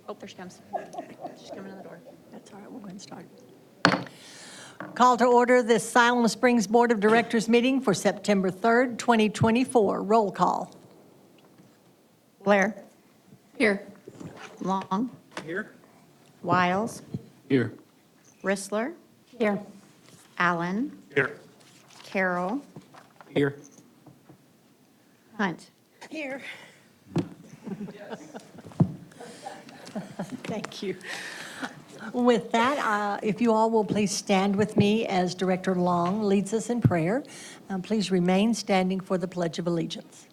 Oh, there she comes. She's coming in the door. That's all right, we'll go ahead and start. Call to order this Siloam Springs Board of Directors meeting for September 3rd, 2024. Roll call. Blair. Here. Long. Here. Wiles. Here. Rissler. Here. Allen. Here. Carroll. Here. Hunt. Here. Thank you. With that, if you all will please stand with me as Director Long leads us in prayer. Please remain standing for the Pledge of Allegiance.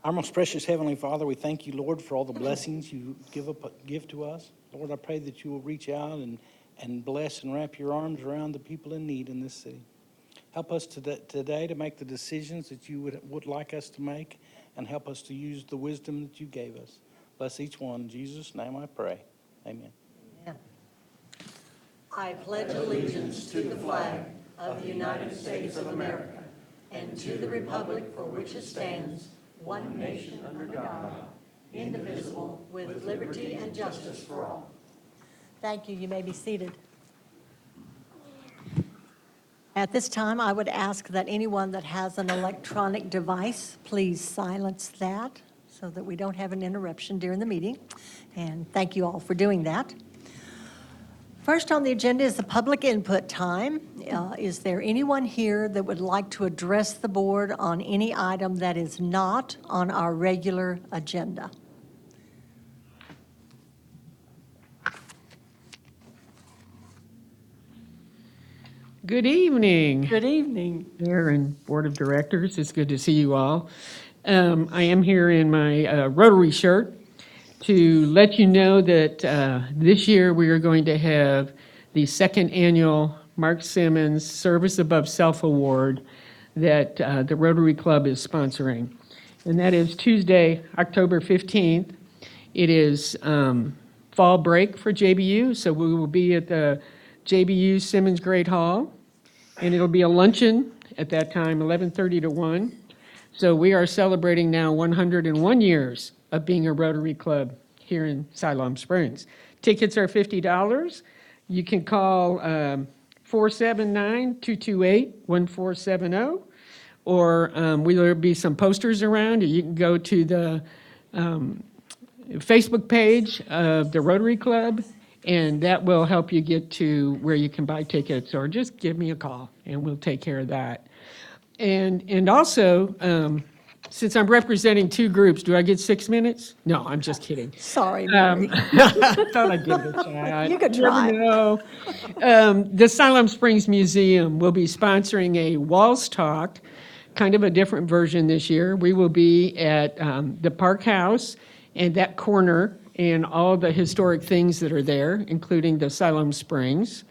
Our most precious Heavenly Father, we thank you, Lord, for all the blessings you give to us. Lord, I pray that you will reach out and bless and wrap your arms around the people in need in this city. Help us today to make the decisions that you would like us to make, and help us to use the wisdom that you gave us. Bless each one. In Jesus' name I pray. Amen. I pledge allegiance to the flag of the United States of America and to the republic for which it stands, one nation under God, indivisible, with liberty and justice for all. Thank you. You may be seated. At this time, I would ask that anyone that has an electronic device, please silence that so that we don't have an interruption during the meeting. And thank you all for doing that. First on the agenda is the public input time. Is there anyone here that would like to address the board on any item that is not on our regular agenda? Good evening, Good evening. Mayor and Board of Directors. It's good to see you all. I am here in my Rotary shirt to let you know that this year we are going to have the second annual Mark Simmons Service Above Self Award that the Rotary Club is sponsoring. And that is Tuesday, October 15th. It is fall break for JBU, so we will be at the JBU Simmons Great Hall. And it'll be a luncheon at that time, 11:30 to 1. So we are celebrating now 101 years of being a Rotary Club here in Siloam Springs. Tickets are $50. You can call 479-228-1470, or there'll be some posters around, or you can go to the Facebook page of the Rotary Club, and that will help you get to where you can buy tickets, or just give me a call and we'll take care of that. And also, since I'm representing two groups, do I get 6 minutes? No, I'm just kidding. Sorry, Mary. I thought I'd give it a shot. You could never try. know. The Siloam Springs Museum will be sponsoring a Walls Talk, kind of a different version this year. We will be at the Park House and that corner, and all the historic things that are there, including the Siloam Springs,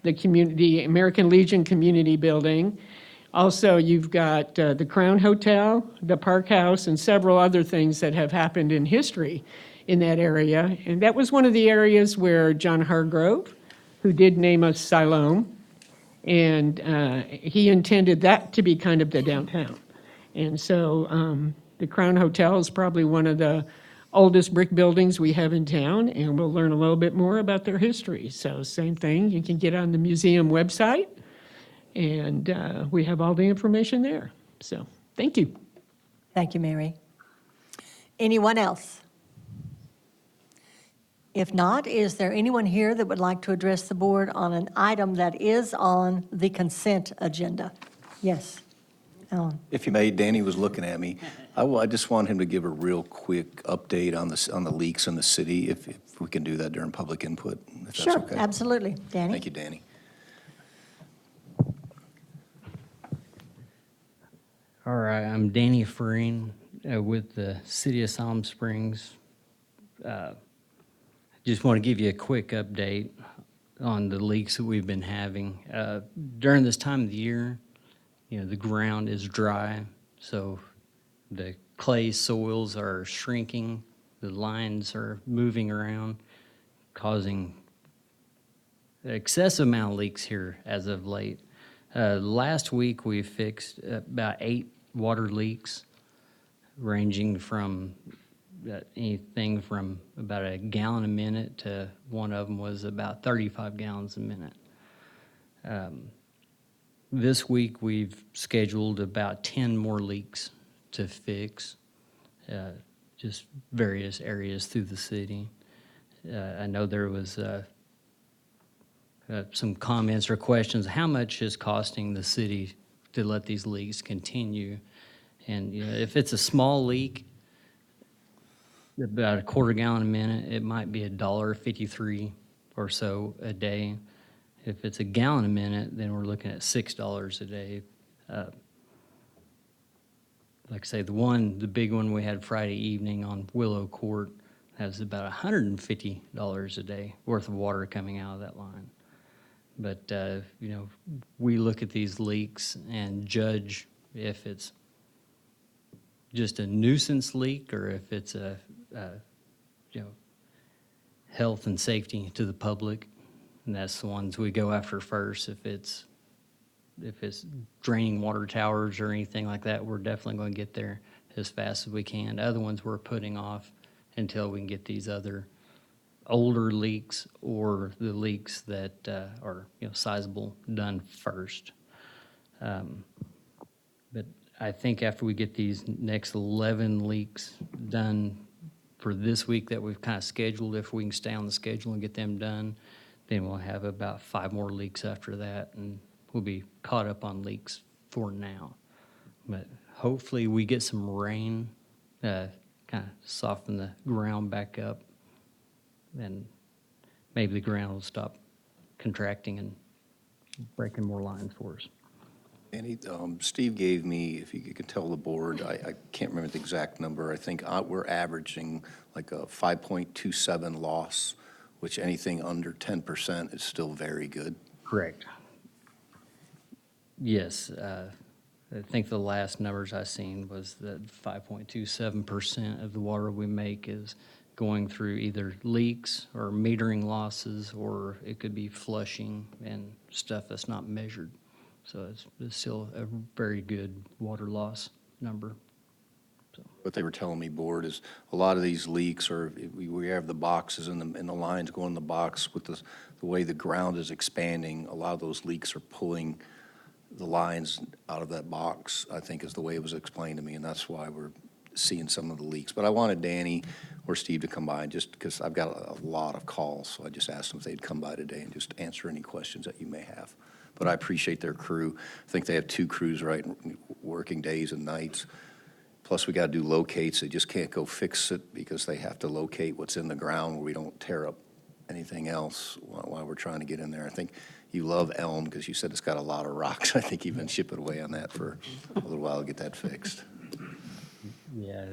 the American Legion Community Building. Also, you've got the Crown Hotel, the Park House, and several other things that have happened in history in that area. And that was one of the areas where John Hargrove, who did name us Siloam, and he intended that to be kind of the downtown. And so the Crown Hotel is probably one of the oldest brick buildings we have in town, and we'll learn a little bit more about their history. So same thing, you can get on the museum website, and we have all the information there. So thank you. Thank you, Mary. Anyone else? If not, is there anyone here that would like to address the board on an item that is on the consent agenda? Yes, Alan. If you may, Danny was looking at me. I just want him to give a real quick update on the leaks in the city, if we can do that during public input, if that's Sure, okay. absolutely. Danny? Thank you, Danny. All right, I'm Danny Farine with the City of Siloam Springs. Just want to give you a quick update on the leaks that we've been having. During this time of the year, the ground is dry, so the clay soils are shrinking, the lines are moving around, causing an excessive amount of leaks here as of late. Last week, we fixed about 8 water leaks, ranging from anything from about a gallon a minute to one of them was about 35 gallons a minute. This week, we've scheduled about 10 more leaks to fix, just various areas through the city. I know there was some comments or questions, how much is costing the city to let these leaks continue? And you know, if it's a small leak, about a quarter gallon a minute, it might be $1.53 or so a day. If it's a gallon a minute, then we're looking at $6 a day. Like I say, the big one we had Friday evening on Willow Court has about $150 a day worth of water coming out of that line. But, you know, we look at these leaks and judge if it's just a nuisance leak or if it's a you know, health and safety to the public. And that's the ones we go after first. If it's draining water towers or anything like that, we're definitely going to get there as fast as we can. The other ones we're putting off until we can get these other older leaks or the leaks that are, you know, sizable done first. But I think after we get these next 11 leaks done for this week that we've kind of scheduled, if we can stay on the schedule and get them done, then we'll have about 5 more leaks after that, and we'll be caught up on leaks for now. But hopefully we get some rain, kind of soften the ground back up, and maybe the ground will stop contracting and breaking more lines for us. Danny, Steve gave me, if you could tell the board, I can't remember the exact number. I think we're averaging like a 5.27 loss, which anything under 10% is still very good. Correct. Yes, I think the last numbers I seen was that 5.27% of the water we make is going through either leaks or metering losses, or it could be flushing and stuff that's not measured. So it's still a very good water loss number. What they were telling me, board, is a lot of these leaks are, we have the boxes and the lines going in the box with the way the ground is expanding. A lot of those leaks are pulling the lines out of that box, I think is the way it was explained to me, and that's why we're seeing some of the leaks. But I wanted Danny or Steve to come by, just because I've got a lot of calls, so I just asked them if they'd come by today and just answer any questions that you may have. But I appreciate their crew. I think they have 2 crews, right, working days and nights. Plus, we got to do locates. They just can't go fix it because they have to locate what's in the ground where we don't tear up anything else while we're trying to get in there. I think you love Elm because you said it's got a lot of rocks. I think you've been chipping away on that for a little while to get that fixed. Yeah,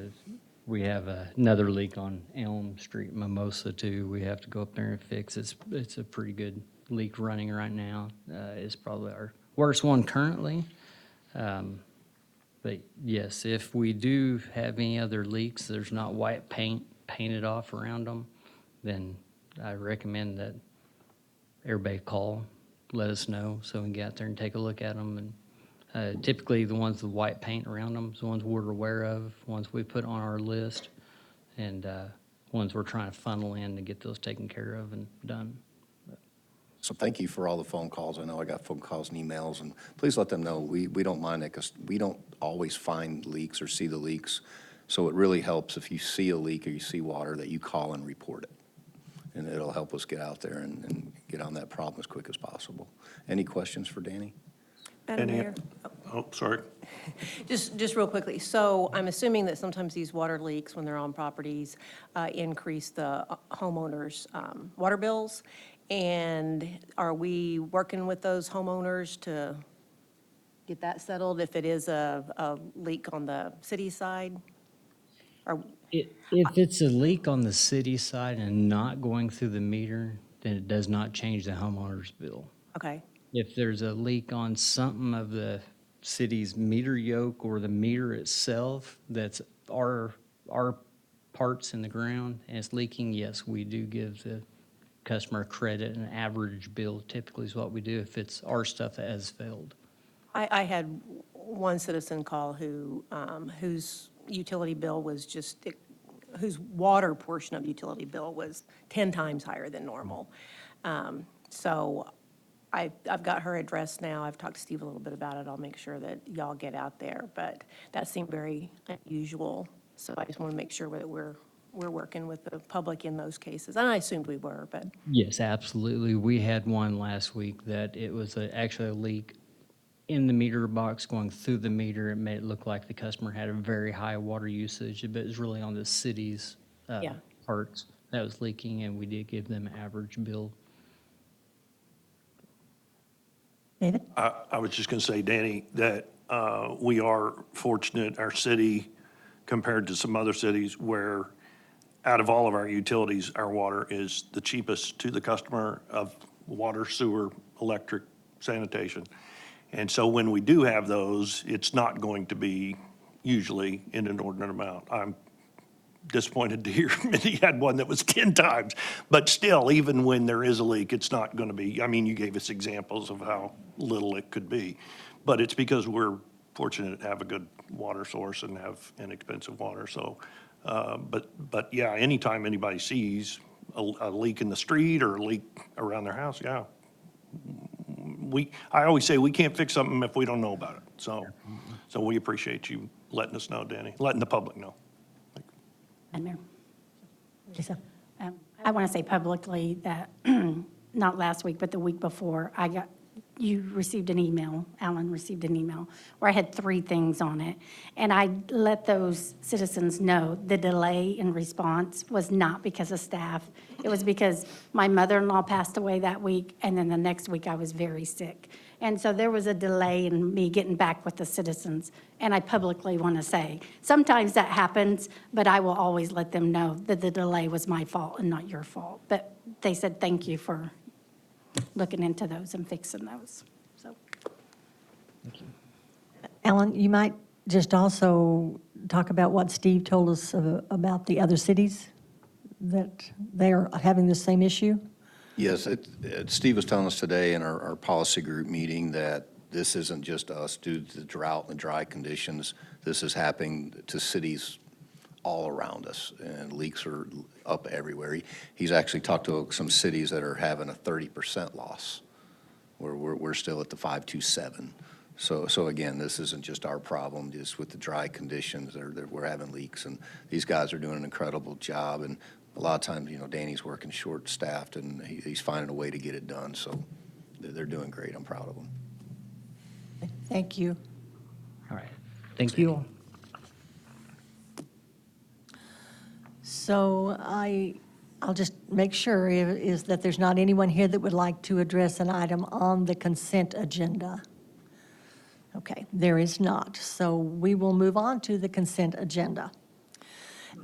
we have another leak on Elm Street, Mimosa too. We have to go up there and fix. It's a pretty good leak running right now. It's probably our worst one currently. But yes, if we do have any other leaks, there's not white paint painted off around them, then I recommend that everybody call, let us know so we can get out there and take a look at them. And typically the ones with white paint around them is the ones we're aware of, ones we put on our list, and ones we're trying to funnel in to get those taken care of and done. So thank you for all the phone calls. I know I got phone calls and emails, and please let them know we don't mind that because we don't always find leaks or see the leaks. So it really helps if you see a leak or you see water that you call and report it. And it'll help us get out there and get on that problem as quick as possible. Any questions for Danny? Madam Mayor, Oh, sorry. just real quickly. So I'm assuming that sometimes these water leaks, when they're on properties, increase the homeowners' water bills. And are we working with those homeowners to get that settled if it is a leak on the city side? Or, If it's a leak on the city side and not going through the meter, then it does not change the homeowner's bill. okay, If there's a leak on something of the city's meter yoke or the meter itself that's our parts in the ground and it's leaking, yes, we do give the customer credit. An average bill typically is what we do if it's our stuff that has failed. I had one citizen call whose utility bill was just whose water portion of the utility bill was 10 times higher than normal. So I've got her address now. I've talked to Steve a little bit about it. I'll make sure that y'all get out there. But that seemed very unusual. So I just want to make sure that we're working with the public in those cases. And I assumed we were, but Yes, absolutely. We had one last week that it was actually a leak in the meter box going through the meter. It made it look like the customer had a very high water usage, but it was really on the city's Yeah. parts that was leaking, and we did give them an average bill. David? I was just going to say, Danny, that we are fortunate, our city, compared to some other cities, where out of all of our utilities, our water is the cheapest to the customer of water, sewer, electric, sanitation. And so when we do have those, it's not going to be usually an inordinate amount. I'm disappointed to hear Mindy had one that was 10 times. But still, even when there is a leak, it's not going to be, I mean, you gave us examples of how little it could be. But it's because we're fortunate to have a good water source and have inexpensive water. So, but yeah, anytime anybody sees a leak in the street or a leak around their house, yeah. I always say we can't fix something if we don't know about it. So we appreciate you letting us know, Danny, letting the public know. And Mayor, Lisa? I want to say publicly that, not last week, but the week before, you received an email, Alan received an email, where I had 3 things on it. And I let those citizens know the delay in response was not because of staff. It was because my mother-in-law passed away that week, and then the next week I was very sick. And so there was a delay in me getting back with the citizens. And I publicly want to say, sometimes that happens, but I will always let them know that the delay was my fault and not your fault. But they said, thank you for looking into those and fixing those, so. Alan, you might just also talk about what Steve told us about the other cities, that they're having the same issue? Yes, Steve was telling us today in our policy group meeting that this isn't just us due to the drought and the dry conditions. This is happening to cities all around us, and leaks are up everywhere. He's actually talked to some cities that are having a 30% loss, where we're still at the 527. So again, this isn't just our problem, just with the dry conditions, we're having leaks, and these guys are doing an incredible job. And a lot of times, Danny's working short-staffed, and he's finding a way to get it done. So they're doing great. I'm proud of them. Thank you. All right. Thank you all. So I'll just make sure is that there's not anyone here that would like to address an item on the consent agenda. Okay, there is not. So we will move on to the consent agenda.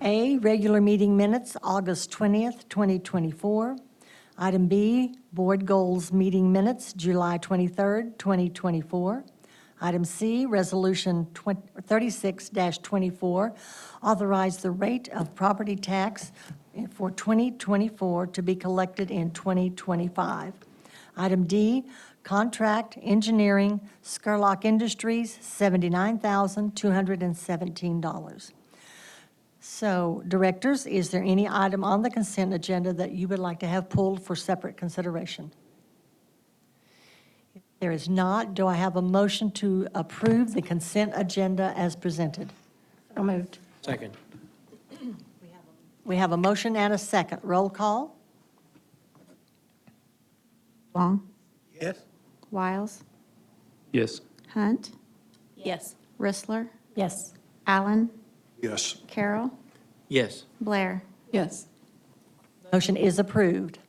A, regular meeting minutes, August 20th, 2024. Item B, board goals meeting minutes, July 23rd, 2024. Item C, Resolution 36-24, authorize the rate of property tax for 2024 to be collected in 2025. Item D, contract engineering, Skurlock Industries, $79,217. So, directors, is there any item on the consent agenda that you would like to have pulled for separate consideration? If there is not, do I have a motion to approve the consent agenda as presented? So moved. Second. We have a motion and a second. Roll call? Long, Yes. Wiles, Yes. Hunt, yes. Rissler, Yes. Allen, Yes. Carroll, Yes. Blair. Yes. Motion is approved.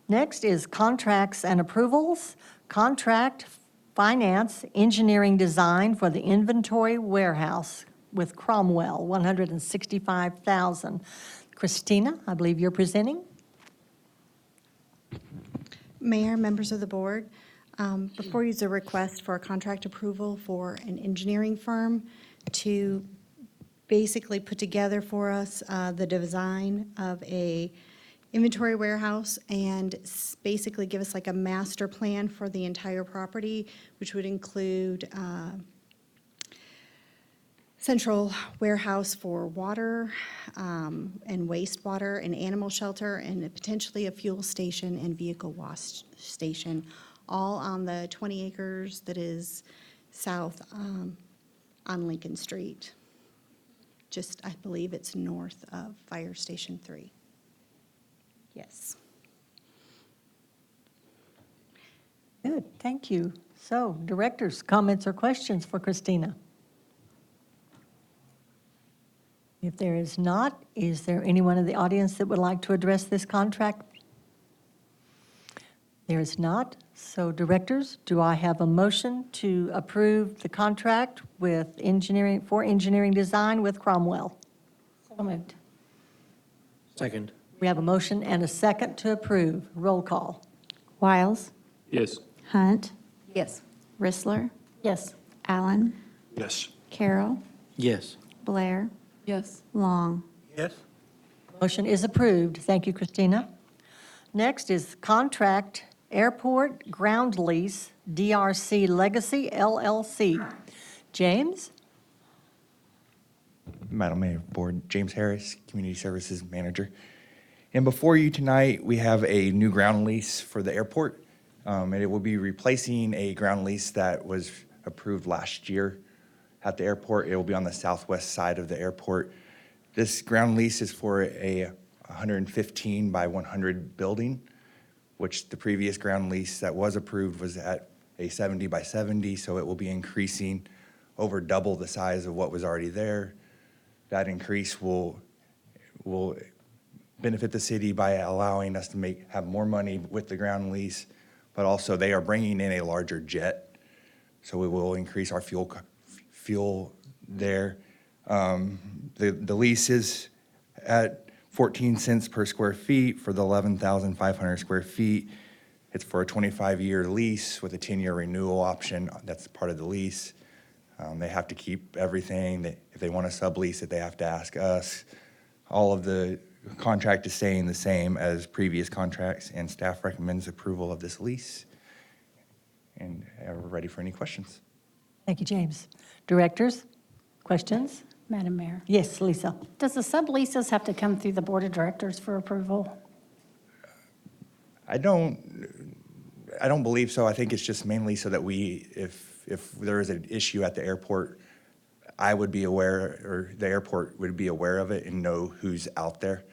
Next is contracts and approvals. Contract finance engineering design for the inventory warehouse with Cromwell, $165,000. Christina, I believe you're presenting. Mayor, members of the board, before you is a request for a contract approval for an engineering firm to basically put together for us the design of a inventory warehouse and basically give us like a master plan for the entire property, which would include central warehouse for water and wastewater and animal shelter and potentially a fuel station and vehicle wash station, all on the 20 acres that is south on Lincoln Street. Just, I believe it's north of Fire Station 3. Yes. Good, thank you. So, directors, comments or questions for Christina? If there is not, is there anyone in the audience that would like to address this contract? There is not. So, directors, do I have a motion to approve the contract with engineering, for engineering design with Cromwell? So moved. Second. We have a motion and a second to approve. Roll call. Wiles, Yes. Hunt, Yes. Rissler, Yes. Allen, Yes. Carroll, Yes. Blair, Yes. Long. Yes. Motion is approved. Thank you, Christina. Next is contract airport ground lease, DRC Legacy LLC. James? Madam Mayor, Board, James Harris, Community Services Manager. And before you tonight, we have a new ground lease for the airport. And it will be replacing a ground lease that was approved last year at the airport. It will be on the southwest side of the airport. This ground lease is for a 115 by 100 building, which the previous ground lease that was approved was at a 70 by 70, so it will be increasing over double the size of what was already there. That increase will benefit the city by allowing us to have more money with the ground lease, but also they are bringing in a larger jet, so we will increase our fuel there. The lease is at 14 cents per square feet for the 11,500 square feet. It's for a 25-year lease with a 10-year renewal option. That's part of the lease. They have to keep everything. If they want to sublease it, they have to ask us. All of the contract is staying the same as previous contracts, and staff recommends approval of this lease. And we're ready for any questions. Thank you, James. Directors, questions? Madam Mayor, Yes, Lisa. does the subleases have to come through the Board of Directors for approval? I don't believe so. I think it's just mainly so that if there is an issue at the airport, I would be aware, or the airport would be aware of it and know who's out there.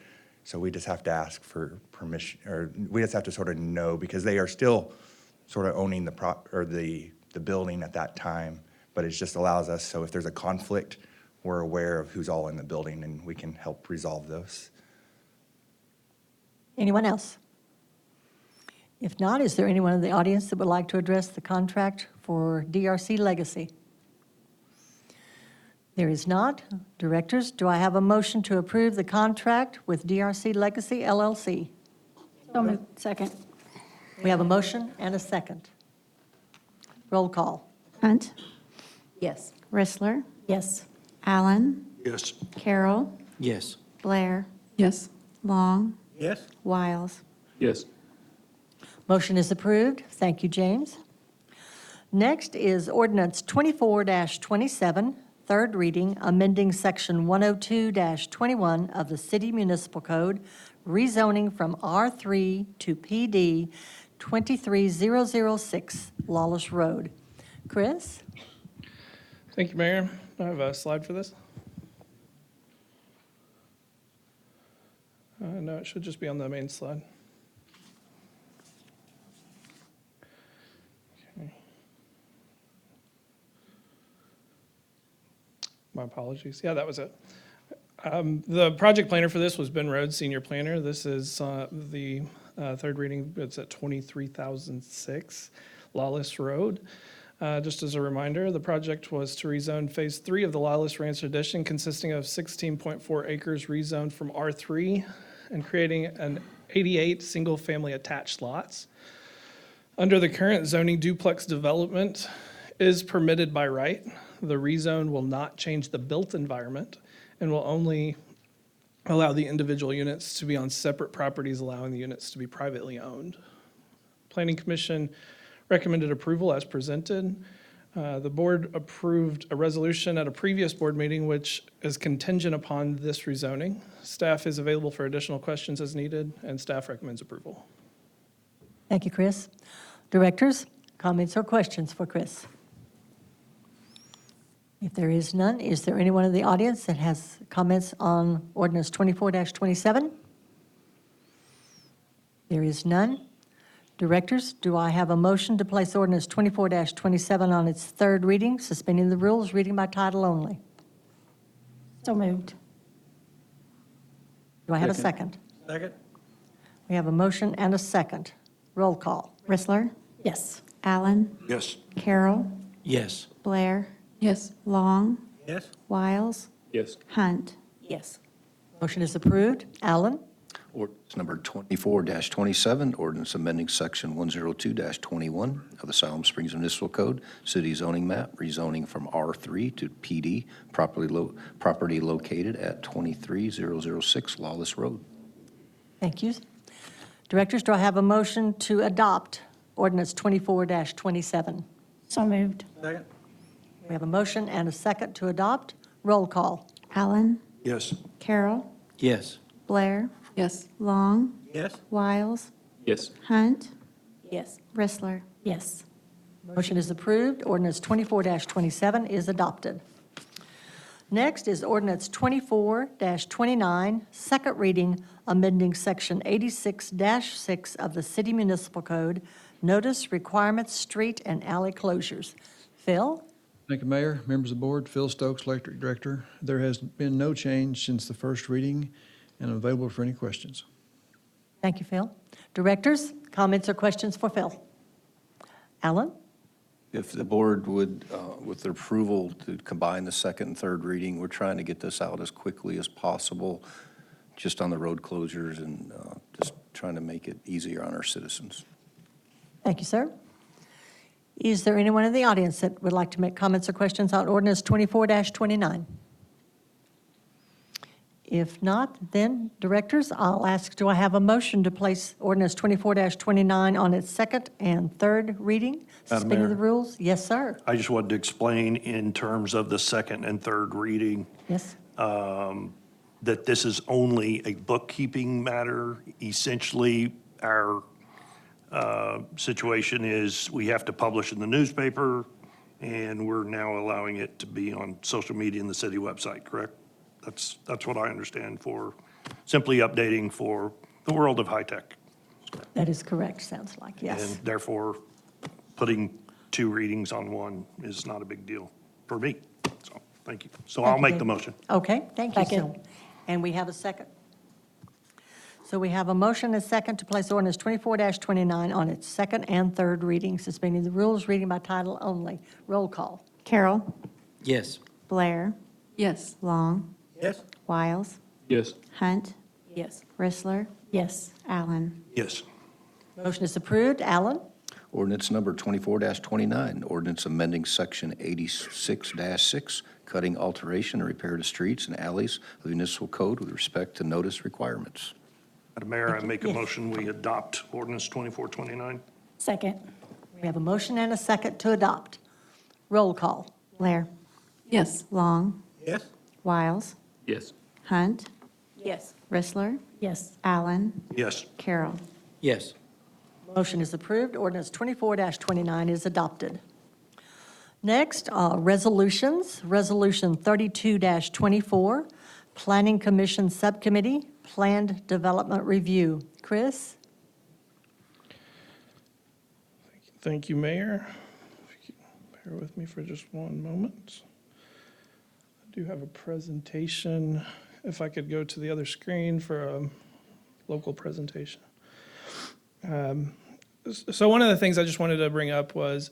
So we just have to ask for permission, or we just have to sort of know, because they are still sort of owning the building at that time. But it just allows us, so if there's a conflict, we're aware of who's all in the building and we can help resolve those. Anyone else? If not, is there anyone in the audience that would like to address the contract for DRC Legacy? There is not. Directors, do I have a motion to approve the contract with DRC Legacy LLC? So moved. Second. We have a motion and a second. Roll call. Hunt, Yes. Rissler, Yes. Allen, Yes. Carroll, Yes. Blair, Yes. Long, Yes. Wiles. Yes. Motion is approved. Thank you, James. Next is ordinance 24-27, third reading, amending section 102-21 of the City Municipal Code, rezoning from R3 to PD 23006 Lawless Road. Chris? Thank you, Mayor. I have a slide for this. No, it should just be on the main slide. Okay. My apologies. Yeah, that was it. The project planner for this was Ben Rhodes, Senior Planner. This is the third reading. It's at 23,006 Lawless Road. Just as a reminder, the project was to rezone Phase 3 of the Lawless Ranch addition, consisting of 16.4 acres rezoned from R3 and creating an 88 single-family attached lots. Under the current zoning, duplex development is permitted by right. The rezone will not change the built environment and will only allow the individual units to be on separate properties, allowing the units to be privately owned. Planning Commission recommended approval as presented. The board approved a resolution at a previous board meeting, which is contingent upon this rezoning. Staff is available for additional questions as needed, and staff recommends approval. Thank you, Chris. Directors, comments or questions for Chris? If there is none, is there anyone in the audience that has comments on ordinance 24-27? There is none. Directors, do I have a motion to place ordinance 24-27 on its third reading, suspending the rules, reading by title only? So moved. Do I have a second? Second? We have a motion and a second. Roll call. Rissler, Yes. Allen, Yes. Carroll, Yes. Blair, Yes. Long, Yes. Wiles, Yes. Hunt. Yes. Motion is approved. Alan? Ordinance number 24-27, ordinance amending section 102-21 of the Siloam Springs Municipal Code, city zoning map, rezoning from R3 to PD, property located at 23006 Lawless Road. Thank you. Directors, do I have a motion to adopt ordinance 24-27? So moved. Second? We have a motion and a second to adopt. Roll call. Allen, Yes. Carroll, Yes. Blair, Yes. Long, Yes. Wiles, Yes. Hunt, Yes. Rissler. Yes. Motion is approved. Ordinance 24-27 is adopted. Next is ordinance 24-29, second reading, amending section 86-6 of the City Municipal Code, notice requirements, street and alley closures. Phil? Thank you, Mayor, members of the board. Phil Stokes, Electric Director. There has been no change since the first reading, and I'm available for any questions. Thank you, Phil. Directors, comments or questions for Phil? Alan? If the board would, with their approval to combine the second and third reading, we're trying to get this out as quickly as possible, just on the road closures and just trying to make it easier on our citizens. Thank you, sir. Is there anyone in the audience that would like to make comments or questions on ordinance 24-29? If not, then, directors, I'll ask, do I have a motion to place ordinance 24-29 on its second and third reading? Suspending Mayor. the rules? Yes, sir. I just wanted to explain in terms of the second and third reading, Yes. that this is only a bookkeeping matter. Essentially, our situation is we have to publish in the newspaper, and we're now allowing it to be on social media and the city website, correct? That's what I understand for simply updating for the world of high tech. That is correct, sounds like, yes. And therefore, putting two readings on one is not a big deal for me. So, thank you. So I'll Thank you, make the David. motion. Okay, thank you, Second. Phil. And we have a second. So we have a motion and a second to place ordinance 24-29 on its second and third reading, suspending the rules, reading by title only. Roll call. Carroll, Yes. Blair, Yes. Long, Yes. Wiles, Yes. Hunt, Yes. Rissler, Yes. Allen. Yes. Motion is approved. Alan? Ordinance number 24-29, ordinance amending section 86-6, cutting, alteration, and repair to streets and alleys of the municipal code with respect to notice requirements. Madam Mayor, I make a Yes. motion, we adopt ordinance 24-29. Second. We have a motion and a second to adopt. Roll call. Blair, Yes. Long, Yes. Wiles, Yes. Hunt, Yes. Rissler, Yes. Allen, Yes. Carroll. Yes. Motion is approved. Ordinance 24-29 is adopted. Next, resolutions. Resolution 32-24, Planning Commission Subcommittee, Planned Development Review. Chris? Thank you, Mayor. If you could bear with me for just one moment. I do have a presentation. If I could go to the other screen for a local presentation. So one of the things I just wanted to bring up was,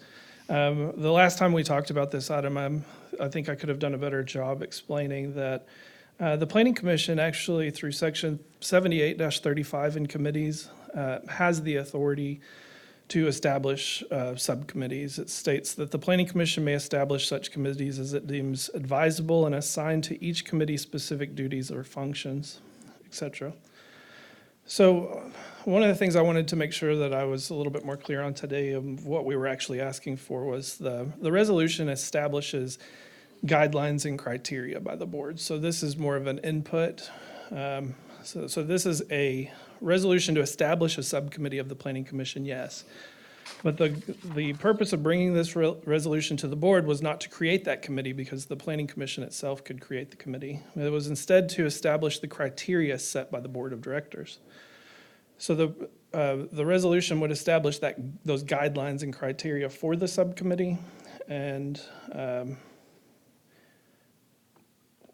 the last time we talked about this item, I think I could have done a better job explaining that the Planning Commission actually, through Section 78-35 in committees, has the authority to establish subcommittees. It states that the Planning Commission may establish such committees as it deems advisable and assign to each committee specific duties or functions, etc. So one of the things I wanted to make sure that I was a little bit more clear on today of what we were actually asking for was the resolution establishes guidelines and criteria by the board. So this is more of an input. So this is a resolution to establish a subcommittee of the Planning Commission, yes. But the purpose of bringing this resolution to the board was not to create that committee because the Planning Commission itself could create the committee. It was instead to establish the criteria set by the Board of Directors. So the resolution would establish those guidelines and criteria for the subcommittee, and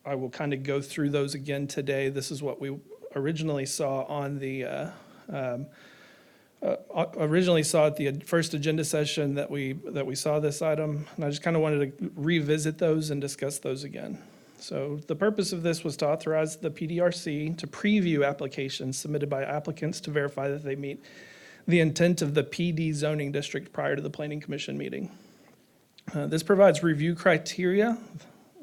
I will kind of go through those again today. This is what we originally saw on the originally saw at the first agenda session that we saw this item, and I just kind of wanted to revisit those and discuss those again. So the purpose of this was to authorize the PDRC to preview applications submitted by applicants to verify that they meet the intent of the PD zoning district prior to the Planning Commission meeting. This provides review criteria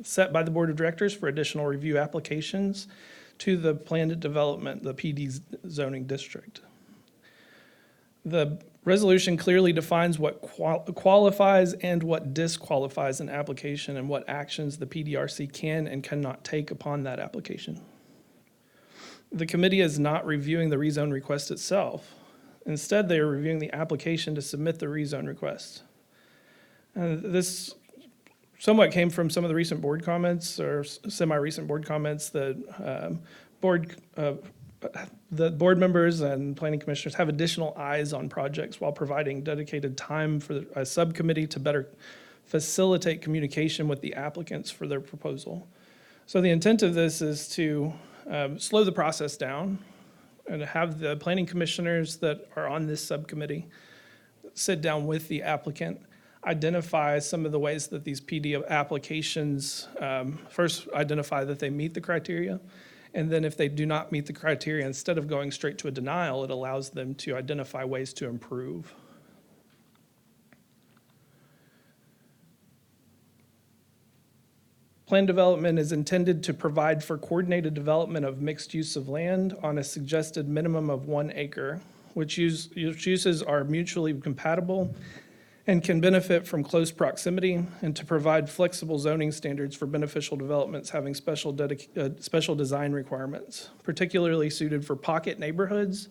set by the Board of Directors for additional review applications to the planned development, the PD zoning district. The resolution clearly defines what qualifies and what disqualifies an application and what actions the PDRC can and cannot take upon that application. The committee is not reviewing the rezone request itself. Instead, they are reviewing the application to submit the rezone request. This somewhat came from some of the recent board comments or semi-recent board comments that the board members and planning commissioners have additional eyes on projects while providing dedicated time for a subcommittee to better facilitate communication with the applicants for their proposal. So the intent of this is to slow the process down and have the planning commissioners that are on this subcommittee sit down with the applicant, identify some of the ways that these PD applications, first identify that they meet the criteria, and then if they do not meet the criteria, instead of going straight to a denial, it allows them to identify ways to improve. Plan development is intended to provide for coordinated development of mixed use of land on a suggested minimum of 1 acre, which uses are mutually compatible and can benefit from close proximity, and to provide flexible zoning standards for beneficial developments having special design requirements, particularly suited for pocket neighborhoods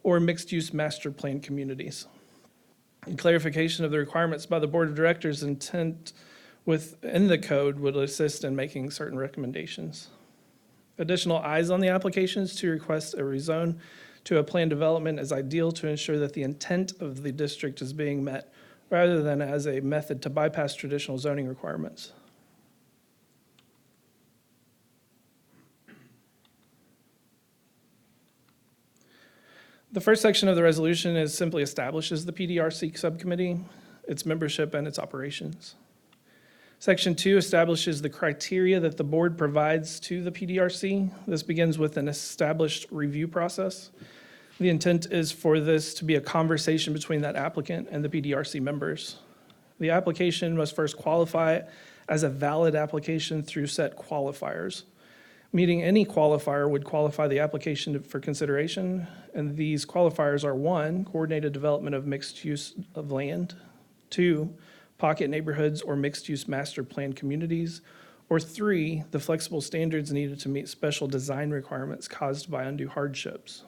or mixed-use master plan communities. And clarification of the requirements by the Board of Directors' intent within the code would assist in making certain recommendations. Additional eyes on the applications to request a rezone to a planned development is ideal to ensure that the intent of the district is being met, rather than as a method to bypass traditional zoning requirements. The first section of the resolution simply establishes the PDRC subcommittee, its membership, and its operations. Section 2 establishes the criteria that the board provides to the PDRC. This begins with an established review process. The intent is for this to be a conversation between that applicant and the PDRC members. The application must first qualify as a valid application through set qualifiers. Meeting any qualifier would qualify the application for consideration, and these qualifiers are 1, coordinated development of mixed use of land, 2, pocket neighborhoods or mixed use master plan communities, or 3, the flexible standards needed to meet special design requirements caused by undue hardships.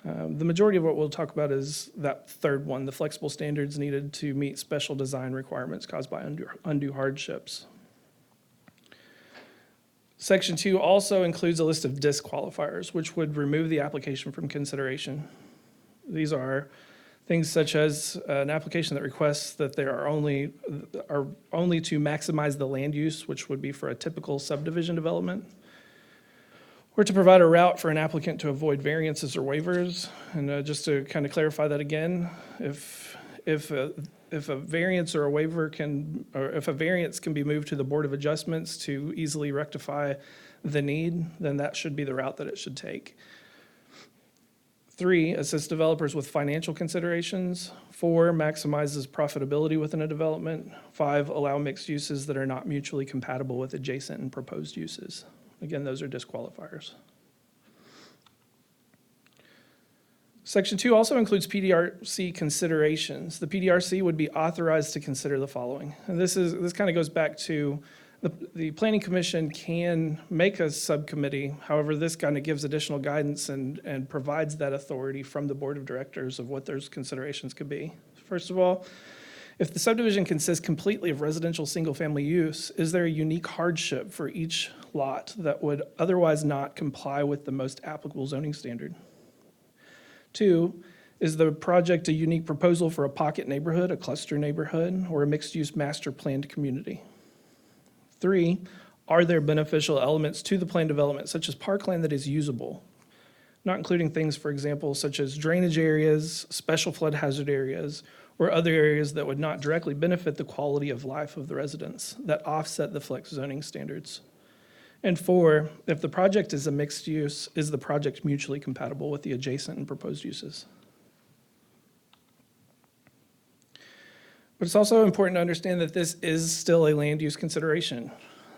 The majority of what we'll talk about is that third one, the flexible standards needed to meet special design requirements caused by undue hardships. Section 2 also includes a list of disqualifiers, which would remove the application from consideration. These are things such as an application that requests that there are only to maximize the land use, which would be for a typical subdivision development, or to provide a route for an applicant to avoid variances or waivers. And just to kind of clarify that again, if a variance or a waiver if a variance can be moved to the Board of Adjustments to easily rectify the need, then that should be the route that it should take. 3, assist developers with financial considerations. 4, maximizes profitability within a development. 5, allow mixed uses that are not mutually compatible with adjacent and proposed uses. Again, those are disqualifiers. Section 2 also includes PDRC considerations. The PDRC would be authorized to consider the following. And this kind of goes back to the Planning Commission can make a subcommittee. However, this kind of gives additional guidance and provides that authority from the Board of Directors of what those considerations could be. First of all, if the subdivision consists completely of residential single-family use, is there a unique hardship for each lot that would otherwise not comply with the most applicable zoning standard? 2, is the project a unique proposal for a pocket neighborhood, a cluster neighborhood, or a mixed-use master planned community? 3, are there beneficial elements to the planned development, such as parkland that is usable, not including things, for example, such as drainage areas, special flood hazard areas, or other areas that would not directly benefit the quality of life of the residents that offset the flex zoning standards? And 4, if the project is a mixed use, is the project mutually compatible with the adjacent and proposed uses? But it's also important to understand that this is still a land use consideration.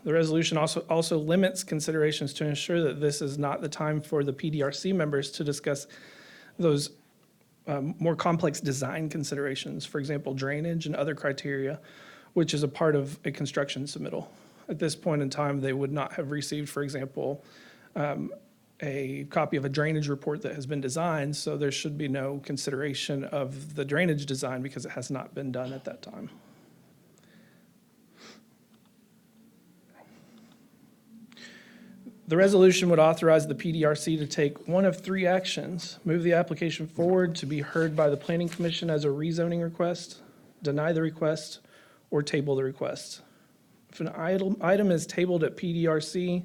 The resolution also limits considerations to ensure that this is not the time for the PDRC members to discuss those more complex design considerations, for example, drainage and other criteria, which is a part of a construction submittal. At this point in time, they would not have received, for example, a copy of a drainage report that has been designed, so there should be no consideration of the drainage design because it has not been done at that time. The resolution would authorize the PDRC to take one of 3 actions: move the application forward to be heard by the Planning Commission as a rezoning request, deny the request, or table the request. If an item is tabled at PDRC,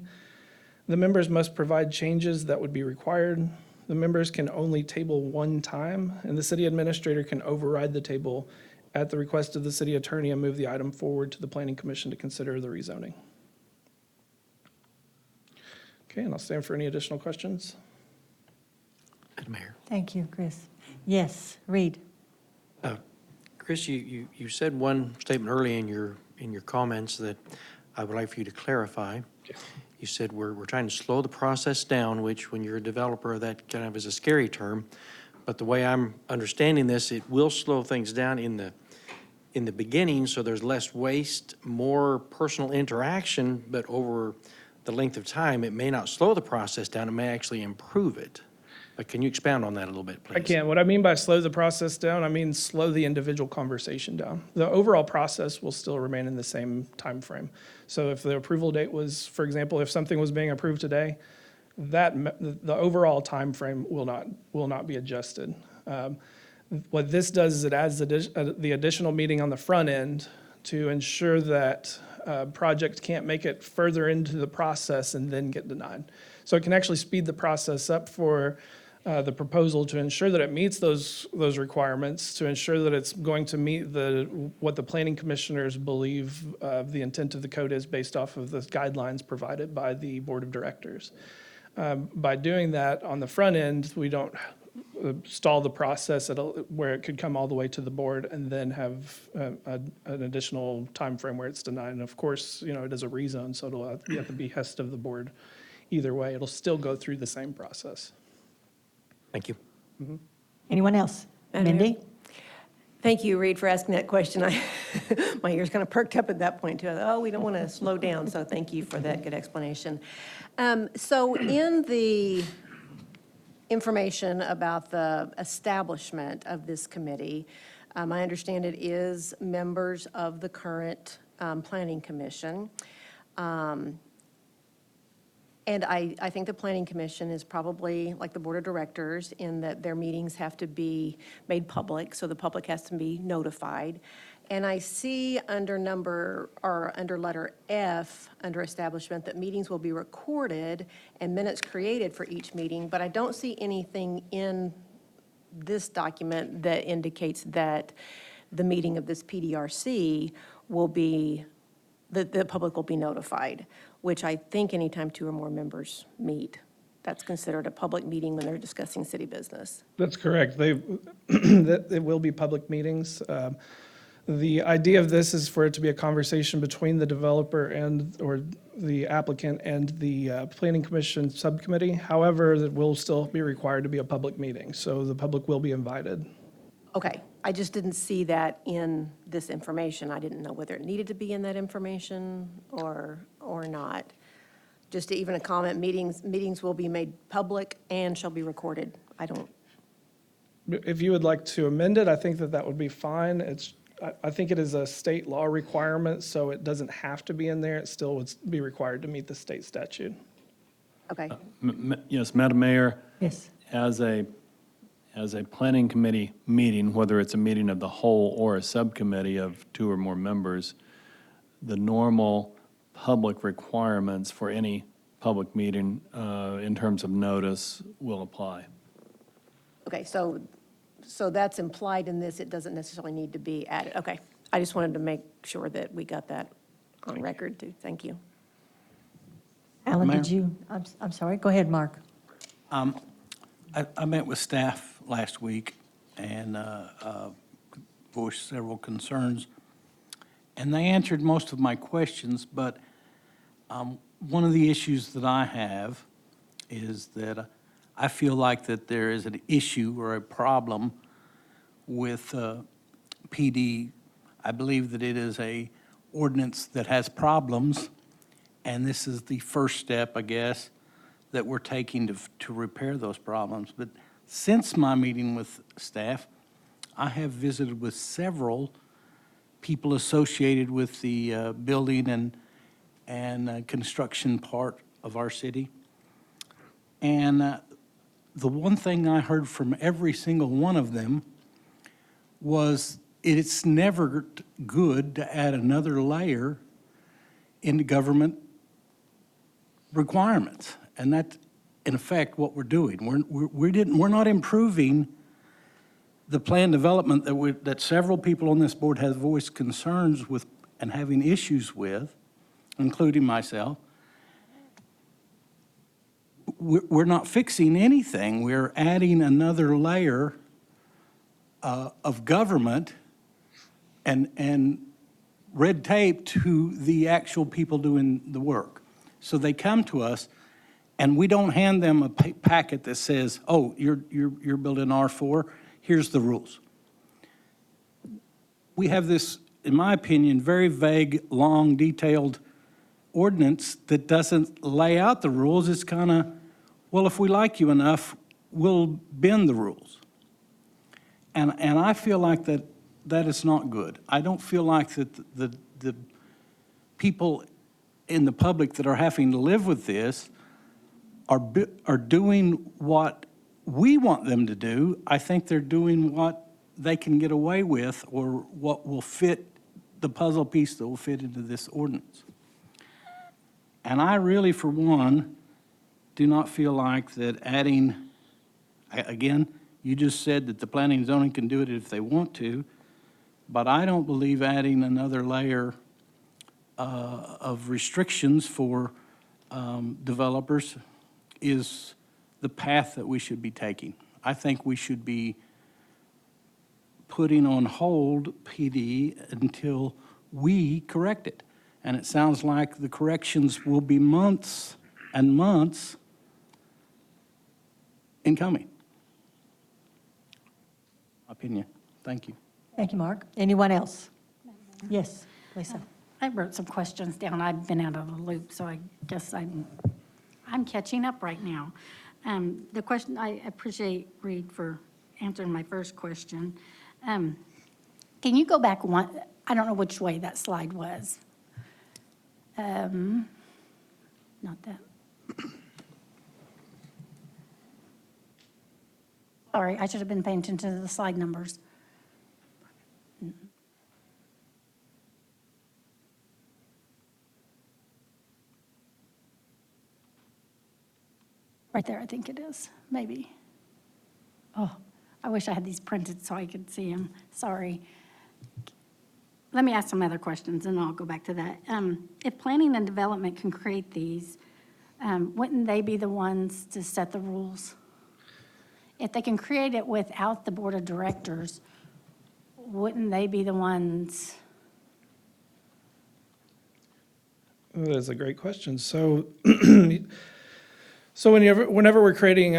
the members must provide changes that would be required. The members can only table one time, and the city administrator can override the table at the request of the city attorney and move the item forward to the Planning Commission to consider the rezoning. Okay, and I'll stand for any additional questions. Madam Mayor. Thank you, Chris. Yes, Reed. Chris, you said one statement early in your comments that I would like for you to clarify. You said we're trying to slow the process down, which when you're a developer, that kind of is a scary term. But the way I'm understanding this, it will slow things down in the beginning, so there's less waste, more personal interaction, but over the length of time, it may not slow the process down, it may actually improve it. But can you expound on that a little bit, please? I can. What I mean by slow the process down, I mean slow the individual conversation down. The overall process will still remain in the same time frame. So if the approval date was, for example, if something was being approved today, the overall time frame will not be adjusted. What this does is it adds the additional meeting on the front end to ensure that project can't make it further into the process and then get denied. So it can actually speed the process up for the proposal to ensure that it meets those requirements, to ensure that it's going to meet what the planning commissioners believe the intent of the code is based off of the guidelines provided by the board of directors. By doing that on the front end, we don't stall the process where it could come all the way to the board and then have an additional time frame where it's denied. And of course, it is a rezone, so it'll be at the behest of the board. Either way, it'll still go through the same process. Thank you. Anyone else? Madam Mindy? Mayor? Thank you, Reed, for asking that question. My ears kind of perked up at that point, too. I thought, we don't want to slow down, so thank you for that good explanation. So in the information about the establishment of this committee, I understand it is members of the current Planning Commission. And I think the Planning Commission is probably like the Board of Directors in that their meetings have to be made public, so the public has to be notified. And I see under letter F, under establishment, that meetings will be recorded and minutes created for each meeting, but I don't see anything in this document that indicates that the meeting of this PDRC will be, that the public will be notified, which I think anytime 2 or more members meet, that's considered a public meeting when they're discussing city business. That's correct. It will be public meetings. The idea of this is for it to be a conversation between the developer or the applicant and the Planning Commission subcommittee. However, it will still be required to be a public meeting, so the public will be invited. Okay, I just didn't see that in this information. I didn't know whether it needed to be in that information or not. Just even a comment, meetings will be made public and shall be recorded. I don't, If you would like to amend it, I think that would be fine. I think it is a state law requirement, so it doesn't have to be in there. It still would be required to meet the state statute. okay. Yes, Madam Mayor, Yes. as a planning committee meeting, whether it's a meeting of the whole or a subcommittee of 2 or more members, the normal public requirements for any public meeting in terms of notice will apply. Okay, so that's implied in this, it doesn't necessarily need to be added. Okay, I just wanted to make sure that we got that on record, too. Thank you. Alan, Mayor? did you, I'm sorry, go ahead, Mark. I met with staff last week and voiced several concerns, and they answered most of my questions, but one of the issues that I have is that I feel like that there is an issue or a problem with PD. I believe that it is a ordinance that has problems, and this is the first step, I guess, that we're taking to repair those problems. But since my meeting with staff, I have visited with several people associated with the building and construction part of our city. And the one thing I heard from every single one of them was it's never good to add another layer into government requirements. And that's, in effect, what we're doing. We're not improving the plan development that several people on this board have voiced concerns with and having issues with, including myself. We're not fixing anything. We're adding another layer of government and red tape to the actual people doing the work. So they come to us, and we don't hand them a packet that says, oh, you're building R4, here's the rules. We have this, in my opinion, very vague, long, detailed ordinance that doesn't lay out the rules. It's kind of, well, if we like you enough, we'll bend the rules. And I feel like that is not good. I don't feel like that the people in the public that are having to live with this are doing what we want them to do. I think they're doing what they can get away with or what will fit the puzzle piece that will fit into this ordinance. And I really, for one, do not feel like that adding, again, you just said that the planning and zoning can do it if they want to, but I don't believe adding another layer of restrictions for developers is the path that we should be taking. I think we should be putting on hold PD until we correct it. And it sounds like the corrections will be months and months in coming. Opinion. Thank you. Thank you, Mark. Anyone else? Yes, Lisa. I wrote some questions down. I've been out of the loop, so I guess I'm catching up right now. The question, I appreciate Reed for answering my first question. Can you go back one, I don't know which way that slide was. Not that. Sorry, I should have been paying attention to the slide numbers. Right there, I think it is, maybe. Oh, I wish I had these printed so I could see them. Sorry. Let me ask some other questions, and I'll go back to that. If planning and development can create these, wouldn't they be the ones to set the rules? If they can create it without the board of directors, wouldn't they be the ones? That is a great question. So, whenever we're creating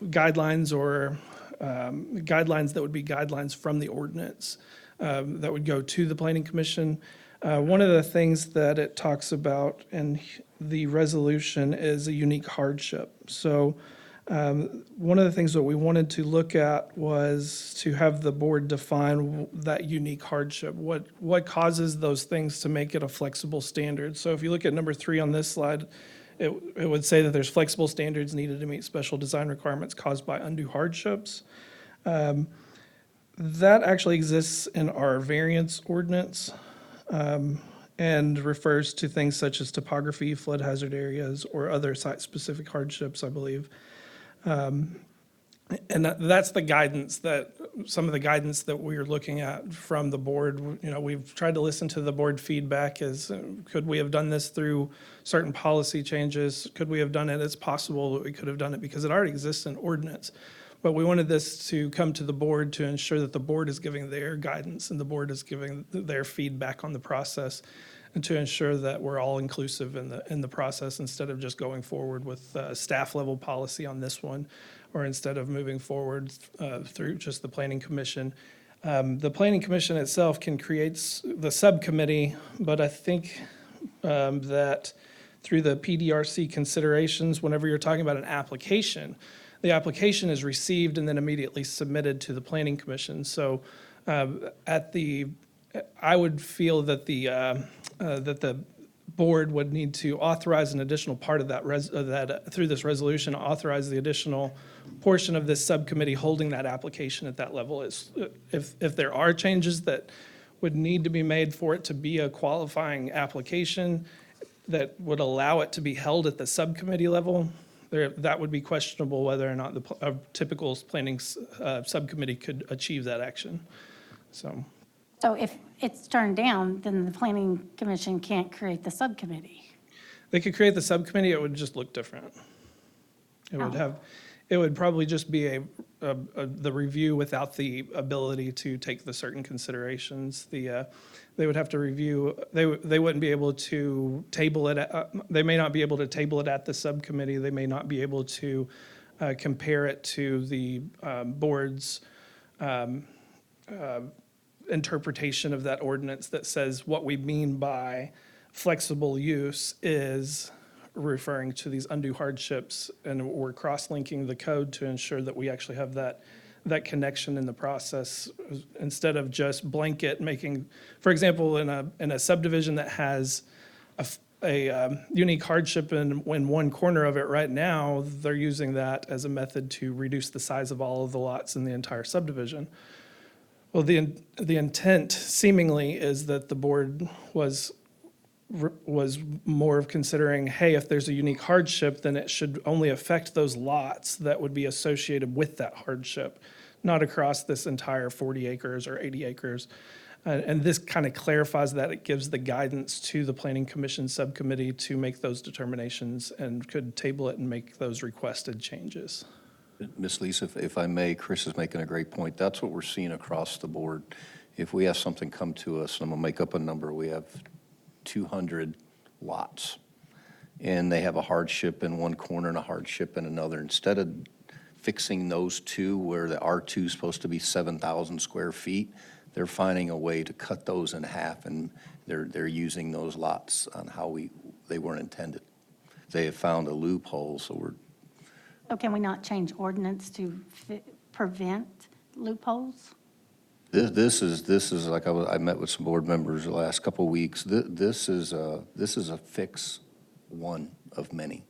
guidelines or guidelines that would be guidelines from the ordinance that would go to the Planning Commission, one of the things that it talks about in the resolution is a unique hardship. So one of the things that we wanted to look at was to have the board define that unique hardship. What causes those things to make it a flexible standard? So if you look at number 3 on this slide, it would say that there's flexible standards needed to meet special design requirements caused by undue hardships. That actually exists in our variance ordinance and refers to things such as topography, flood hazard areas, or other site-specific hardships, I believe. And that's the guidance that, some of the guidance that we're looking at from the board. You know, we've tried to listen to the board feedback as, could we have done this through certain policy changes? Could we have done it? It's possible that we could have done it because it already exists in ordinance. But we wanted this to come to the board to ensure that the board is giving their guidance and the board is giving their feedback on the process, and to ensure that we're all inclusive in the process instead of just going forward with staff level policy on this one, or instead of moving forward through just the Planning Commission. The Planning Commission itself can create the subcommittee, but I think that through the PDRC considerations, whenever you're talking about an application, the application is received and then immediately submitted to the Planning Commission. So I would feel that the board would need to authorize an additional part of that through this resolution, authorize the additional portion of this subcommittee holding that application at that level. If there are changes that would need to be made for it to be a qualifying application that would allow it to be held at the subcommittee level, that would be questionable whether or not a typical planning subcommittee could achieve that action. So if it's turned down, then the Planning Commission can't create the subcommittee. they could create the subcommittee, it would just look different. It would probably just be the review without the ability to take the certain considerations. They would have to review, they wouldn't be able to table it, they may not be able to table it at the subcommittee. They may not be able to compare it to the board's interpretation of that ordinance that says what we mean by flexible use is referring to these undue hardships, and we're cross-linking the code to ensure that we actually have that connection in the process, instead of just blanket making, for example, in a subdivision that has a unique hardship in one corner of it right now, they're using that as a method to reduce the size of all of the lots in the entire subdivision. Well, the intent seemingly is that the board was more of considering, hey, if there's a unique hardship, then it should only affect those lots that would be associated with that hardship, not across this entire 40 acres or 80 acres. And this kind of clarifies that. It gives the guidance to the Planning Commission subcommittee to make those determinations and could table it and make those requested changes. Ms. Lisa, if I may, Chris is making a great point. That's what we're seeing across the board. If we have something come to us, and I'm gonna make up a number, we have 200 lots, and they have a hardship in one corner and a hardship in another. Instead of fixing those two where the R2 is supposed to be 7,000 square feet, they're finding a way to cut those in half, and they're using those lots on how they weren't intended. They have found a loophole, so we're. So can we not change ordinance to prevent loopholes? This is like I met with some board members the last couple of weeks. This is a fix one of many.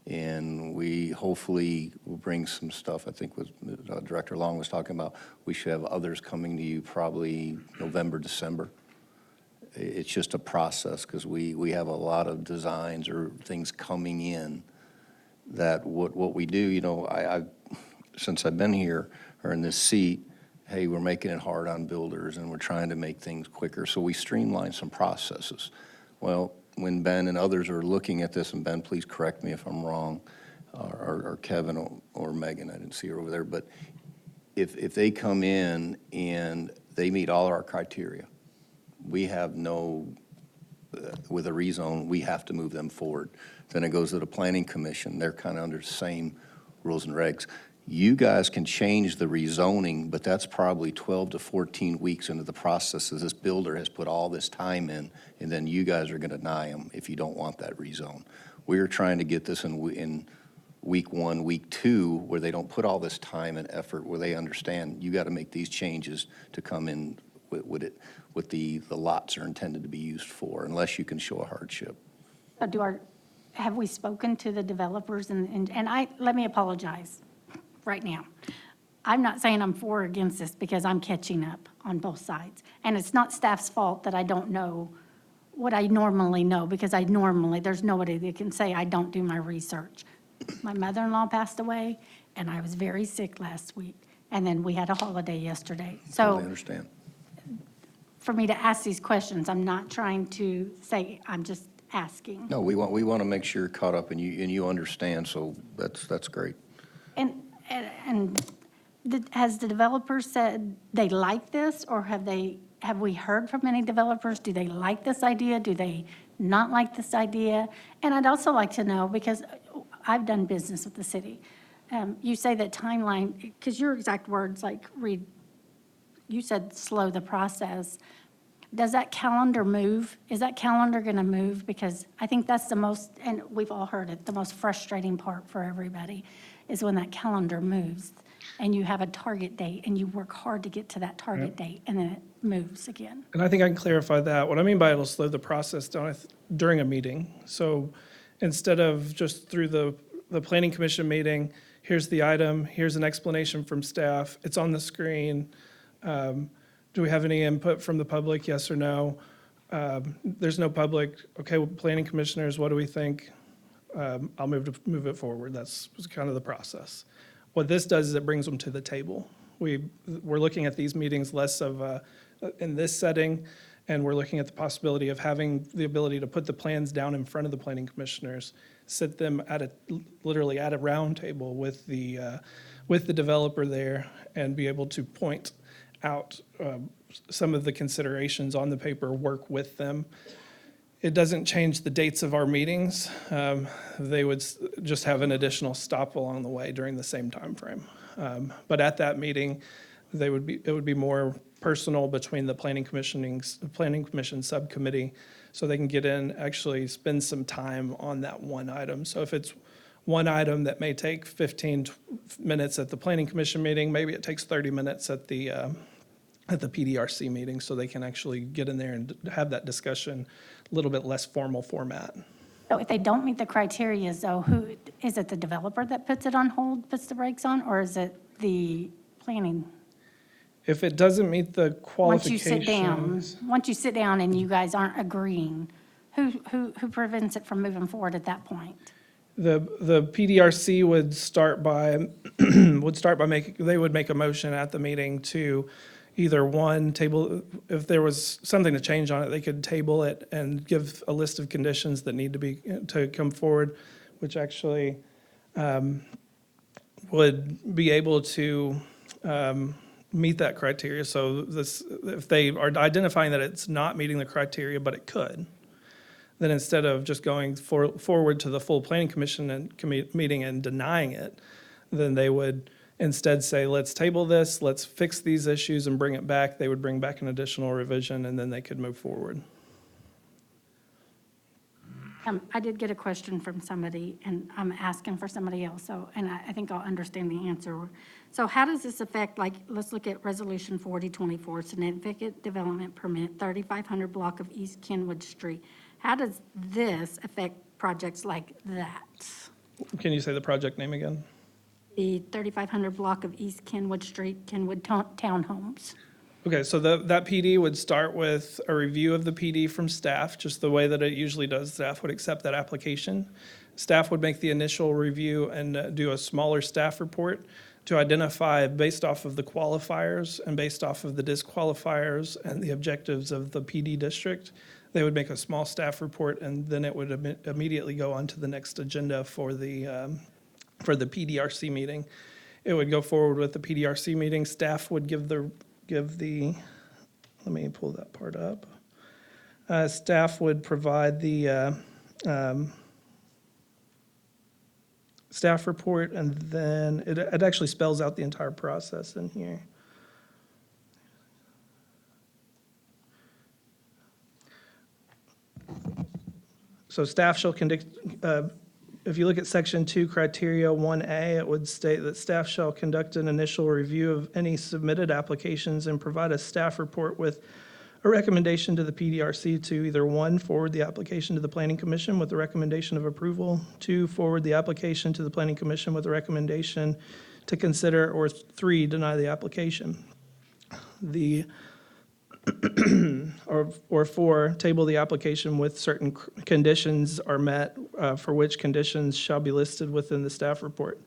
And we hopefully will bring some stuff, I think what Director Long was talking about. We should have others coming to you probably November, December. It's just a process because we have a lot of designs or things coming in that what we do, you know, I since I've been here or in this seat, hey, we're making it hard on builders and we're trying to make things quicker. So we streamline some processes. Well, when Ben and others are looking at this, and Ben, please correct me if I'm wrong, or Kevin or Megan, I didn't see her over there, but if they come in and they meet all our criteria, we have no, with a rezone, we have to move them forward. Then it goes to the planning commission. They're kind of under the same rules and regs. You guys can change the rezoning, but that's probably 12 to 14 weeks into the process as this builder has put all this time in, and then you guys are going to deny them if you don't want that rezone. We're trying to get this in week 1, week 2, where they don't put all this time and effort, where they understand you got to make these changes to come in with it, what the lots are intended to be used for, unless you can show a hardship. Have we spoken to the developers? And let me apologize right now. I'm not saying I'm for or against this because I'm catching up on both sides. And it's not staff's fault that I don't know what I normally know, because there's nobody that can say I don't do my research. My mother-in-law passed away, and I was very sick last week, and then we had a holiday yesterday. I So understand. for me to ask these questions, I'm not trying to say, I'm just asking. No, we want to make sure you're caught up and you understand, so that's great. And has the developer said they like this, or have we heard from any developers? Do they like this idea? Do they not like this idea? And I'd also like to know, because I've done business with the city. You say that timeline, because your exact words, like, Reed, you said slow the process. Does that calendar move? Is that calendar going to move? Because I think that's the most, and we've all heard it, the most frustrating part for everybody is when that calendar moves and you have a target date and you work hard to get to that target date and then it moves again. And I think I can clarify that. What I mean by it'll slow the process down during a meeting. So instead of just through the planning commission meeting, here's the item, here's an explanation from staff, it's on the screen. Do we have any input from the public, yes or no? There's no public, okay, well, planning commissioners, what do we think? I'll move it forward. That's kind of the process. What this does is it brings them to the table. We're looking at these meetings less of in this setting, and we're looking at the possibility of having the ability to put the plans down in front of the planning commissioners, sit them literally at a round table with the developer there, and be able to point out some of the considerations on the paper, work with them. It doesn't change the dates of our meetings. They would just have an additional stop along the way during the same time frame. But at that meeting, it would be more personal between the planning commission subcommittee, so they can get in, actually spend some time on that one item. So if it's one item that may take 15 minutes at the planning commission meeting, maybe it takes 30 minutes at the PDRC meeting, so they can actually get in there and have that discussion, a little bit less formal format. So if they don't meet the criteria, though, is it the developer that puts it on hold, puts the brakes on, or is it the planning? If it doesn't meet the Once you sit qualifications. down and you guys aren't agreeing, who prevents it from moving forward at that point? The PDRC would start by, they would make a motion at the meeting to either one, table, if there was something to change on it, they could table it and give a list of conditions that need to come forward, which actually would be able to meet that criteria. So if they are identifying that it's not meeting the criteria, but it could, then instead of just going forward to the full planning commission and meeting and denying it, then they would instead say, let's table this, let's fix these issues and bring it back. They would bring back an additional revision, and then they could move forward. I did get a question from somebody, and I'm asking for somebody else, and I think I'll understand the answer. So how does this affect, like, let's look at Resolution 4024, Significant Development Permit, 3500 block of East Kenwood Street. How does this affect projects like that? Can you say the project name again? The 3500 block of East Kenwood Street, Kenwood Townhomes. Okay, so that PD would start with a review of the PD from staff, just the way that it usually does. Staff would accept that application. Staff would make the initial review and do a smaller staff report to identify, based off of the qualifiers and based off of the disqualifiers and the objectives of the PD district. They would make a small staff report, and then it would immediately go on to the next agenda for the PDRC meeting. it would go forward with the PDRC meeting. Staff would give the, let me pull that part up. Staff would provide the staff report, and then it actually spells out the entire process in here. So staff shall conduct, if you look at section 2, criteria 1A, it would state that staff shall conduct an initial review of any submitted applications and provide a staff report with a recommendation to the PDRC to either 1, forward the application to the Planning Commission with a recommendation of approval, 2, forward the application to the Planning Commission with a recommendation to consider, or 3, deny the application. Or 4, table the application with certain conditions are met, for which conditions shall be listed within the staff report.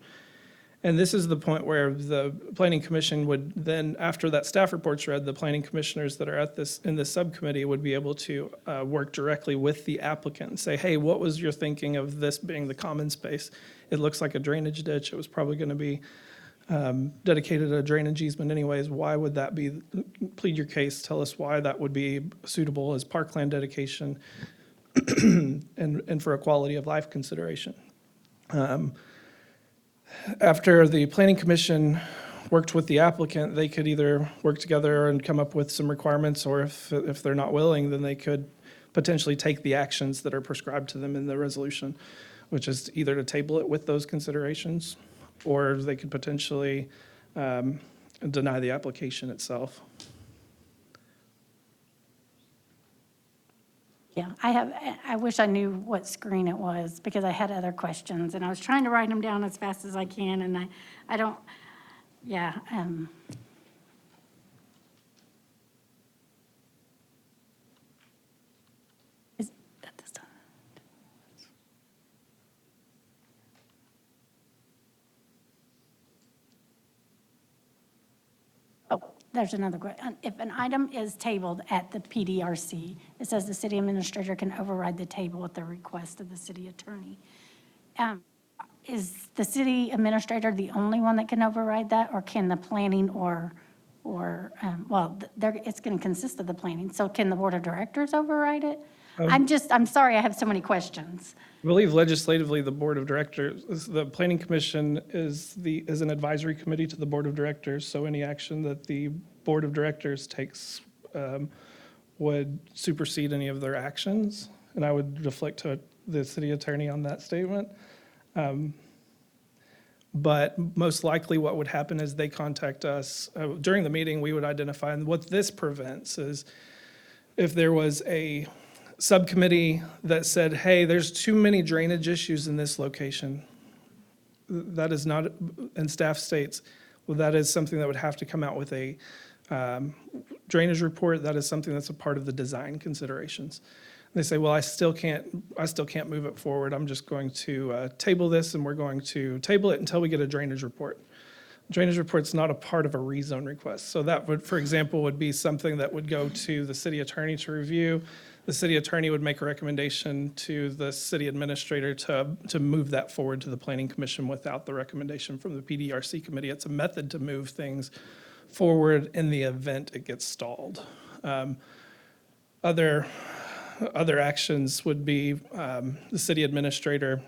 And this is the point where the Planning Commission would then, after that staff report's read, the planning commissioners that are at this, in this subcommittee would be able to work directly with the applicant and say, hey, what was your thinking of this being the common space? It looks like a drainage ditch. It was probably going to be dedicated a drainage easement anyways. Why would that be? Plead your case. Tell us why that would be suitable as parkland dedication and for a quality of life consideration. After the Planning Commission worked with the applicant, they could either work together and come up with some requirements, or if they're not willing, then they could potentially take the actions that are prescribed to them in the resolution, which is either to table it with those considerations, or they could potentially deny the application itself. Yeah, I wish I knew what screen it was, because I had other questions, and I was trying to write them down as fast as I can, and I don't, yeah. Is at this time? Oh, there's another question. If an item is tabled at the PDRC, it says the city administrator can override the table at the request of the city attorney. Is the city administrator the only one that can override that, or can the planning it's going to consist of the planning, so can the board of directors override it? I'm sorry, I have so many questions. I believe legislatively, the Board of Directors, the Planning Commission is an advisory committee to the Board of Directors, so any action that the Board of Directors takes would supersede any of their actions, and I would deflect to the city attorney on that statement. But most likely what would happen is they contact us. During the meeting, we would identify, and what this prevents is if there was a subcommittee that said, hey, there's too many drainage issues in this location. That is not, and staff states, well, that is something that would have to come out with a drainage report. That is something that's a part of the design considerations. They say, well, I still can't move it forward. I'm just going to table this, and we're going to table it until we get a drainage report. Drainage report's not a part of a rezone request. So that would, for example, would be something that would go to the city attorney to review. The city attorney would make a recommendation to the city administrator to move that forward to the Planning Commission without the recommendation from the PDRC committee. It's a method to move things forward in the event it gets stalled. Other actions would be the city administrator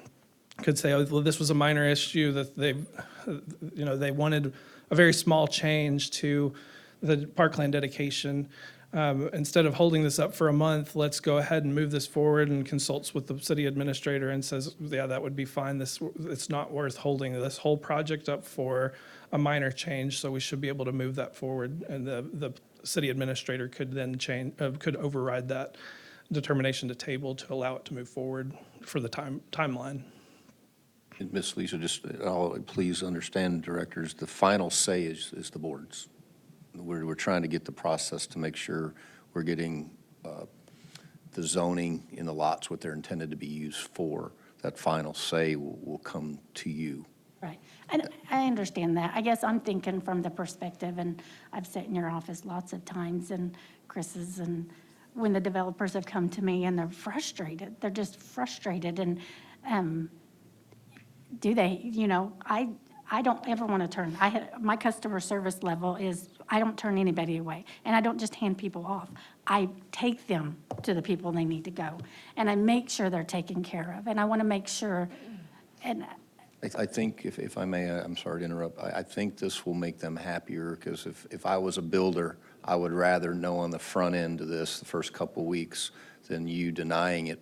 could say, oh, well, this was a minor issue that they wanted a very small change to the parkland dedication. Instead of holding this up for a month, let's go ahead and move this forward, and consults with the city administrator and says, yeah, that would be fine. It's not worth holding this whole project up for a minor change, so we should be able to move that forward. And the city administrator could then could override that determination to table to allow it to move forward for the timeline. And Ms. Lisa, please understand, directors, the final say is the board's. We're trying to get the process to make sure we're getting the zoning in the lots what they're intended to be used for. That final say will come to you. Right. And I understand that. I guess I'm thinking from the perspective, and I've sat in your office lots of times, and Chris's, and when the developers have come to me and they're frustrated. They're just frustrated. And do they, I don't ever want to turn, my customer service level is, I don't turn anybody away. And I don't just hand people off. I take them to the people they need to go. And I make sure they're taken care of. And I want to make sure, and I think, if I may, I'm sorry to interrupt, I think this will make them happier, because if I was a builder, I would rather know on the front end of this, the first couple weeks, than you denying it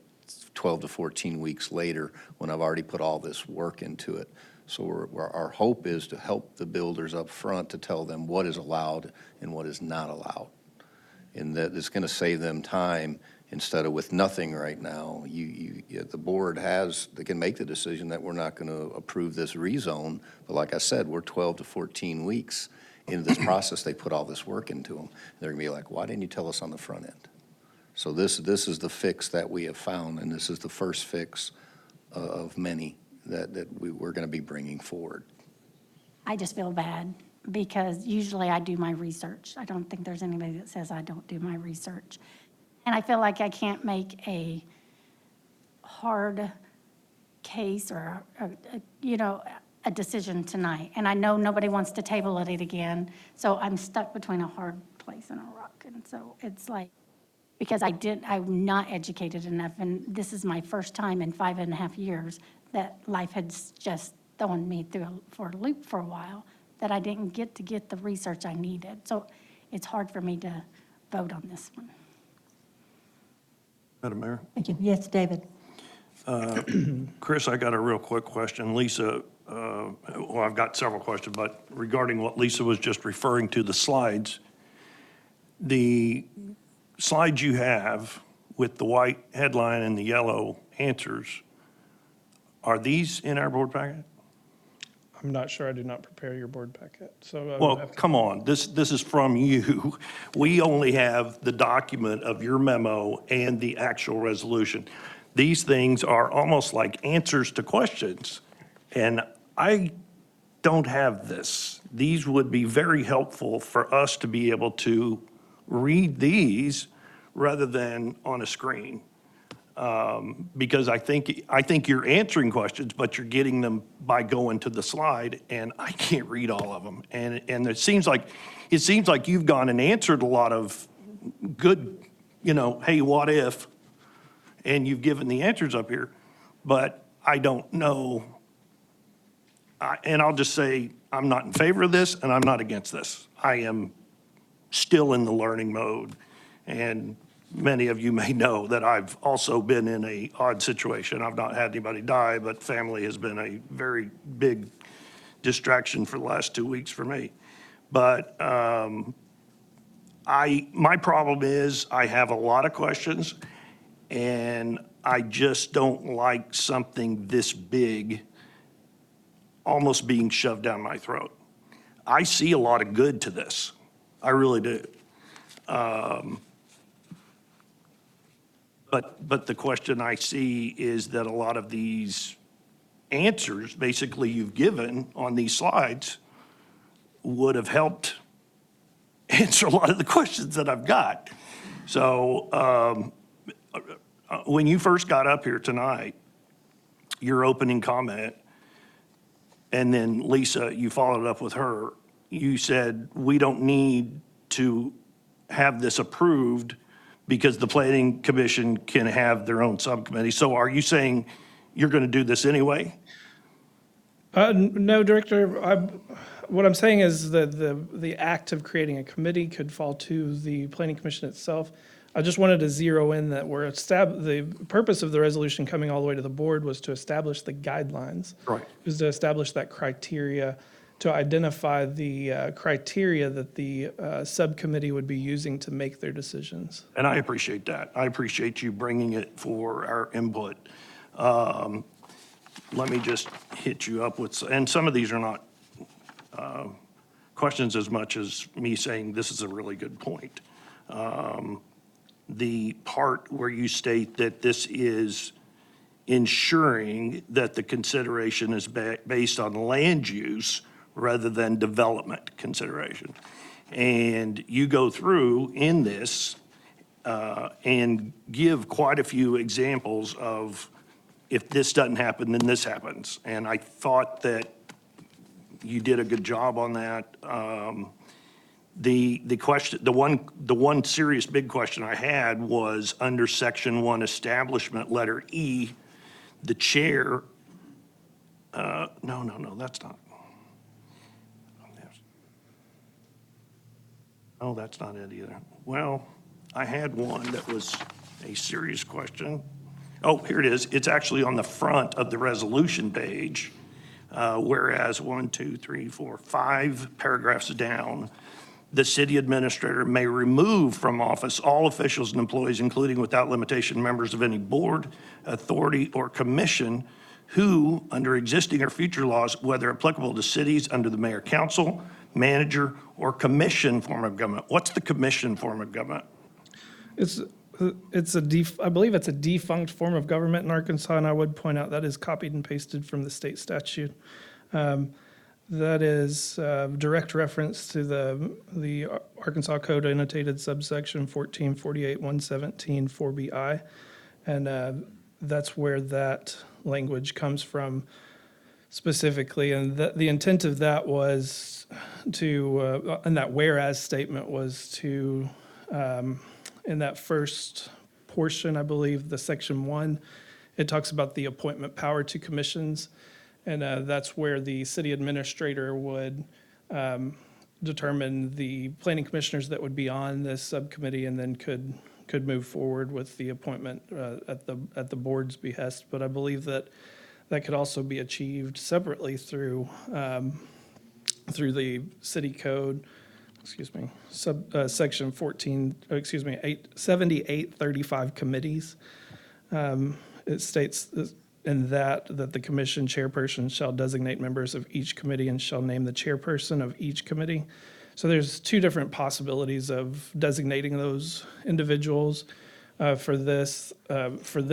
12 to 14 weeks later, when I've already put all this work into it. So our hope is to help the builders up front, to tell them what is allowed and what is not allowed. And that it's going to save them time, instead of with nothing right now. The board they can make the decision that we're not going to approve this rezone. But like I said, we're 12 to 14 weeks into this process. They put all this work into them. They're going to be like, why didn't you tell us on the front end? So this is the fix that we have found, and this is the first fix of many that we're going to be bringing forward. I just feel bad because usually I do my research. I don't think there's anybody that says I don't do my research. And I feel like I can't make a hard case or, a decision tonight. And I know nobody wants to table it again, so I'm stuck between a hard place and a rock. And so it's like, because I'm not educated enough, and this is my first time in 5.5 years that life had just thrown me for a loop for a while, that I didn't get the research I needed. So it's hard for me to vote on this one. Madam Mayor? Thank you. Yes, David? Chris, I got a real quick question. Lisa, well, I've got several questions, but regarding what Lisa was just referring to, the slides you have with the white headline and the yellow answers, are these in our board packet? I'm not sure, I did not prepare your board packet, so. I would Well, have to- come on, this is from you. We only have the document of your memo and the actual resolution. These things are almost like answers to questions, and I don't have this. These would be very helpful for us to be able to read these rather than on a screen. Because I think you're answering questions, but you're getting them by going to the slide, and I can't read all of them. And it seems like you've gone and answered a lot of good, hey, what if? And you've given the answers up here, but I don't know. And I'll just say, I'm not in favor of this, and I'm not against this. I am still in the learning mode. And many of you may know that I've also been in an odd situation. I've not had anybody die, but family has been a very big distraction for the last 2 weeks for me. But my problem is I have a lot of questions, and I just don't like something this big almost being shoved down my throat. I see a lot of good to this. I really do. But the question I see is that a lot of these answers, basically you've given on these slides, would have helped answer a lot of the questions that I've got. So when you first got up here tonight, your opening comment, and then Lisa, you followed up with her, you said, we don't need to have this approved because the planning commission can have their own subcommittee. So are you saying you're going to do this anyway? No, Director, what I'm saying is that the act of creating a committee could fall to the planning commission itself. I just wanted to zero in that the purpose of the resolution coming all the way to the board was to establish the guidelines. Right. Was to establish that criteria, to identify the criteria that the subcommittee would be using to make their decisions. And I appreciate that. I appreciate you bringing it for our input. Let me just hit you up with, and some of these are not questions as much as me saying this is a really good point. The part where you state that this is ensuring that the consideration is based on land use rather than development consideration. And you go through in this and give quite a few examples of if this doesn't happen, then this happens. And I thought that you did a good job on that. The question, the one serious big question I had was under Section 1 Establishment, letter E, the chair, no, that's not. Oh, that's not it either. Well, I had one that was a serious question. Oh, here it is. It's actually on the front of the resolution page. Whereas 1, 2, 3, 4, 5 paragraphs down, the city administrator may remove from office all officials and employees, including without limitation members of any board, authority, or commission who, under existing or future laws, whether applicable to cities under the mayor council, manager, or commission form of government. What's the commission form of government? I believe it's a defunct form of government in Arkansas, and I would point out that is copied and pasted from the state statute. That is direct reference to the Arkansas Code annotated subsection 1448-117 4BI, and that's where that language comes from specifically. And the intent of that was to, and that whereas statement was to, in that first portion, I believe, the section 1, it talks about the appointment power to commissions. And that's where the city administrator would determine the planning commissioners that would be on this subcommittee, and then could move forward with the appointment at the board's behest. But I believe that could also be achieved separately through the city code, section 7835 committees. It states in that the commission chairperson shall designate members of each committee and shall name the chairperson of each committee. So there's two different possibilities of designating those individuals. For this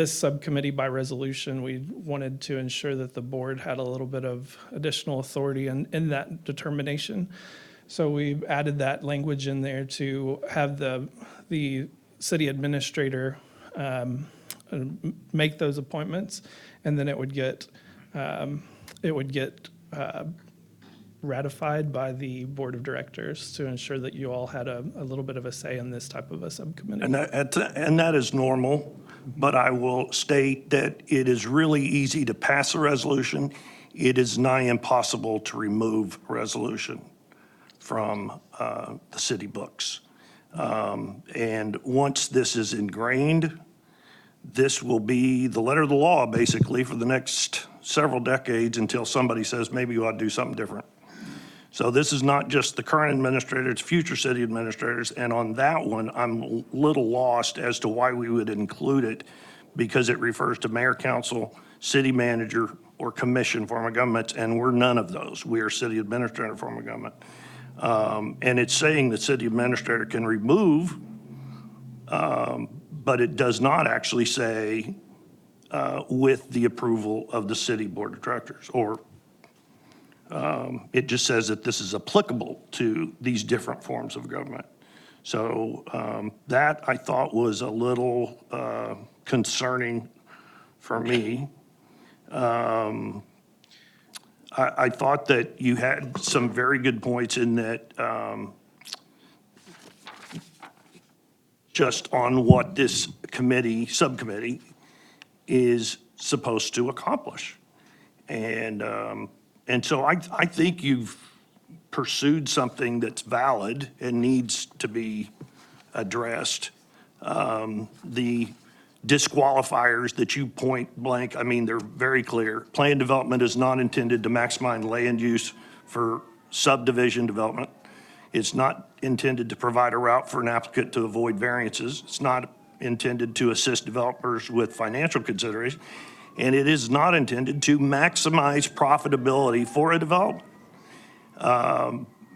subcommittee by resolution, we wanted to ensure that the board had a little bit of additional authority in that determination. So we added that language in there to have the city administrator make those appointments, and then it would get ratified by the board of directors to ensure that you all had a little bit of a say in this type of a subcommittee. And that is normal, but I will state that it is really easy to pass a resolution. It is nigh impossible to remove a resolution from the city books. And once this is ingrained, this will be the letter of the law, basically, for the next several decades until somebody says, maybe you ought to do something different. So this is not just the current administrator, it's future city administrators. And on that one, I'm a little lost as to why we would include it, because it refers to mayor, council, city manager, or commission form of government, and we're none of those. We are city administrator form of government. And it's saying the city administrator can remove, but it does not actually say with the approval of the city board of directors, or it just says that this is applicable to these different forms of government. So that I thought was a little concerning for me. I thought that you had some very good points in that just on what this subcommittee is supposed to accomplish. And so I think you've pursued something that's valid and needs to be addressed. The disqualifiers that you point blank, I mean, they're very clear. Plan development is not intended to maximize land use for subdivision development. It's not intended to provide a route for an applicant to avoid variances. It's not intended to assist developers with financial consideration. And it is not intended to maximize profitability for a development.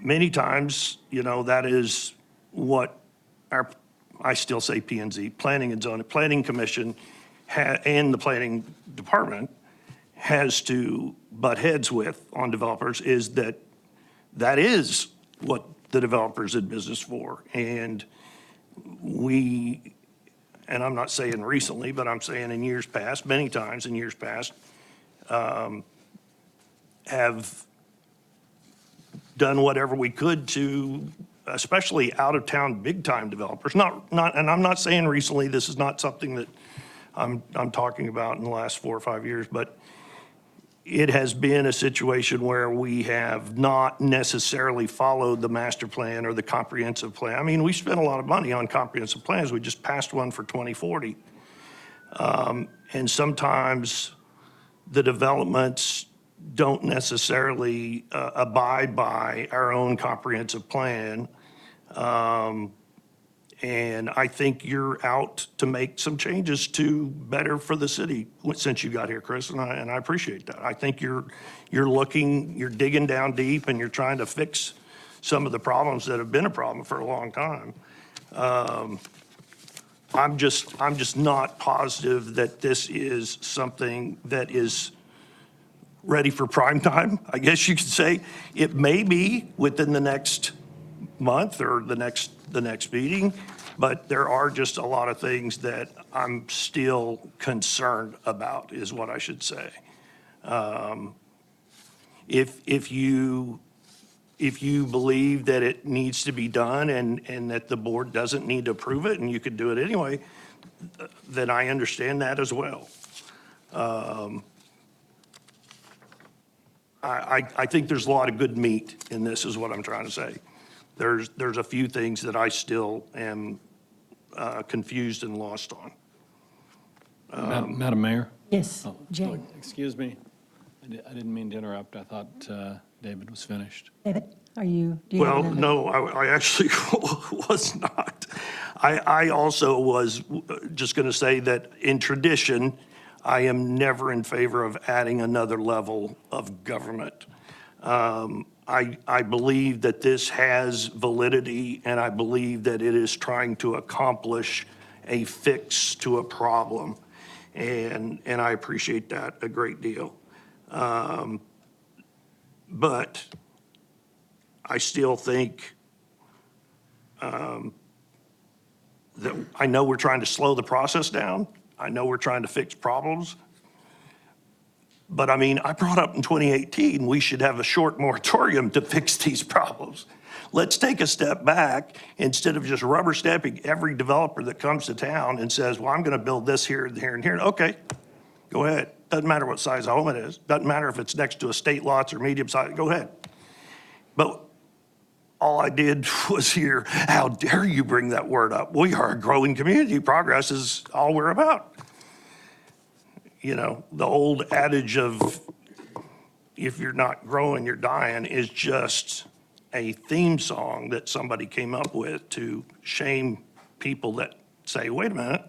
Many times, that is what I still say P&Z, Planning and Zoning, Planning Commission, and the Planning Department has to butt heads with on developers, is that is what the developer's in business for. And and I'm not saying recently, but I'm saying in years past, many times in years past, have done whatever we could to, especially out-of-town, big-time developers. And I'm not saying recently, this is not something that I'm talking about in the last 4 or 5 years, but it has been a situation where we have not necessarily followed the master plan or the comprehensive plan. I mean, we spent a lot of money on comprehensive plans. We just passed one for 2040. And sometimes the developments don't necessarily abide by our own comprehensive plan. And I think you're out to make some changes to better for the city since you got here, Chris, and I appreciate that. I think you're digging down deep and you're trying to fix some of the problems that have been a problem for a long time. I'm just not positive that this is something that is ready for prime time, I guess you could say. It may be within the next month or the next meeting, but there are just a lot of things that I'm still concerned about, is what I should say. If you believe that it needs to be done and that the board doesn't need to approve it and you could do it anyway, then I understand that as well. I think there's a lot of good meat in this, is what I'm trying to say. There's a few things that I still am confused and lost on. Madam Mayor? Yes, Oh, Jay. Excuse me. I didn't mean to interrupt. I thought David was finished. David, do you have Well, another? no, I actually was not. I also was just going to say that in tradition, I am never in favor of adding another level of government. I believe that this has validity, and I believe that it is trying to accomplish a fix to a problem. And I appreciate that a great deal. But I still think that I know we're trying to slow the process down. I know we're trying to fix problems. But I mean, I brought up in 2018, we should have a short moratorium to fix these problems. Let's take a step back instead of just rubber stamping every developer that comes to town and says, well, I'm going to build this here and here and here. Okay, go ahead. Doesn't matter what size home it is. Doesn't matter if it's next to estate lots or medium size. Go ahead. But all I did was hear, how dare you bring that word up? We are a growing community. Progress is all we're about. You know, the old adage of if you're not growing, you're dying is just a theme song that somebody came up with to shame people that say, wait a minute,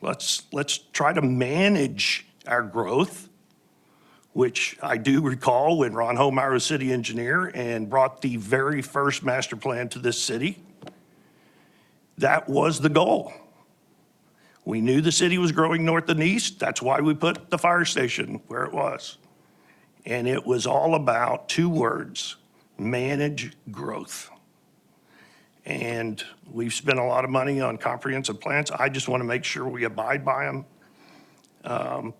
let's try to manage our growth, which I do recall when Ron Homeyer was city engineer and brought the very first master plan to this city. That was the goal. We knew the city was growing north and east. That's why we put the fire station where it was. And it was all about 2 words, manage growth. And we've spent a lot of money on comprehensive plans. I just want to make sure we abide by them.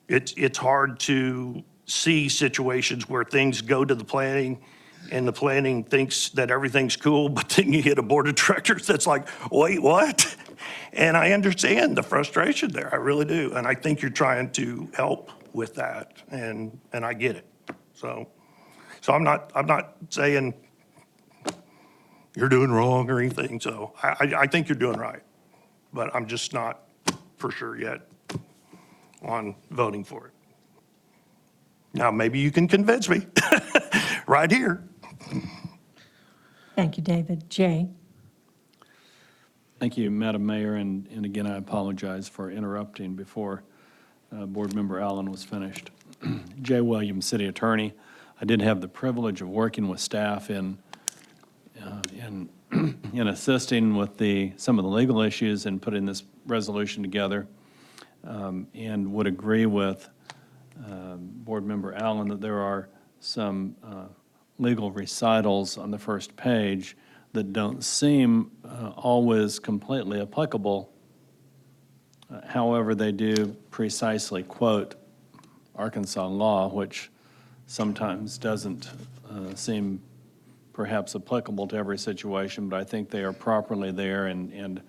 It's hard to see situations where things go to the planning and the planning thinks that everything's cool, but then you hit a board of directors that's like, wait, what? And I understand the frustration there, I really do. And I think you're trying to help with that, and I get it. So I'm not saying you're doing wrong or anything, so I think you're doing right. But I'm just not for sure yet on voting for it. Now, maybe you can convince me right here. Thank you, David. Jay? Thank you, Madam Mayor, and again, I apologize for interrupting before Board Member Allen was finished. Jay Williams, City Attorney. I did have the privilege of working with staff in assisting with some of the legal issues and putting this resolution together, and would agree with Board Member Allen that there are some legal recitals on the first page that don't seem always completely applicable. However, they do precisely quote Arkansas law, which sometimes doesn't seem perhaps applicable to every situation, but I think they are properly there and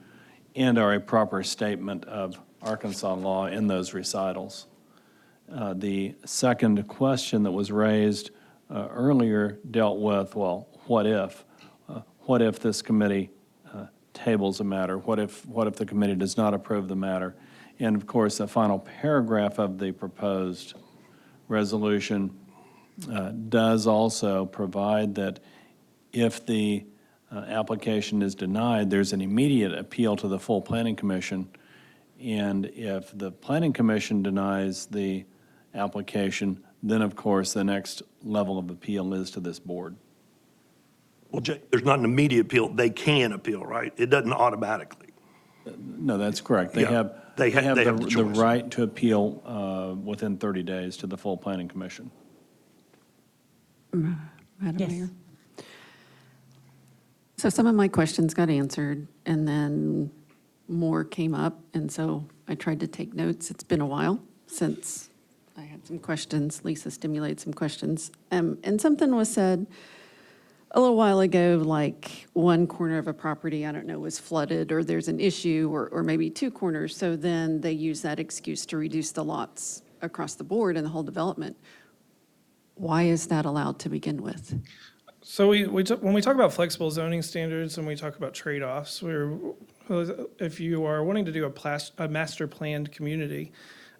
are a proper statement of Arkansas law in those recitals. The second question that was raised earlier dealt with, well, what if? What if this committee tables a matter? What if the committee does not approve the matter? And of course, the final paragraph of the proposed resolution does also provide that if the application is denied, there's an immediate appeal to the full planning commission. And if the planning commission denies the application, then of course the next level of appeal is to this board. Well, Jay, there's not an immediate appeal. They can appeal, right? It doesn't automatically. No, that's correct. They Yeah, have, they they have have the the choice. right to appeal within 30 days to the full planning commission. Madam Yes. Mayor? So some of my questions got answered, and then more came up, and so I tried to take notes. It's been a while since I had some questions. Lisa stimulated some questions. And something was said a little while ago, like one corner of a property, I don't know, was flooded, or there's an issue, or maybe two corners. So then they use that excuse to reduce the lots across the board and the whole development. Why is that allowed to begin with? So when we talk about flexible zoning standards and we talk about trade-offs, if you are wanting to do a master planned community,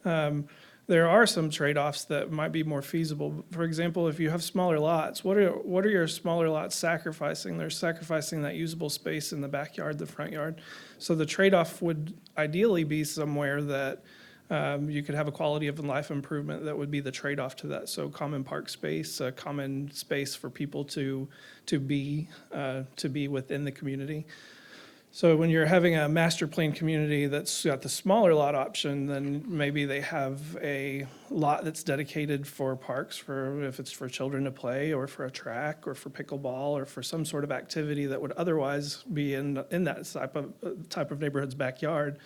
there are some trade-offs that might be more feasible. For example, if you have smaller lots, what are your smaller lots sacrificing? They're sacrificing that usable space in the backyard, the front yard. So the trade-off would ideally be somewhere that you could have a quality of life improvement that would be the trade-off to that. So common park space, a common space for people to be within the community. So when you're having a master plan community that's got the smaller lot option, then maybe they have a lot that's dedicated for parks, for if it's for children to play, or for a track, or for pickleball, or for some sort of activity that would otherwise be in that type of neighborhood's backyard.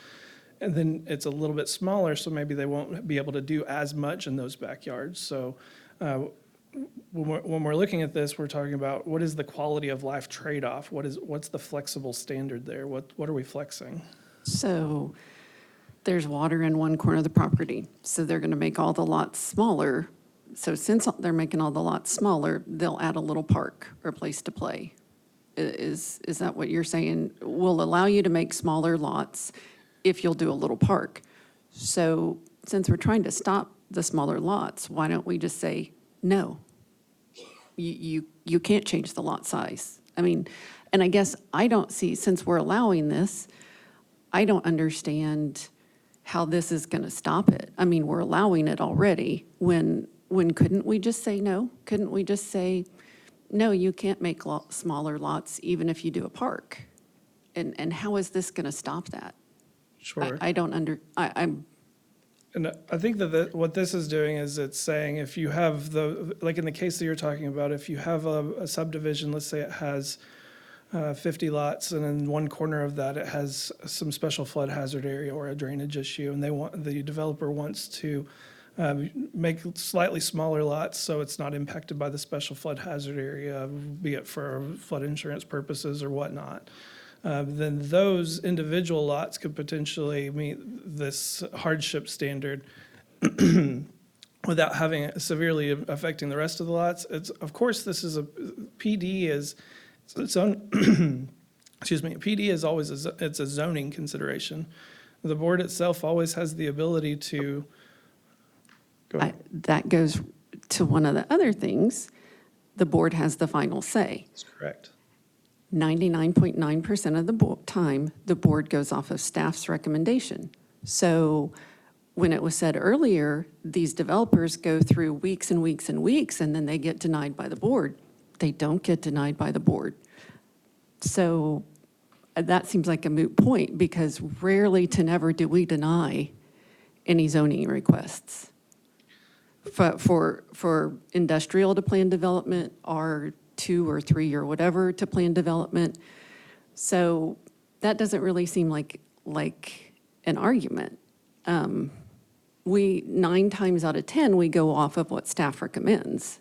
And then it's a little bit smaller, so maybe they won't be able to do as much in those backyards. So when we're looking at this, we're talking about what is the quality of life trade-off? What's the flexible standard there? What are we flexing? So there's water in one corner of the property, so they're going to make all the lots smaller. So since they're making all the lots smaller, they'll add a little park or place to play. Is that what you're saying? We'll allow you to make smaller lots if you'll do a little park. So since we're trying to stop the smaller lots, why don't we just say, no, you can't change the lot size? I mean, and I guess I don't see, since we're allowing this, I don't understand how this is going to stop it. I mean, we're allowing it already. When couldn't we just say no? Couldn't we just say, no, you can't make smaller lots even if you do a park? And how is this going to stop that? Sure. I'm And I think that what this is doing is it's saying if you have like in the case that you're talking about, if you have a subdivision, let's say it has 50 lots, and in one corner of that, it has some special flood hazard area or a drainage issue, and the developer wants to make slightly smaller lots so it's not impacted by the special flood hazard area, be it for flood insurance purposes or whatnot. Then those individual lots could potentially meet this hardship standard without having it severely affecting the rest of the lots. Of course, this is PD is its own, excuse me, PD is always, it's a zoning consideration. The board itself always has the ability to, go ahead. that goes to one of the other things. The board has the final say. That's correct. 99.9% of the time, the board goes off of staff's recommendation. So when it was said earlier, these developers go through weeks and weeks and weeks, and then they get denied by the board. They don't get denied by the board. So that seems like a moot point, because rarely to never do we deny any zoning requests. For industrial to plan development, or 2 or 3 or whatever to plan development. So that doesn't really seem like an argument. we, 9 times out of 10, we go off of what staff recommends.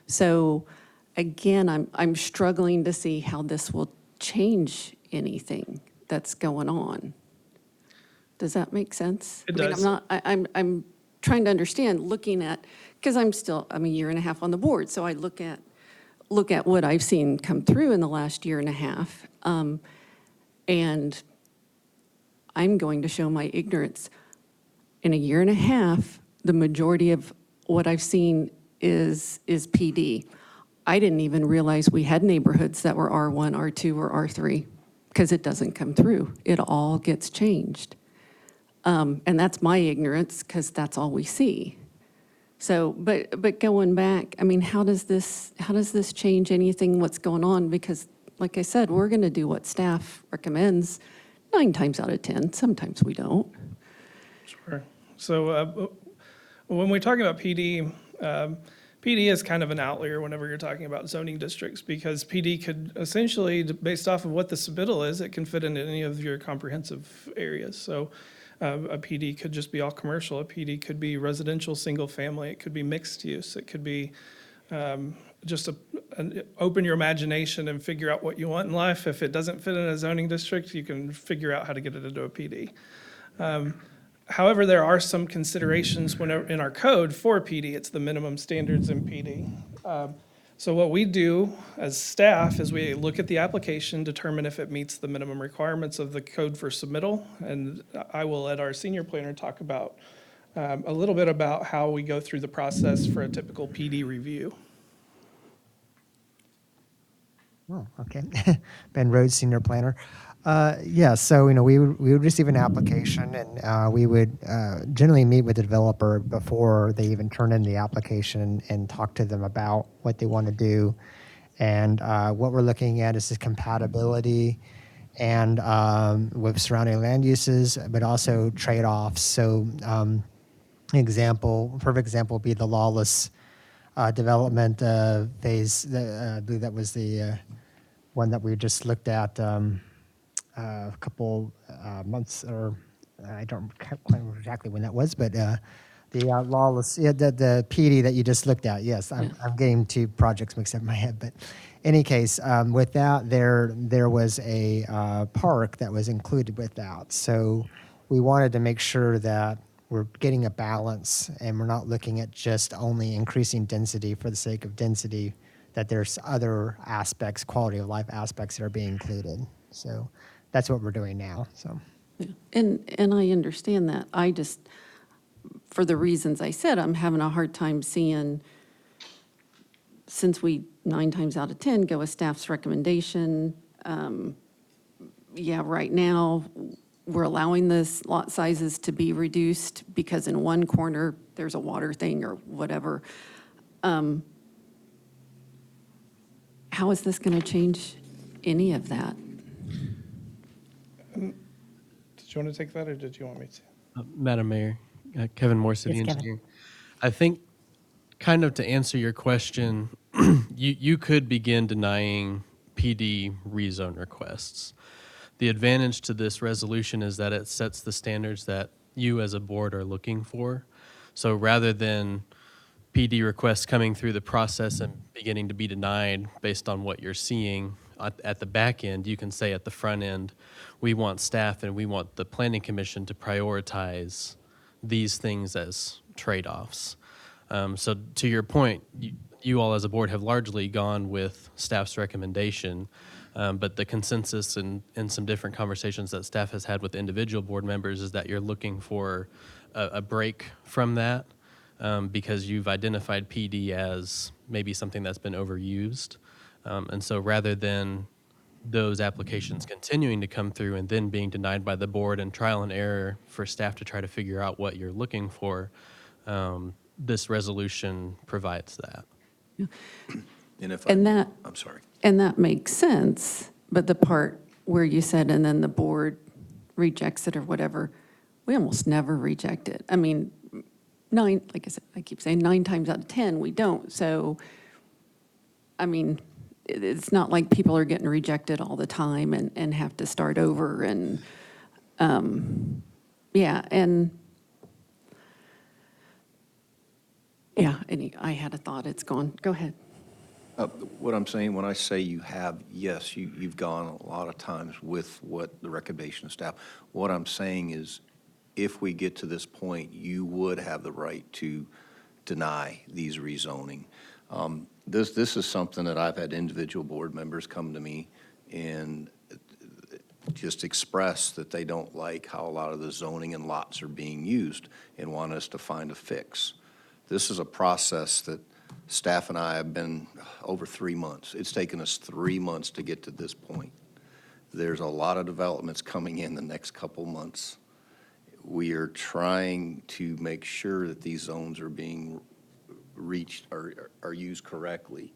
So again, I'm struggling to see how this will change anything that's going on. Does that make sense? It I mean, does. I'm trying to understand, looking at, because I'm a year and a half on the board, so I look at what I've seen come through in the last year and a half. And I'm going to show my ignorance. In a year and a half, the majority of what I've seen is PD. I didn't even realize we had neighborhoods that were R1, R2, or R3, because it doesn't come through. It all gets changed. And that's my ignorance, because that's all we see. So, but going back, I mean, how does this change anything, what's going on? Because, like I said, we're going to do what staff recommends 9 times out of 10. Sometimes we don't. Sure. So when we're talking about PD, PD is kind of an outlier whenever you're talking about zoning districts, because PD could essentially, based off of what the submittal is, it can fit into any of your comprehensive areas. So a PD could just be all commercial. A PD could be residential, single family. It could be mixed use. It could be just open your imagination and figure out what you want in life. If it doesn't fit in a zoning district, you can figure out how to get it into a PD. However, there are some considerations whenever in our code for PD. It's the minimum standards in PD. So what we do as staff is we look at the application, determine if it meets the minimum requirements of the code for submittal, and I will let our senior planner talk about a little bit about how we go through the process for a typical PD review. Oh, okay. Ben Rhodes, Senior Planner. Yeah, so, we would receive an application, and we would generally meet with the developer before they even turn in the application and talk to them about what they want to do. And what we're looking at is the compatibility and with surrounding land uses, but also trade-offs. So perfect example would be the Lawless development phase. I believe that was the one that we just looked at a couple months, or I don't quite remember exactly when that was, but the Lawless, the PD that you just looked at, yes, I'm getting two projects mixed up in my head, but in any case, with that, there was a park that was included with that. So we wanted to make sure that we're getting a balance and we're not looking at just only increasing density for the sake of density, that there's other aspects, quality of life aspects that are being included. So that's what we're doing now, so. Yeah. And I understand that. I just, for the reasons I said, I'm having a hard time seeing, since we 9 times out of 10 go with staff's recommendation, right now, we're allowing this lot sizes to be reduced because in one corner, there's a water thing or whatever. How is this going to change any of that? Did you want to take that, or did you want me to? Madam Mayor, Kevin Moore, City Yes, Kevin. Engineer. I think, kind of to answer your question, you could begin denying PD rezone requests. The advantage to this resolution is that it sets the standards that you as a board are looking for. So rather than PD requests coming through the process and beginning to be denied based on what you're seeing at the back end, you can say at the front end, we want staff and we want the planning commission to prioritize these things as trade-offs. So to your point, you all as a board have largely gone with staff's recommendation, but the consensus in some different conversations that staff has had with individual board members is that you're looking for a break from that because you've identified PD as maybe something that's been overused. And so rather than those applications continuing to come through and then being denied by the board and trial and error for staff to try to figure out what you're looking for, this resolution provides that. And if And that, I'm sorry. and that makes sense, but the part where you said, and then the board rejects it or whatever, we almost never reject it. I mean, like I said, I keep saying 9 times out of 10, we don't. So, I mean, it's not like people are getting rejected all the time and have to start over. And, and Yeah, I had a thought, it's gone. Go ahead. What I'm saying, when I say you have, yes, you've gone a lot of times with what the recommendation of staff. What I'm saying is, if we get to this point, you would have the right to deny these rezoning. This is something that I've had individual board members come to me and just express that they don't like how a lot of the zoning and lots are being used and want us to find a fix. This is a process that staff and I have been over 3 months. It's taken us 3 months to get to this point. There's a lot of developments coming in the next couple months. We are trying to make sure that these zones are being reached, are used correctly.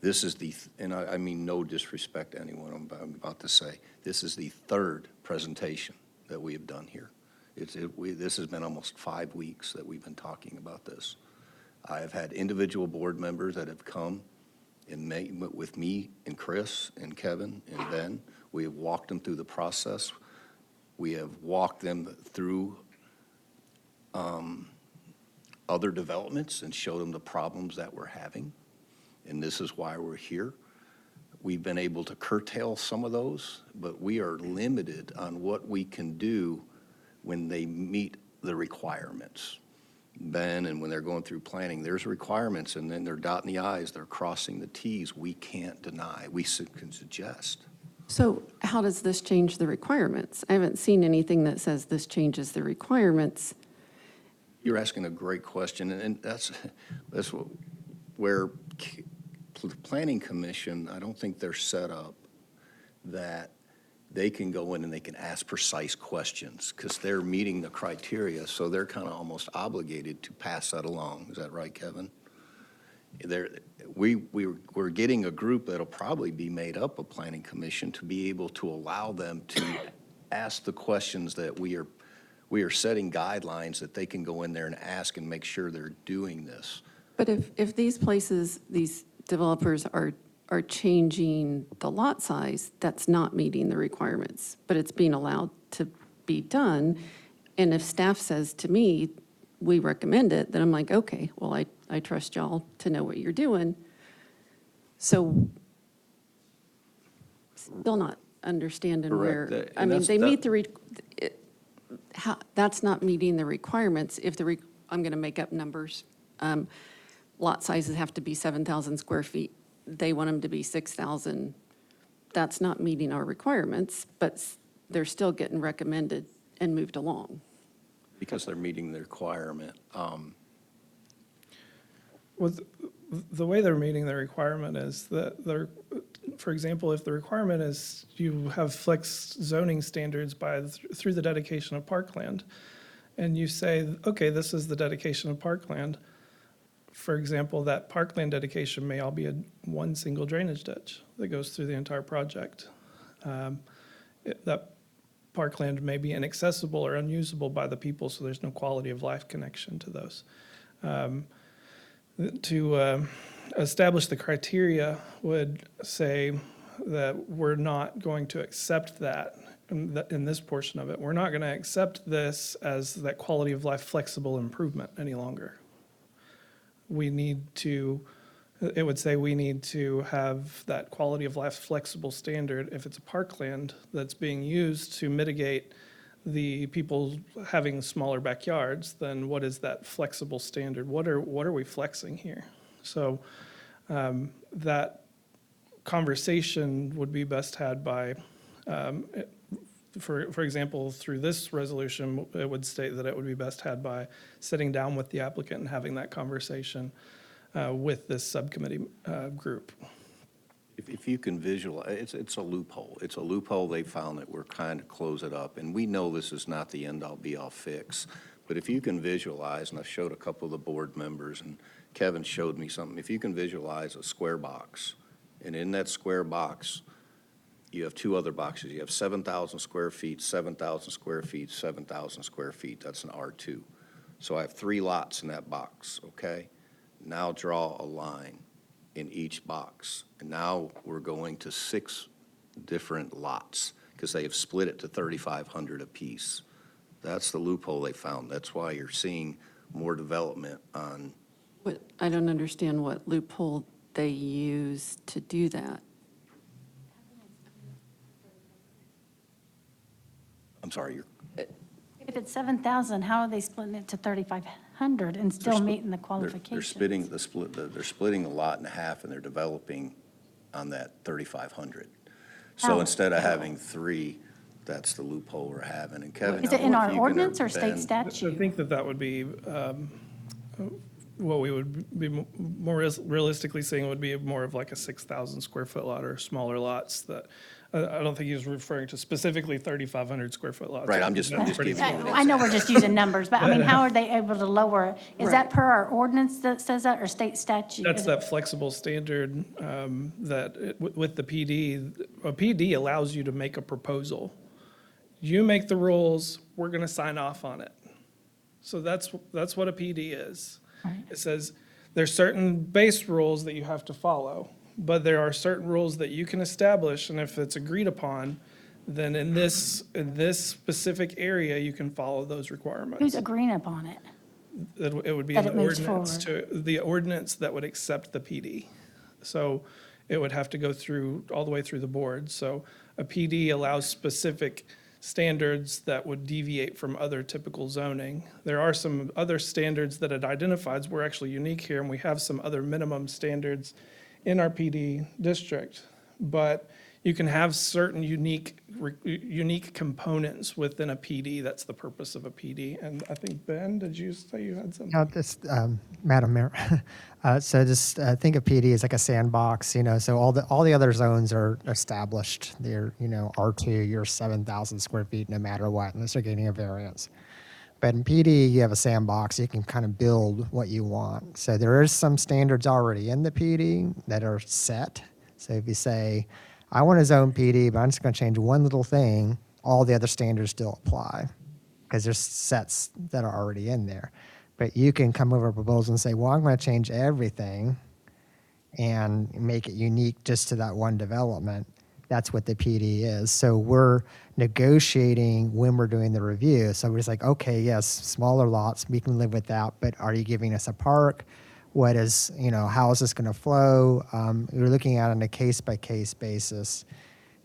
This is and I mean no disrespect to anyone I'm about to say, this is the third presentation that we have done here. This has been almost 5 weeks that we've been talking about this. I have had individual board members that have come and met with me and Chris and Kevin and Ben. We have walked them through the process. We have walked them through other developments and showed them the problems that we're having. And this is why we're here. We've been able to curtail some of those, but we are limited on what we can do when they meet the requirements. Ben, and when they're going through planning, there's requirements, and then they're dotting the i's, they're crossing the t's. We can't deny. We can suggest. So how does this change the requirements? I haven't seen anything that says this changes the requirements. You're asking a great question, and that's where the Planning Commission, I don't think they're set up that they can go in and they can ask precise questions because they're meeting the criteria, so they're kind of almost obligated to pass that along. Is that right, Kevin? We're getting a group that'll probably be made up of Planning Commission to be able to allow them to ask the questions that we are setting guidelines that they can go in there and ask and make sure they're doing this. But if these places, these developers are changing the lot size, that's not meeting the requirements, but it's being allowed to be done. And if staff says to me, we recommend it, then I'm like, okay, well, I trust y'all to know what you're doing. So still not understanding where, Correct. I mean, they meet that's not meeting the requirements. If I'm going to make up numbers, lot sizes have to be 7,000 square feet. They want them to be 6,000. That's not meeting our requirements, but they're still getting recommended and moved along. Because they're meeting the requirement. With the way they're meeting the requirement is that they're, for example, if the requirement is you have flex zoning standards through the dedication of parkland, and you say, okay, this is the dedication of parkland. For example, that parkland dedication may all be one single drainage ditch that goes through the entire project. That parkland may be inaccessible or unusable by the people, so there's no quality of life connection to those. To establish the criteria would say that we're not going to accept that in this portion of it. We're not going to accept this as that quality of life flexible improvement any longer. It would say we need to have that quality of life flexible standard if it's a parkland that's being used to mitigate the people having smaller backyards, then what is that flexible standard? What are we flexing here? So that conversation would be best had by, for example, through this resolution, it would state that it would be best had by sitting down with the applicant and having that conversation with this subcommittee group. If you can visualize, it's a loophole. It's a loophole they found that we're kind of close it up. And we know this is not the end-all be-all fix. But if you can visualize, and I showed a couple of the board members, and Kevin showed me something. If you can visualize a square box, and in that square box, you have two other boxes. You have 7,000 square feet, 7,000 square feet, 7,000 square feet. That's an R2. So I have 3 lots in that box, okay? Now draw a line in each box. And now we're going to 6 different lots because they have split it to 3,500 apiece. That's the loophole they found. That's why you're seeing more development on I don't understand what loophole they use to do that. I'm sorry, If it's 7,000, how are they splitting it to 3,500 and still meeting the they're qualifications? they're splitting the lot in half and they're developing on that 3,500. So How? instead of having three, that's the loophole we're having. And Kevin. Is it I in don't know our if you can ordinance or state Ben- statute? I think that would be, what we would be more realistically saying would be more of like a 6,000 square foot lot or smaller lots that, I don't think he was referring to specifically 3,500 square foot lots. Right, I'm just That's giving pretty- you an I know we're just using numbers, but I mean, how are they able to lower it? Is that per our ordinance that says that, or state statute? That's Is it- that flexible standard with the PD. A PD allows you to make a proposal. You make the rules, we're going to sign off on it. So that's what a PD is. It says there's certain base rules that you have to follow, but there are certain rules that you can establish, and if it's agreed upon, then in this specific area, you can follow those requirements. Who's agreeing upon it? It would be That in it the moves ordinance the ordinance that would accept the PD. So it would have to go through, all the way through the board. So a PD allows specific standards that would deviate from other typical zoning. There are some other standards that it identifies. We're actually unique here, and we have some other minimum standards in our PD district. But you can have certain unique components within a PD. That's the purpose of a PD. And I think, Ben, did you say you had something? No, just, Madam Mayor. So just think of PD as like a sandbox, so all the other zones are established. They're, R2, you're 7,000 square feet no matter what, unless you're getting a variance. But in PD, you have a sandbox. You can kind of build what you want. So there is some standards already in the PD that are set. So if you say, I want to zone PD, but I'm just going to change one little thing, all the other standards still apply because there's sets that are already in there. But you can come over a proposal and say, well, I'm going to change everything and make it unique just to that one development. That's what the PD is. So we're negotiating when we're doing the review. So we're just like, okay, yes, smaller lots, we can live with that, but are you giving us a park? What is, how is this going to flow? We're looking at it on a case-by-case basis.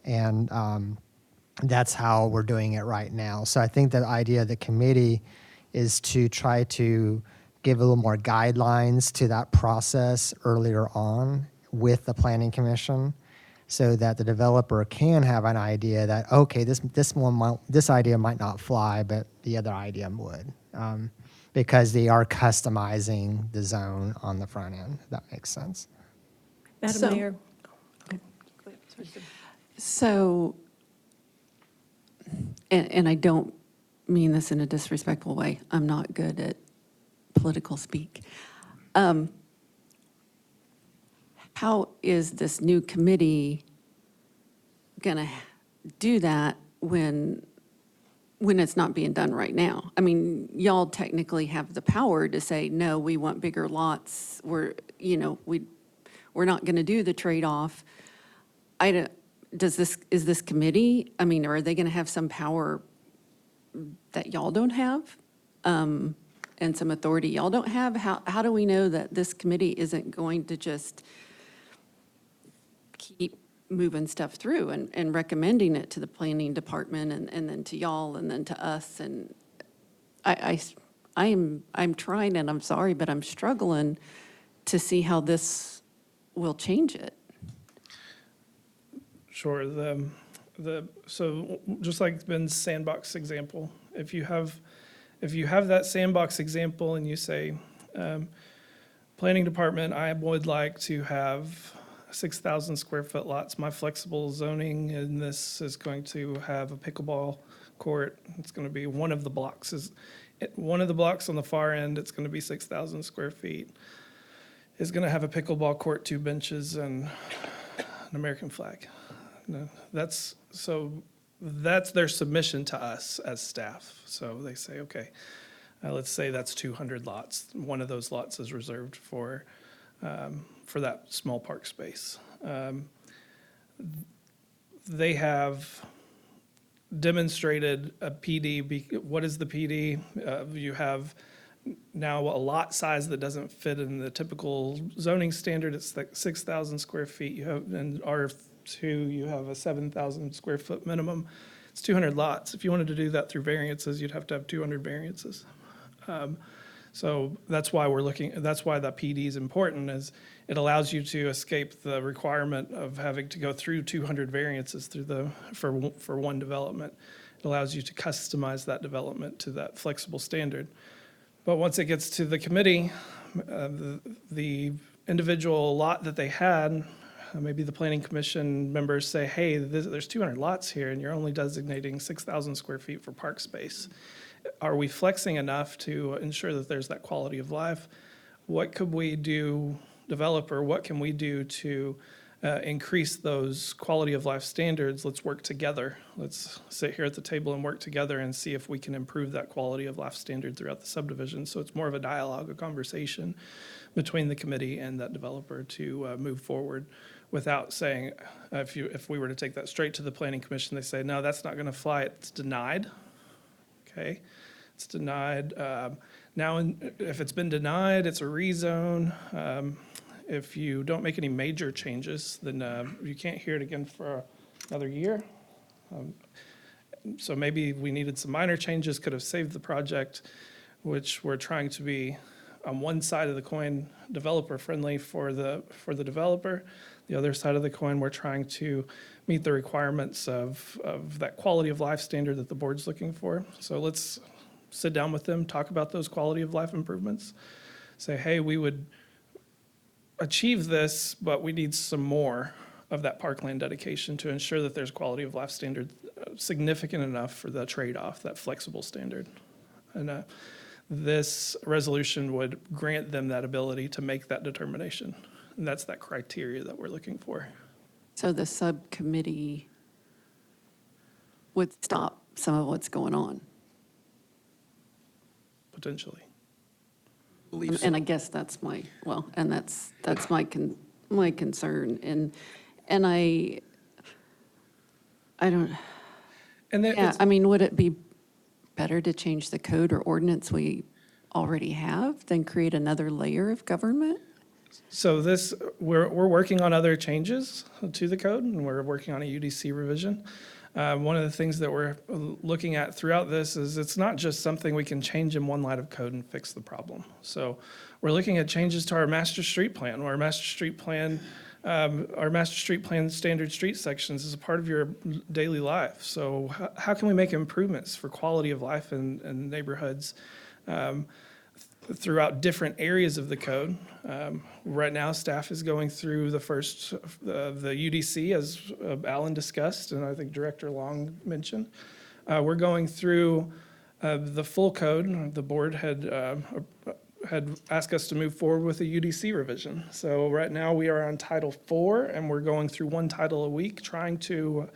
And that's how we're doing it right now. So I think the idea of the committee is to try to give a little more guidelines to that process earlier on with the planning commission so that the developer can have an idea that, okay, this idea might not fly, but the other idea would. Because they are customizing the zone on the front end, if that makes sense. Madam So- Mayor? So, and I don't mean this in a disrespectful way. I'm not good at political speak. How is this new committee going to do that when it's not being done right now? I mean, y'all technically have the power to say, no, we want bigger lots. We're not going to do the trade-off. Is this committee, I mean, are they going to have some power that y'all don't have? And some authority y'all don't have? How do we know that this committee isn't going to just keep moving stuff through and recommending it to the planning department and then to y'all and then to us? And I'm trying, and I'm sorry, but I'm struggling to see how this will change it. Sure. So just like Ben's sandbox example, if you have that sandbox example and you say, planning department, I would like to have 6,000 square foot lots. My flexible zoning in this is going to have a pickleball court. It's going to be one of the blocks on the far end. It's going to be 6,000 square feet. It's going to have a pickleball court, 2 benches, and an American flag. No, that's their submission to us as staff. So they say, okay, let's say that's 200 lots. One of those lots is reserved for that small park space. They have demonstrated a PD. What is the PD? You have now a lot size that doesn't fit in the typical zoning standard. It's like 6,000 square feet. You have, in R2, you have a 7,000 square foot minimum. It's 200 lots. If you wanted to do that through variances, you'd have to have 200 variances. So that's why that's why the PD is important, is it allows you to escape the requirement of having to go through 200 variances for one development. It allows you to customize that development to that flexible standard. But once it gets to the committee, the individual lot that they had, maybe the planning commission members say, hey, there's 200 lots here and you're only designating 6,000 square feet for park space. Are we flexing enough to ensure that there's that quality of life? What could we do, developer, what can we do to increase those quality of life standards? Let's work together. Let's sit here at the table and work together and see if we can improve that quality of life standard throughout the subdivision. So it's more of a dialogue, a conversation between the committee and that developer to move forward without saying, if we were to take that straight to the planning commission, they say, no, that's not going to fly, it's denied. Okay, it's denied. Now, if it's been denied, it's a rezone. If you don't make any major changes, then you can't hear it again for another year. So maybe we needed some minor changes, could have saved the project, which we're trying to be on one side of the coin, developer friendly for the developer. The other side of the coin, we're trying to meet the requirements of that quality of life standard that the board's looking for. So let's sit down with them, talk about those quality of life improvements. Say, hey, we would achieve this, but we need some more of that parkland dedication to ensure that there's quality of life standard significant enough for the trade-off, that flexible standard. And this resolution would grant them that ability to make that determination. And that's that criteria that we're looking for. So the subcommittee would stop some of what's going on. Potentially. And I guess that's my, and that's my concern. And I don't, I mean, would it be better to change the code or ordinance we already have than create another layer of government? So we're working on other changes to the code, and we're working on a UDC revision. One of the things that we're looking at throughout this is it's not just something we can change in one line of code and fix the problem. So we're looking at changes to our master street plan, where our master street plan standard street sections is a part of your daily life. So how can we make improvements for quality of life in neighborhoods throughout different areas of the code? Right now, staff is going through the first, the UDC, as Alan discussed, and I think Director Long mentioned. We're going through the full code. The board had asked us to move forward with a UDC revision. So right now, we are on Title IV, and we're going through one title a week, trying to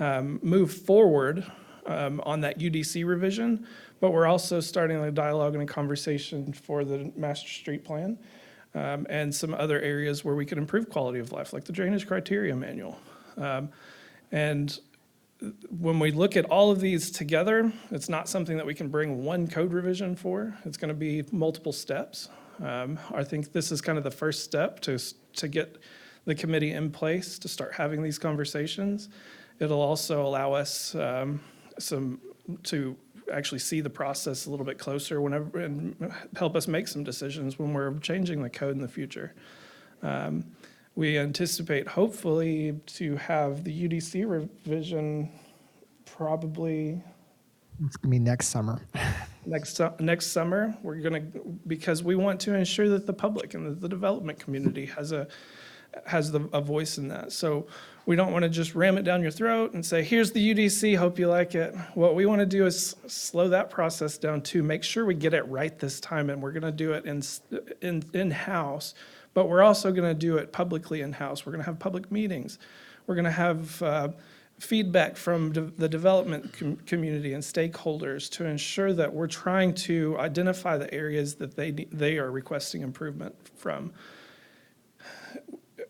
move forward on that UDC revision. But we're also starting a dialogue and a conversation for the master street plan and some other areas where we could improve quality of life, like the drainage criteria manual. And when we look at all of these together, it's not something that we can bring one code revision for. It's going to be multiple steps. I think this is kind of the first step to get the committee in place to start having these conversations. It'll also allow us to actually see the process a little bit closer and help us make some decisions when we're changing the code in the future. We anticipate, hopefully, to have the UDC revision probably It's going to be next summer. next summer. We're going to, because we want to ensure that the public and the development community has a voice in that. So we don't want to just ram it down your throat and say, here's the UDC, hope you like it. What we want to do is slow that process down to make sure we get it right this time, and we're going to do it in-house, but we're also going to do it publicly in-house. We're going to have public meetings. We're going to have feedback from the development community and stakeholders to ensure that we're trying to identify the areas that they are requesting improvement from.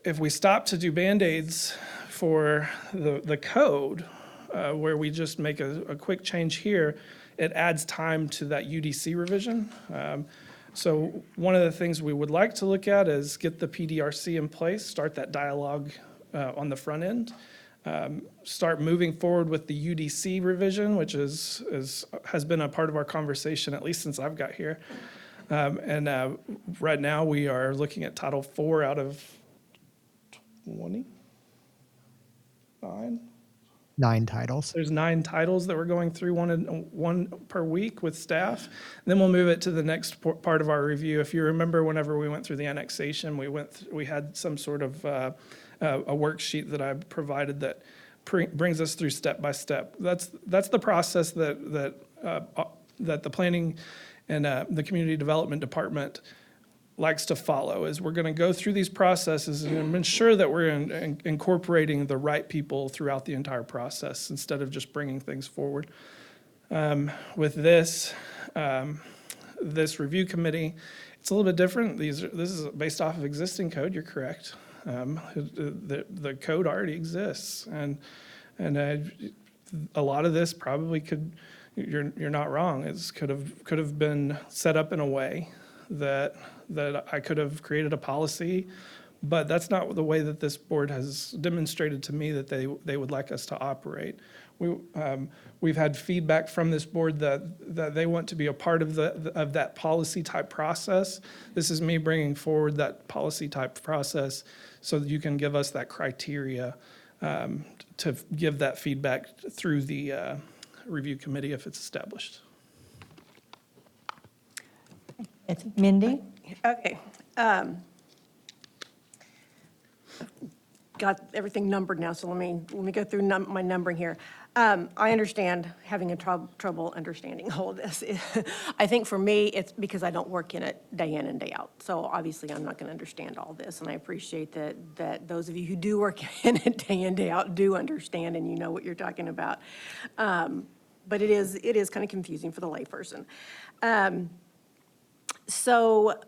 If we stop to do Band-Aids for the code, where we just make a quick change here, it adds time to that UDC revision. So one of the things we would like to look at is get the PDRC in place, start that dialogue on the front end, start moving forward with the UDC revision, which has been a part of our conversation, at least since I've got here. And right now, we are looking at Title IV out of 29. 9 titles. There's 9 titles that we're going through, one per week with staff. And then we'll move it to the next part of our review. If you remember, whenever we went through the annexation, we had some sort of a worksheet that I provided that brings us through step by step. That's the process that the planning and the community development department likes to follow. Is we're going to go through these processes and ensure that we're incorporating the right people throughout the entire process instead of just bringing things forward. With this review committee, it's a little bit different. This is based off of existing code. You're correct. The code already exists, and a lot of this probably could. You're not wrong. It could have been set up in a way that I could have created a policy, but that's not the way that this board has demonstrated to me that they would like us to operate. We've had feedback from this board that they want to be a part of that policy type process. This is me bringing forward that policy type process so that you can give us that criteria to give that feedback through the review committee if it's established. It's Mindy? Okay. Got everything numbered now, so let me go through my numbering here. I understand having a trouble understanding all of this. I think for me, it's because I don't work in it day in and day out. So obviously, I'm not going to understand all this, and I appreciate that those of you who do work in it day in, day out do understand, and you know what you're talking about. But it is kind of confusing for the layperson. So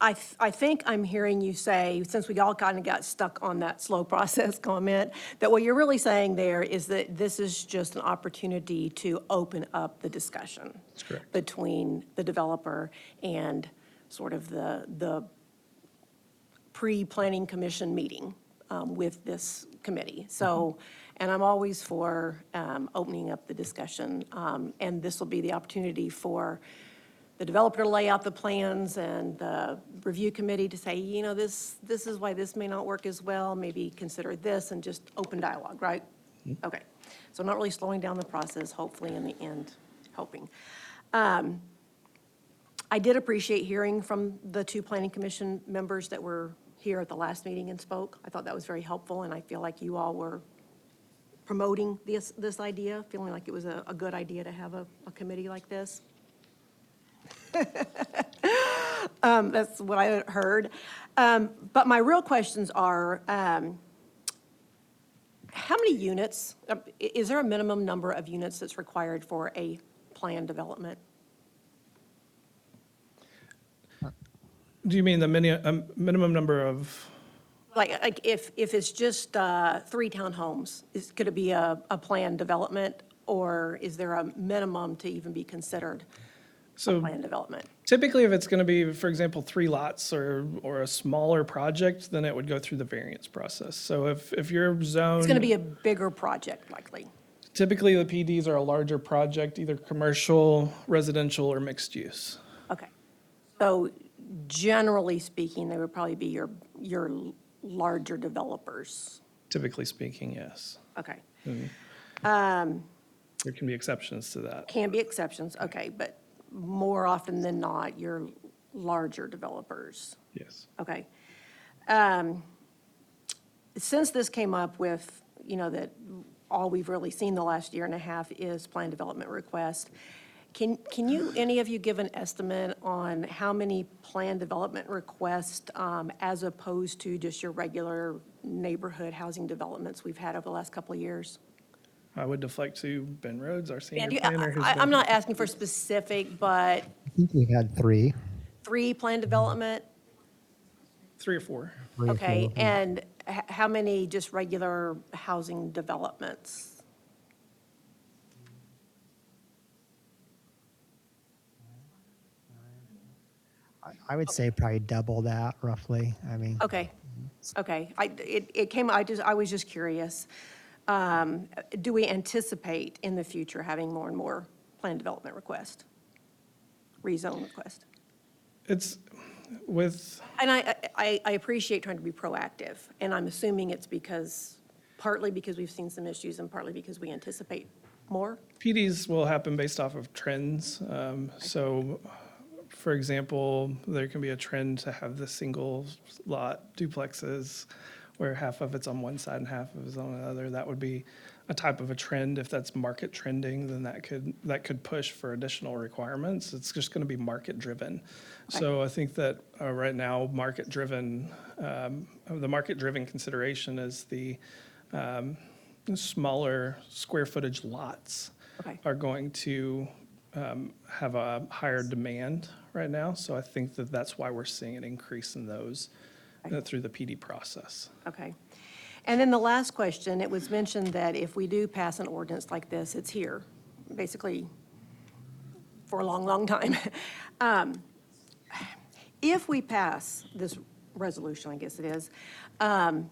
I think I'm hearing you say, since we all kind of got stuck on that slow process comment, that what you're really saying there is that this is just an opportunity to open up the discussion between the developer and sort of the pre-planning commission meeting with this committee. So, and I'm always for opening up the discussion, and this will be the opportunity for the developer to lay out the plans and the review committee to say, you know, this is why this may not work as well, maybe consider this, and just open dialogue, right? Okay, so not really slowing down the process, hopefully in the end, helping. I did appreciate hearing from the 2 planning commission members that were here at the last meeting and spoke. I thought that was very helpful, and I feel like you all were promoting this idea, feeling like it was a good idea to have a committee like this. That's what I heard. But my real questions are, how many units, is there a minimum number of units that's required for a planned development? Do you mean the minimum number of? Like if it's just 3 townhomes, could it be a planned development, or is there a minimum to even be considered a planned development? Typically, if it's going to be, for example, 3 lots or a smaller project, then it would go through the variance process. So if your zone. It's going to be a bigger project, likely. Typically, the PDs are a larger project, either commercial, residential, or mixed use. Okay. So generally speaking, they would probably be your larger developers. Typically speaking, yes. Okay. There can be exceptions to that. Can be exceptions, okay, but more often than not, your larger developers. Yes. Okay. Since this came up with, you know, that all we've really seen the last year and a half is planned development requests, can you, any of you, give an estimate on how many planned development requests as opposed to just your regular neighborhood housing developments we've had over the last couple of years? I would deflect to Ben Rhodes, our senior Andy, planner. who's I'm been- not asking for specific, but I think we've had 3. 3 planned development? 3 or 4. 3 or Okay, 4. and how many just regular housing developments? I would say probably double that roughly. I mean, Okay, okay. I was just curious. Do we anticipate in the future having more and more plan development requests? Rezone requests? It's with, And I appreciate trying to be proactive, and I'm assuming it's partly because we've seen some issues and partly because we anticipate more? PDs will happen based off of trends. So, for example, there can be a trend to have the single lot duplexes where half of it's on one side and half of it's on another. That would be a type of a trend. If that's market trending, then that could push for additional requirements. It's just going to be market driven. So I think that right now, the market driven consideration is the smaller square footage lots are going to have a higher demand right now. So I think that that's why we're seeing an increase in those through the PD process. Okay. And then the last question, it was mentioned that if we do pass an ordinance like this, it's here, basically for a long, long time. If we pass this resolution, I guess it is, and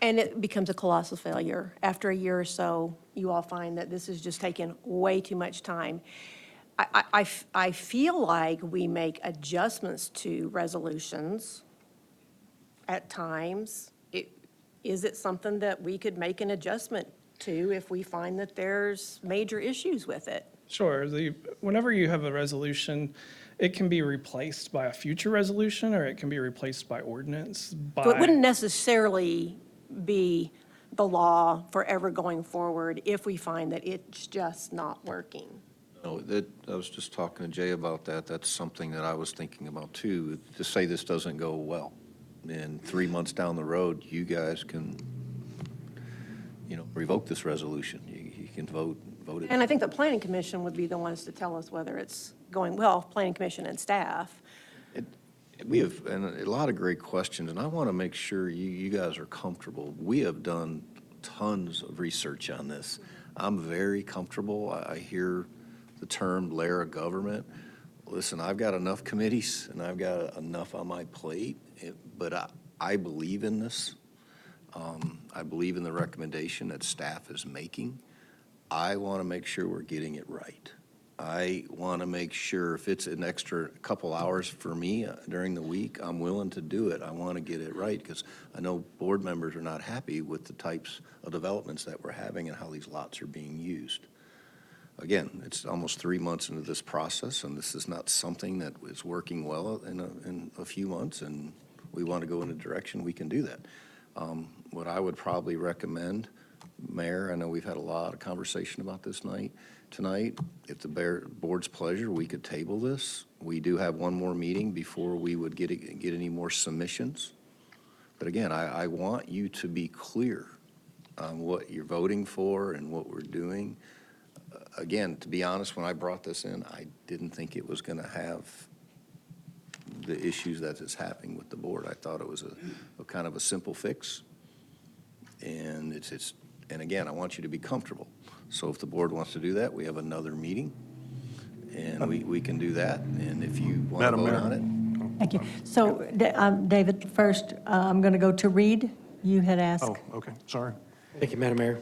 it becomes a colossal failure, after a year or so, you all find that this is just taking way too much time. I feel like we make adjustments to resolutions at times. Is it something that we could make an adjustment to if we find that there's major issues with it? Sure. Whenever you have a resolution, it can be replaced by a future resolution or it can be replaced by ordinance. So it wouldn't necessarily be the law forever going forward if we find that it's just not working. No, I was just talking to Jay about that. That's something that I was thinking about too. To say this doesn't go well, and 3 months down the road, you guys can, revoke this resolution. You can vote it. And I think the planning commission would be the ones to tell us whether it's going well, planning commission and staff. We have, and a lot of great questions, and I want to make sure you guys are comfortable. We have done tons of research on this. I'm very comfortable. I hear the term layer of government. Listen, I've got enough committees and I've got enough on my plate, but I believe in this. I believe in the recommendation that staff is making. I want to make sure we're getting it right. I want to make sure if it's an extra couple hours for me during the week, I'm willing to do it. I want to get it right because I know board members are not happy with the types of developments that we're having and how these lots are being used. Again, it's almost 3 months into this process, and this is not something that is working well in a few months, and we want to go in a direction we can do that. What I would probably recommend, Mayor, I know we've had a lot of conversation about this tonight. If the board's pleasure, we could table this. We do have one more meeting before we would get any more submissions. But again, I want you to be clear on what you're voting for and what we're doing. Again, to be honest, when I brought this in, I didn't think it was going to have the issues that it's happening with the board. I thought it was a kind of a simple fix. And and again, I want you to be comfortable. So if the board wants to do that, we have another meeting, and we can do that. And if you want to vote on it. Thank you. So, David, first, I'm going to go to Reed. You had asked. Oh, okay, sorry. Thank you, Madam Mayor.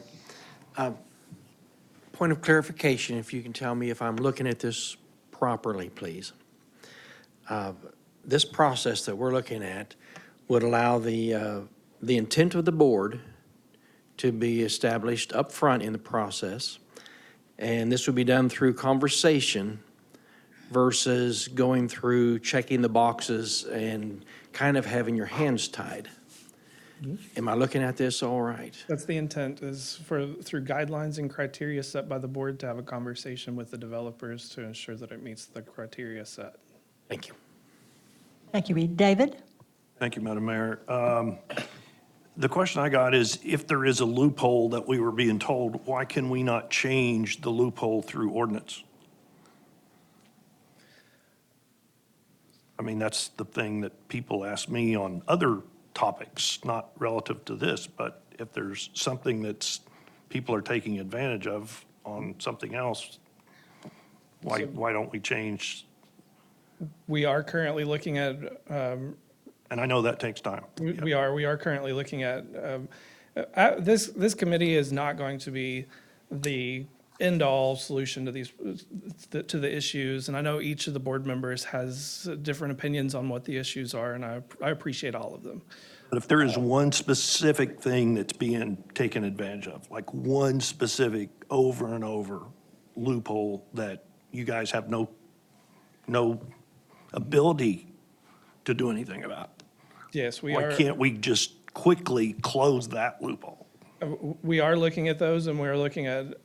Point of clarification, if you can tell me if I'm looking at this properly, please. This process that we're looking at would allow the intent of the board to be established up front in the process, and this would be done through conversation versus going through checking the boxes and kind of having your hands tied. Am I looking at this all right? That's the intent, is through guidelines and criteria set by the board to have a conversation with the developers to ensure that it meets the criteria set. Thank you. Thank you, Reed. David? Thank you, Madam Mayor. The question I got is, if there is a loophole that we were being told, why can we not change the loophole through ordinance? I mean, that's the thing that people ask me on other topics, not relative to this, but if there's something that's people are taking advantage of on something else, why don't we change We are currently looking at, And I know that takes time. we are currently looking at, this committee is not going to be the end-all solution to these, to the issues. And I know each of the board members has different opinions on what the issues are, and I appreciate all of them. But if there is one specific thing that's being taken advantage of, like one specific over and over loophole that you guys have no ability to do anything about, Yes, we why are. can't we just quickly close that loophole? We are looking at those, and we're looking at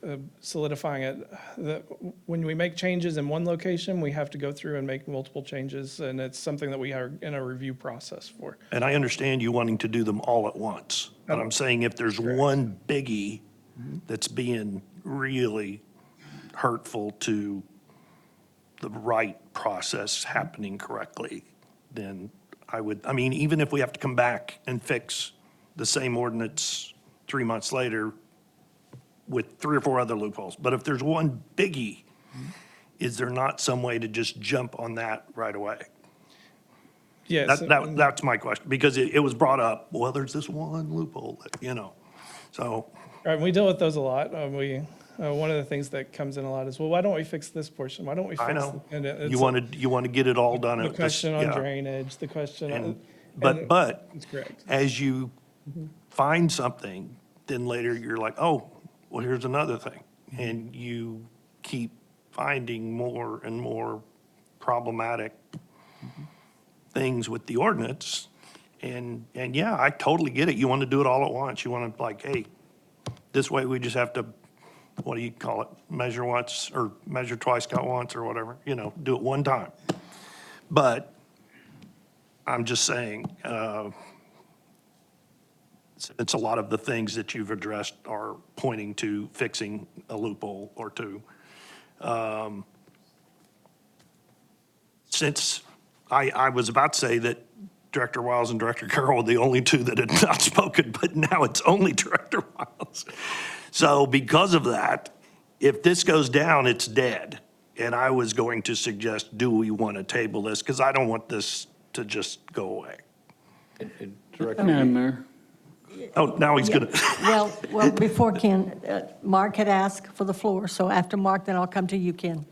solidifying it. When we make changes in one location, we have to go through and make multiple changes, and it's something that we are in a review process for. And I understand you wanting to do them all at once, but I'm saying if there's one biggie that's being really hurtful to the right process happening correctly, then I mean, even if we have to come back and fix the same ordinance 3 months later with 3 or 4 other loopholes, but if there's one biggie, is there not some way to just jump on that right away? Yes. That's my question, because it was brought up, well, there's this one loophole, so. Right, we deal with those a lot. One of the things that comes in a lot is, well, why don't we fix this portion? Why don't we fix? I know. And it's You want to get it all done. the at this- question on yeah. drainage, the question on. But That's correct. as you find something, then later you're like, oh, well, here's another thing. And you keep finding more and more problematic things with the ordinance. And yeah, I totally get it. You want to do it all at once. You want to like, hey, this way we just have to, what do you call it? Measure once or measure twice, cut once or whatever, do it one time. But I'm just saying, it's a lot of the things that you've addressed are pointing to fixing a loophole or two. Since I was about to say that Director Wiles and Director Carroll were the only two that had not spoken, but now it's only Director Wiles. So because of that, if this goes down, it's dead. And I was going to suggest, do we want to table this? Because I don't want this to just go away. Madam Mayor. Oh, now he's going to. Well, before Ken, Mark had asked for the floor, so after Mark, then I'll come to you, Ken.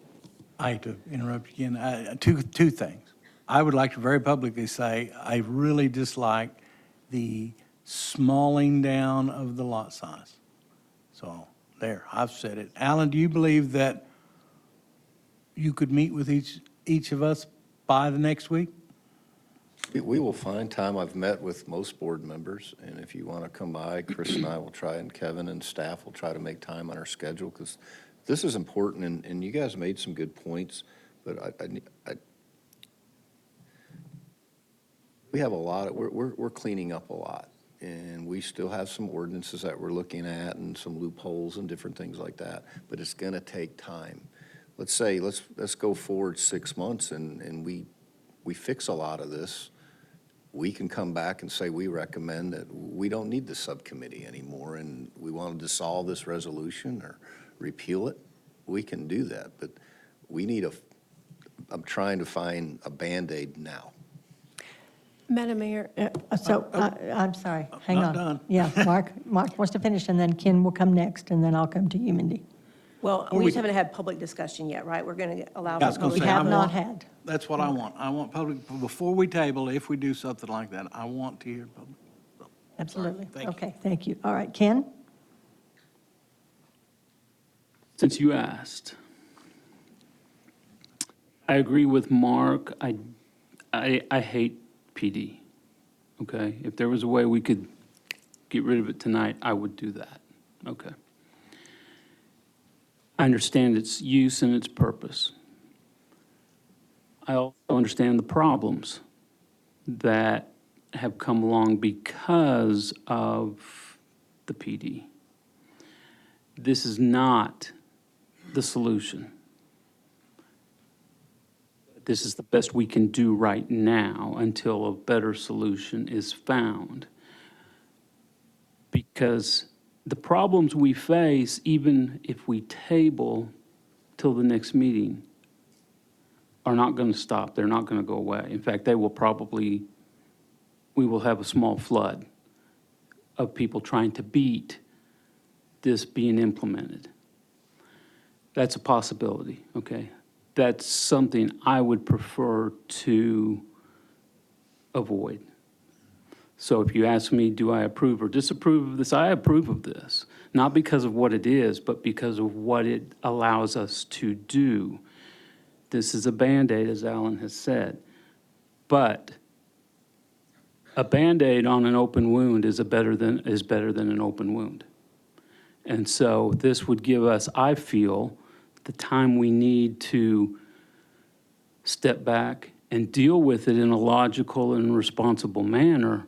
I hate to interrupt again. Two things. I would like to very publicly say, I really dislike the smalling down of the lot size. So, there, I've said it. Alan, do you believe that you could meet with each of us by the next week? We will find time. I've met with most board members, and if you want to come by, Chris and I will try, and Kevin and staff will try to make time on our schedule, because this is important, and you guys made some good points, but we have a lot, we're cleaning up a lot, and we still have some ordinances that we're looking at and some loopholes and different things like that, but it's going to take time. Let's go forward 6 months, and we fix a lot of this. We can come back and say we recommend that we don't need the subcommittee anymore, and we want to dissolve this resolution or repeal it. We can do that, but we need I'm trying to find a Band-Aid now. Madam Mayor, I'm sorry, hang Not on. done. Yeah, Mark wants to finish, and then Ken will come next, and then I'll come to you, Mindy. well, we just haven't had public discussion yet, right? We're going to allow Yeah, I was for gonna public. We say, have I not want- had. That's what I want. I want public, before we table, if we do something like that, I want to hear public. Absolutely. Thank you. Okay, thank you. All right, Ken? Since you asked, I agree with Mark. I hate PD, okay? If there was a way we could get rid of it tonight, I would do that, okay? I understand its use and its purpose. I also understand the problems that have come along because of the PD. This is not the solution. This is the best we can do right now until a better solution is found. Because the problems we face, even if we table till the next meeting, are not going to stop. They're not going to go away. In fact, we will have a small flood of people trying to beat this being implemented. That's a possibility, okay? That's something I would prefer to avoid. So if you ask me, do I approve or disapprove of this? I approve of this, not because of what it is, but because of what it allows us to do. This is a Band-Aid, as Alan has said, but a Band-Aid on an open wound is better than an open wound. And so this would give us, I feel, the time we need to step back and deal with it in a logical and responsible manner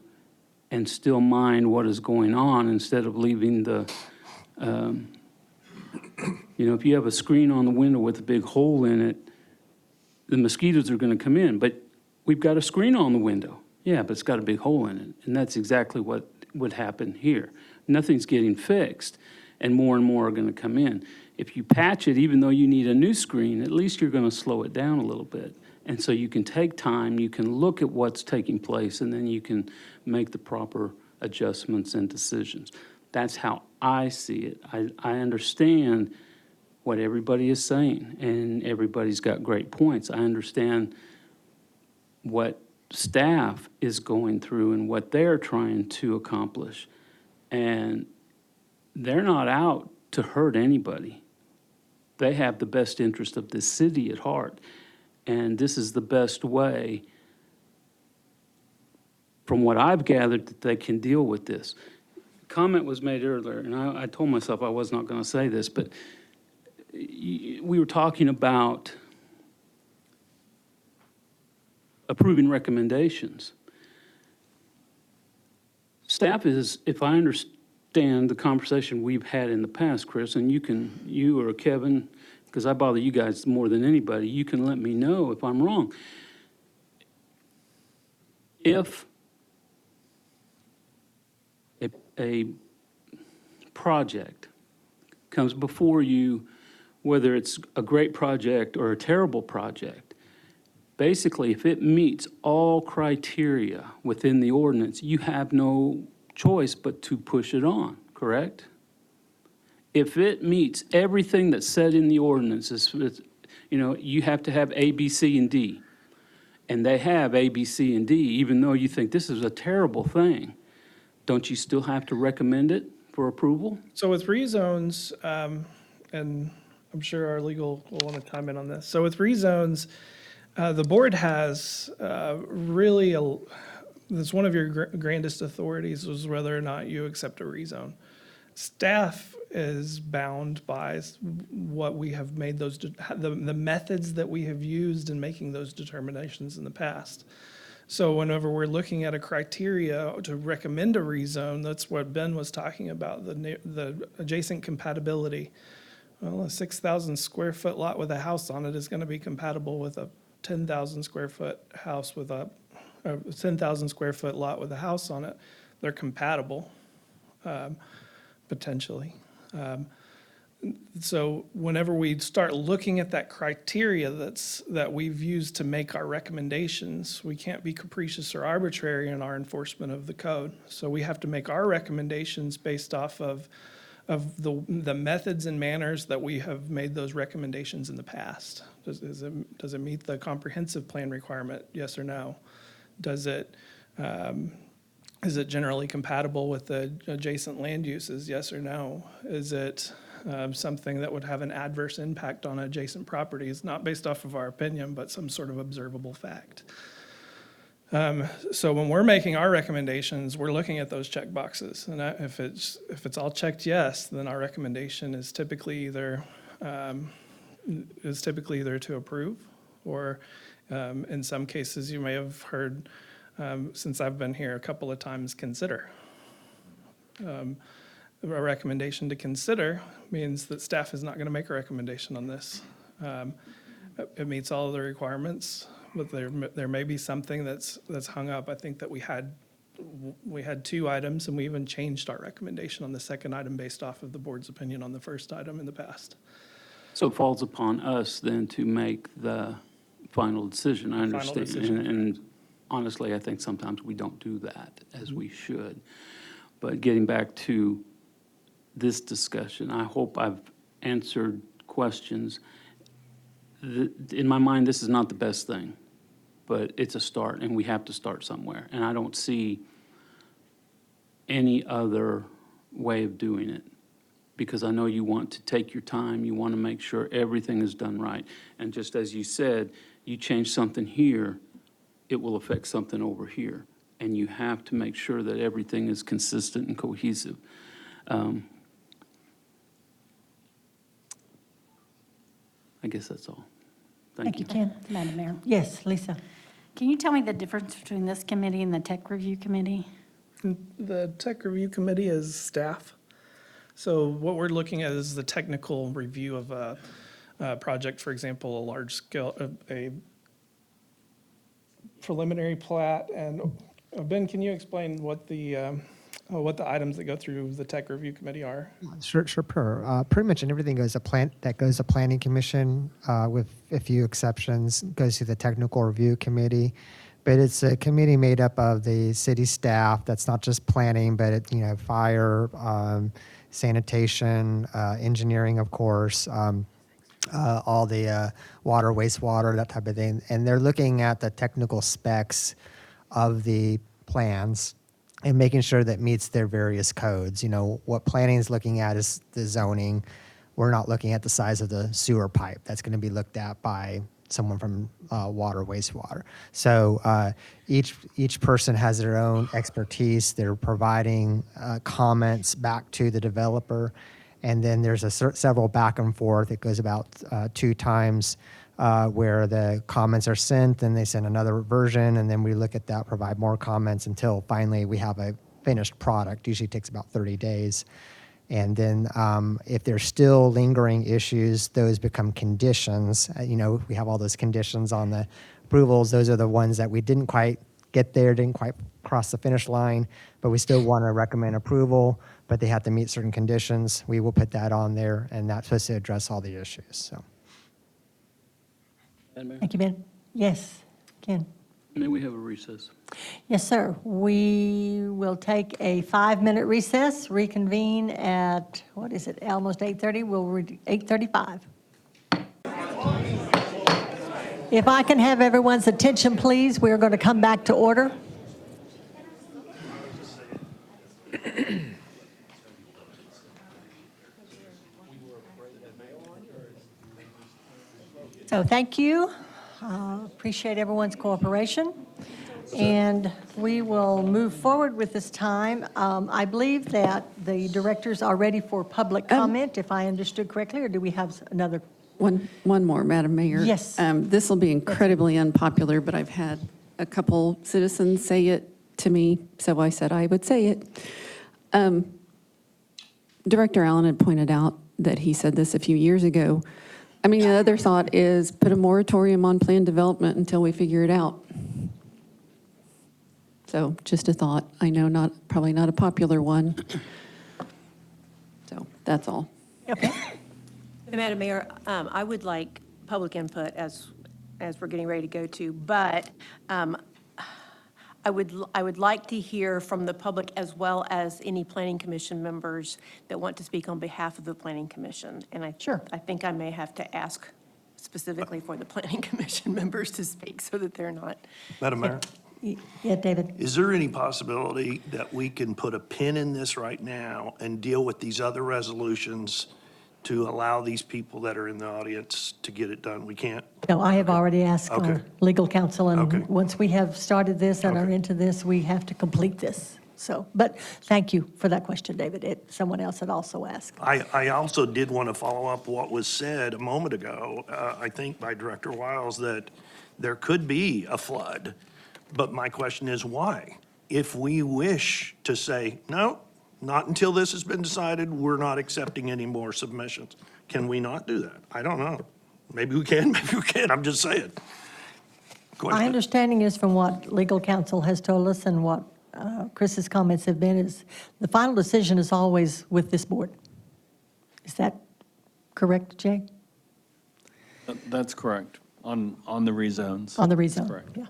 and still mind what is going on instead of leaving the, if you have a screen on the window with a big hole in it, the mosquitoes are going to come in. But we've got a screen on the window. Yeah, but it's got a big hole in it. And that's exactly what would happen here. Nothing's getting fixed, and more are going to come in. If you patch it, even though you need a new screen, at least you're going to slow it down a little bit. And so you can take time, you can look at what's taking place, and then you can make the proper adjustments and decisions. That's how I see it. I understand what everybody is saying, and everybody's got great points. I understand what staff is going through and what they're trying to accomplish. And they're not out to hurt anybody. They have the best interest of the city at heart. And this is the best way, from what I've gathered, that they can deal with this. Comment was made earlier, and I told myself I was not going to say this, but we were talking about approving recommendations. Staff is, if I understand the conversation we've had in the past, Chris, and you or Kevin, because I bother you guys more than anybody, you can let me know if I'm wrong. If a project comes before you, whether it's a great project or a terrible project, basically, if it meets all criteria within the ordinance, you have no choice but to push it on, correct? If it meets everything that's said in the ordinance, you have to have A, B, C, and D. And they have A, B, C, and D, even though you think this is a terrible thing. Don't you still have to recommend it for approval? So with rezones, and I'm sure our legal will want to chime in on this. So with rezones, the board has that's one of your grandest authorities, was whether or not you accept a rezone. Staff is bound by what we have made the methods that we have used in making those determinations in the past. So whenever we're looking at a criteria to recommend a rezone, that's what Ben was talking about, the adjacent compatibility. Well, a 6,000 square foot lot with a house on it is going to be compatible with a 10,000 square foot house with a 10,000 square foot lot with a house on it. They're compatible, potentially. So whenever we start looking at that criteria that we've used to make our recommendations, we can't be capricious or arbitrary in our enforcement of the code. So we have to make our recommendations based off of the methods and manners that we have made those recommendations in the past. Does it meet the comprehensive plan requirement? Yes or no? Is it generally compatible with the adjacent land uses? Yes or no? Is it something that would have an adverse impact on adjacent properties, not based off of our opinion, but some sort of observable fact? So when we're making our recommendations, we're looking at those check boxes. And if it's all checked yes, then our recommendation is typically either to approve, or in some cases you may have heard, since I've been here a couple of times, consider. A recommendation to consider means that staff is not going to make a recommendation on this. It meets all of the requirements, but there may be something that's hung up. I think that we had 2 items, and we even changed our recommendation on the second item based off of the board's opinion on the first item in the past. So it falls upon us then to make the final decision, I Final understand. decision. And honestly, I think sometimes we don't do that as we should. But getting back to this discussion, I hope I've answered questions. In my mind, this is not the best thing, but it's a start, and we have to start somewhere. And I don't see any other way of doing it, because I know you want to take your time, you want to make sure everything is done right. And just as you said, you change something here, it will affect something over here. And you have to make sure that everything is consistent and cohesive. I guess that's all. Thank you, Ken. Madam Mayor, Yes, Lisa. can you tell me the difference between this committee and the tech review committee? The tech review committee is staff. So what we're looking at is the technical review of a project, for example, a large scale, a preliminary plat. And Ben, can you explain what the items that go through the tech review committee are? Sure. Pretty much everything goes to planning commission, with a few exceptions, goes to the technical review committee. But it's a committee made up of the city staff. That's not just planning, but fire, sanitation, engineering, of course, all the water, wastewater, that type of thing. And they're looking at the technical specs of the plans and making sure that meets their various codes. What planning is looking at is the zoning. We're not looking at the size of the sewer pipe. That's going to be looked at by someone from water, wastewater. So each person has their own expertise. They're providing comments back to the developer. And then there's several back and forth. It goes about 2 times where the comments are sent, and they send another version, and then we look at that, provide more comments until finally we have a finished product. Usually takes about 30 days. And then if there's still lingering issues, those become conditions. We have all those conditions on the approvals. Those are the ones that we didn't quite get there, didn't quite cross the finish line, but we still want to recommend approval, but they have to meet certain conditions. We will put that on there, and that's supposed to address all the issues. So. Thank you, Ben. Yes, Ken. May we have a recess? Yes, sir. We will take a 5-minute recess, reconvene at, almost 8:30? 8:35. If I can have everyone's attention, please, we're going to come back to order. So thank you. Appreciate everyone's cooperation. And we will move forward with this time. I believe that the directors are ready for public comment, if I understood correctly, or do we have another? One more, Madam Mayor. Yes. This will be incredibly unpopular, but I've had a couple citizens say it to me, so I said I would say it. Director Allen had pointed out that he said this a few years ago. The other thought is put a moratorium on planned development until we figure it out. So just a thought. I know probably not a popular one. So that's all. Okay. Madam Mayor, I would like public input as we're getting ready to go to, but I would like to hear from the public as well as any planning commission members that want to speak on behalf of the planning commission. And I think I may have to ask specifically for the planning commission members to speak so that they're not. Madam Mayor? Yeah, David. Is there any possibility that we can put a pin in this right now and deal with these other resolutions to allow these people that are in the audience to get it done? We can't? No, I have already asked our Okay. legal counsel, and Okay. once we have started this and are into this, we have to complete this. So, but thank you for that question, David. Someone else had also asked. I also did want to follow up what was said a moment ago, I think by Director Wiles, that there could be a flood. But my question is why? If we wish to say, no, not until this has been decided, we're not accepting any more submissions. Can we not do that? I don't know. Maybe we can, maybe we can't. I'm just saying. My understanding is from what legal counsel has told us and what Chris's comments have been is the final decision is always with this board. Is that correct, Jay? That's correct. On the rezones. On the rezone? Correct. Yeah.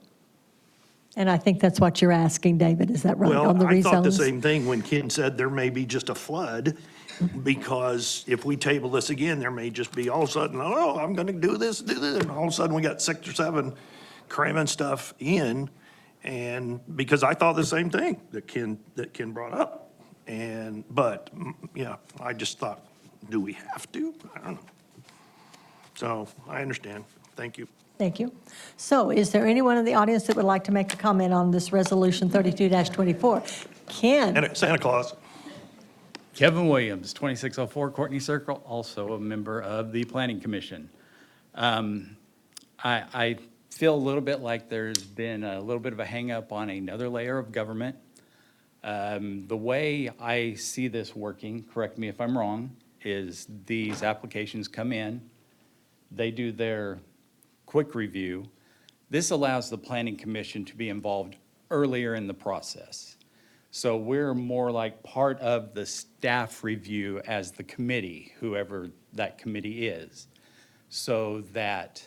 And I think that's what you're asking, David, is that right? Well, On the I thought the rezones? same thing when Ken said there may be just a flood, because if we table this again, there may just be all of a sudden, oh, I'm gonna do this, and all of a sudden we got 6 or 7 cramming stuff in, and, because I thought the same thing that Ken brought up. But, yeah, I just thought, do we have to? I don't know. So, I understand. Thank you. Thank you. So is there anyone in the audience that would like to make a comment on this Resolution 32-24? Ken? And Santa Claus. Kevin Williams, 2604 Courtney Circle, also a member of the Planning Commission. I feel a little bit like there's been a little bit of a hang-up on another layer of government. The way I see this working, correct me if I'm wrong, is these applications come in, they do their quick review. This allows the Planning Commission to be involved earlier in the process. So we're more like part of the staff review as the committee, whoever that committee is, so that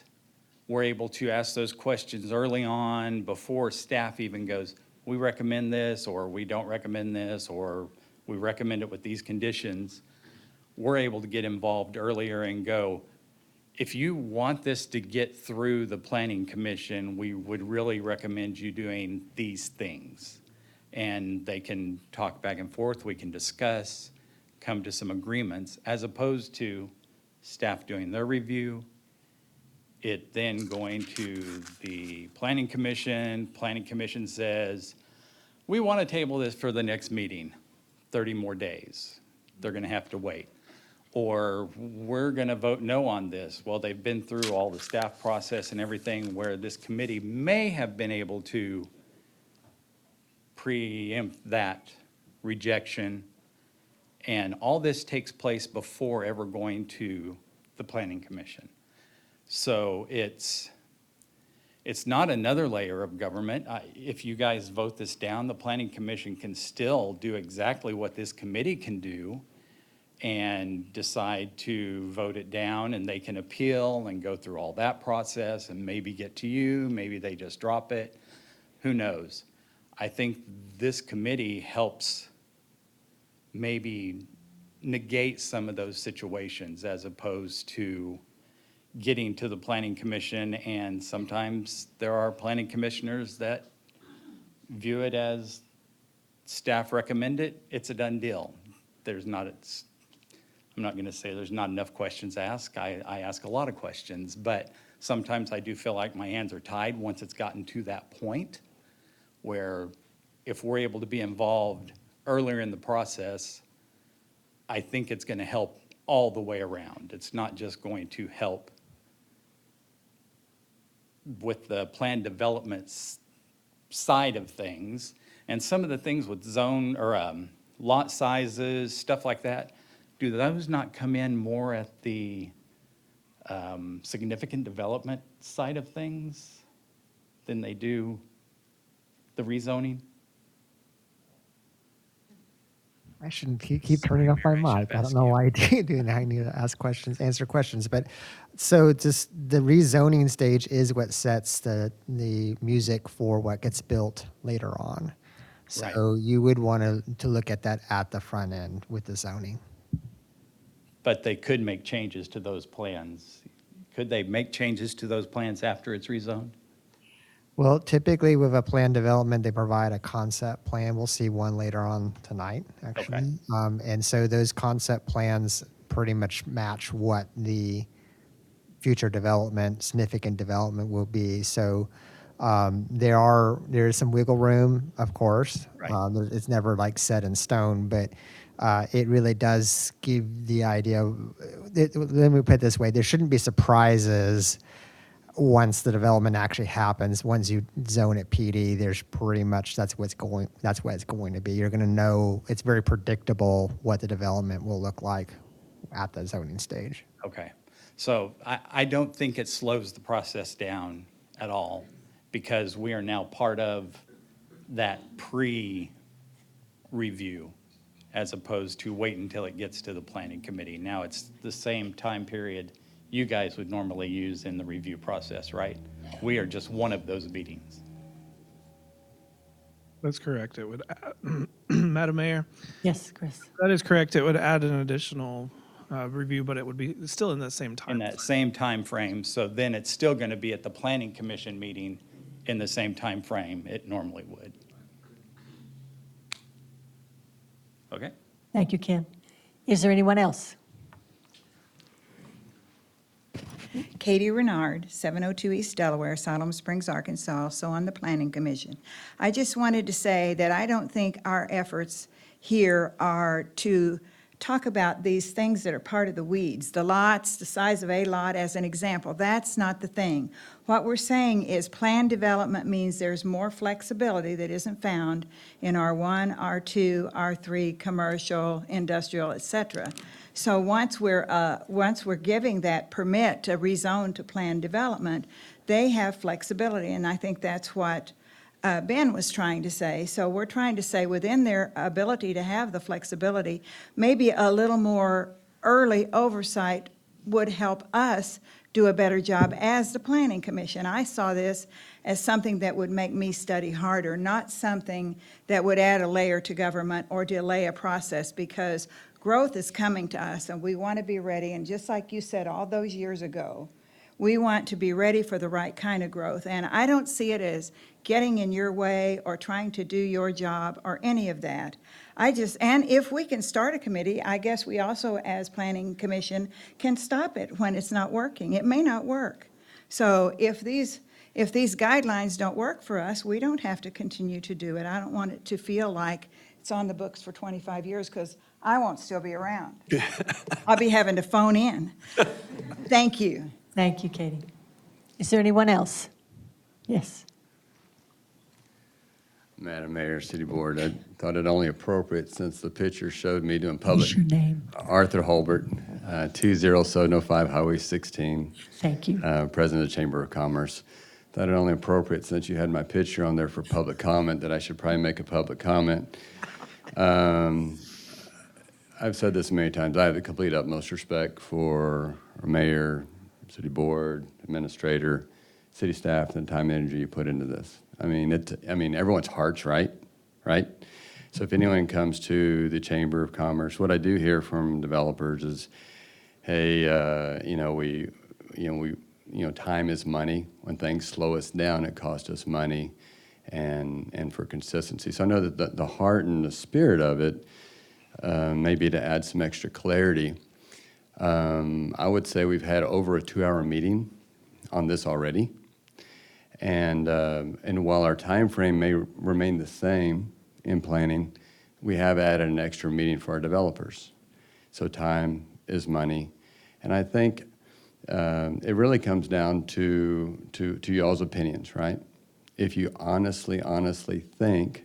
we're able to ask those questions early on before staff even goes, we recommend this, or we don't recommend this, or we recommend it with these conditions. We're able to get involved earlier and go, if you want this to get through the Planning Commission, we would really recommend you doing these things. And they can talk back and forth, we can discuss, come to some agreements, as opposed to staff doing their review, it then going to the Planning Commission says, we want to table this for the next meeting, 30 more days. They're going to have to wait. Or we're going to vote no on this. Well, they've been through all the staff process and everything where this committee may have been able to preempt that rejection. And all this takes place before ever going to the Planning Commission. So it's not another layer of government. If you guys vote this down, the Planning Commission can still do exactly what this committee can do and decide to vote it down, and they can appeal and go through all that process and maybe get to you, maybe they just drop it, who knows? I think this committee helps maybe negate some of those situations as opposed to getting to the Planning Commission, and sometimes there are planning commissioners that view it as staff recommend it, it's a done deal. I'm not gonna say there's not enough questions asked. I ask a lot of questions, but sometimes I do feel like my hands are tied once it's gotten to that point where if we're able to be involved earlier in the process, I think it's gonna help all the way around. It's not just going to help with the plan development side of things. And some of the things with zone or lot sizes, stuff like that, do those not come in more at the significant development side of things than they do the rezoning? I shouldn't keep turning off my mic. I don't know why I do now. I need to ask questions, answer questions. But so just the rezoning stage is what sets the music for what gets built later on. So you would want to look at that at the front end with the zoning. But they could make changes to those plans. Could they make changes to those plans after it's rezoned? Well, typically with a plan development, they provide a concept plan. We'll see one later on tonight, actually. And so those concept plans pretty much match what the future development, significant development will be. So there is some wiggle room, of course. It's never like set in stone, but it really does give the idea. Let me put it this way: there shouldn't be surprises once the development actually happens. Once you zone it PD, there's pretty much that's what it's going to be. You're going to know, it's very predictable what the development will look like at the zoning stage. Okay. So I don't think it slows the process down at all because we are now part of that pre-review as opposed to wait until it gets to the planning committee. Now it's the same time period you guys would normally use in the review process, right? We are just one of those meetings. That's correct. It would, Madam Mayor, Yes, Chris. that is correct. It would add an additional review, but it would be still in that same time. In that same time frame. So then it's still going to be at the planning commission meeting in the same time frame it normally would. Okay? Thank you, Ken. Is there anyone else? Katie Renard, 702 East Delaware, Siloam Springs, Arkansas, also on the Planning Commission. I just wanted to say that I don't think our efforts here are to talk about these things that are part of the weeds, the lots, the size of a lot as an example. That's not the thing. What we're saying is planned development means there's more flexibility that isn't found in R1, R2, R3, commercial, industrial, et cetera. So once we're giving that permit to rezone to planned development, they have flexibility, and I think that's what Ben was trying to say. So we're trying to say within their ability to have the flexibility, maybe a little more early oversight would help us do a better job as the Planning Commission. I saw this as something that would make me study harder, not something that would add a layer to government or delay a process, because growth is coming to us and we want to be ready. And just like you said all those years ago, we want to be ready for the right kind of growth. And I don't see it as getting in your way or trying to do your job or any of that. And if we can start a committee, I guess we also, as Planning Commission, can stop it when it's not working. It may not work. So if these guidelines don't work for us, we don't have to continue to do it. I don't want it to feel like it's on the books for 25 years, because I won't still be around. I'll be having to phone in. Thank you. Thank you, Katie. Is there anyone else? Yes. Madam Mayor, City Board, I thought it only appropriate, since the picture showed me doing public. What's your name? Arthur Holbert, 20705 Highway 16. Thank you. President of the Chamber of Commerce. Thought it only appropriate, since you had my picture on there for public comment, that I should probably make a public comment. I've said this many times. I have the complete utmost respect for our mayor, city board, administrator, city staff, and the time and energy you put into this. I mean, everyone's heart's right? So if anyone comes to the Chamber of Commerce, what I do hear from developers is, hey, time is money. When things slow us down, it costs us money, and for consistency. So I know that the heart and the spirit of it, maybe to add some extra clarity, I would say we've had over a 2-hour meeting on this already. And while our time frame may remain the same in planning, we have added an extra meeting for our developers. So time is money. And I think it really comes down to y'all's opinions, right? If you honestly think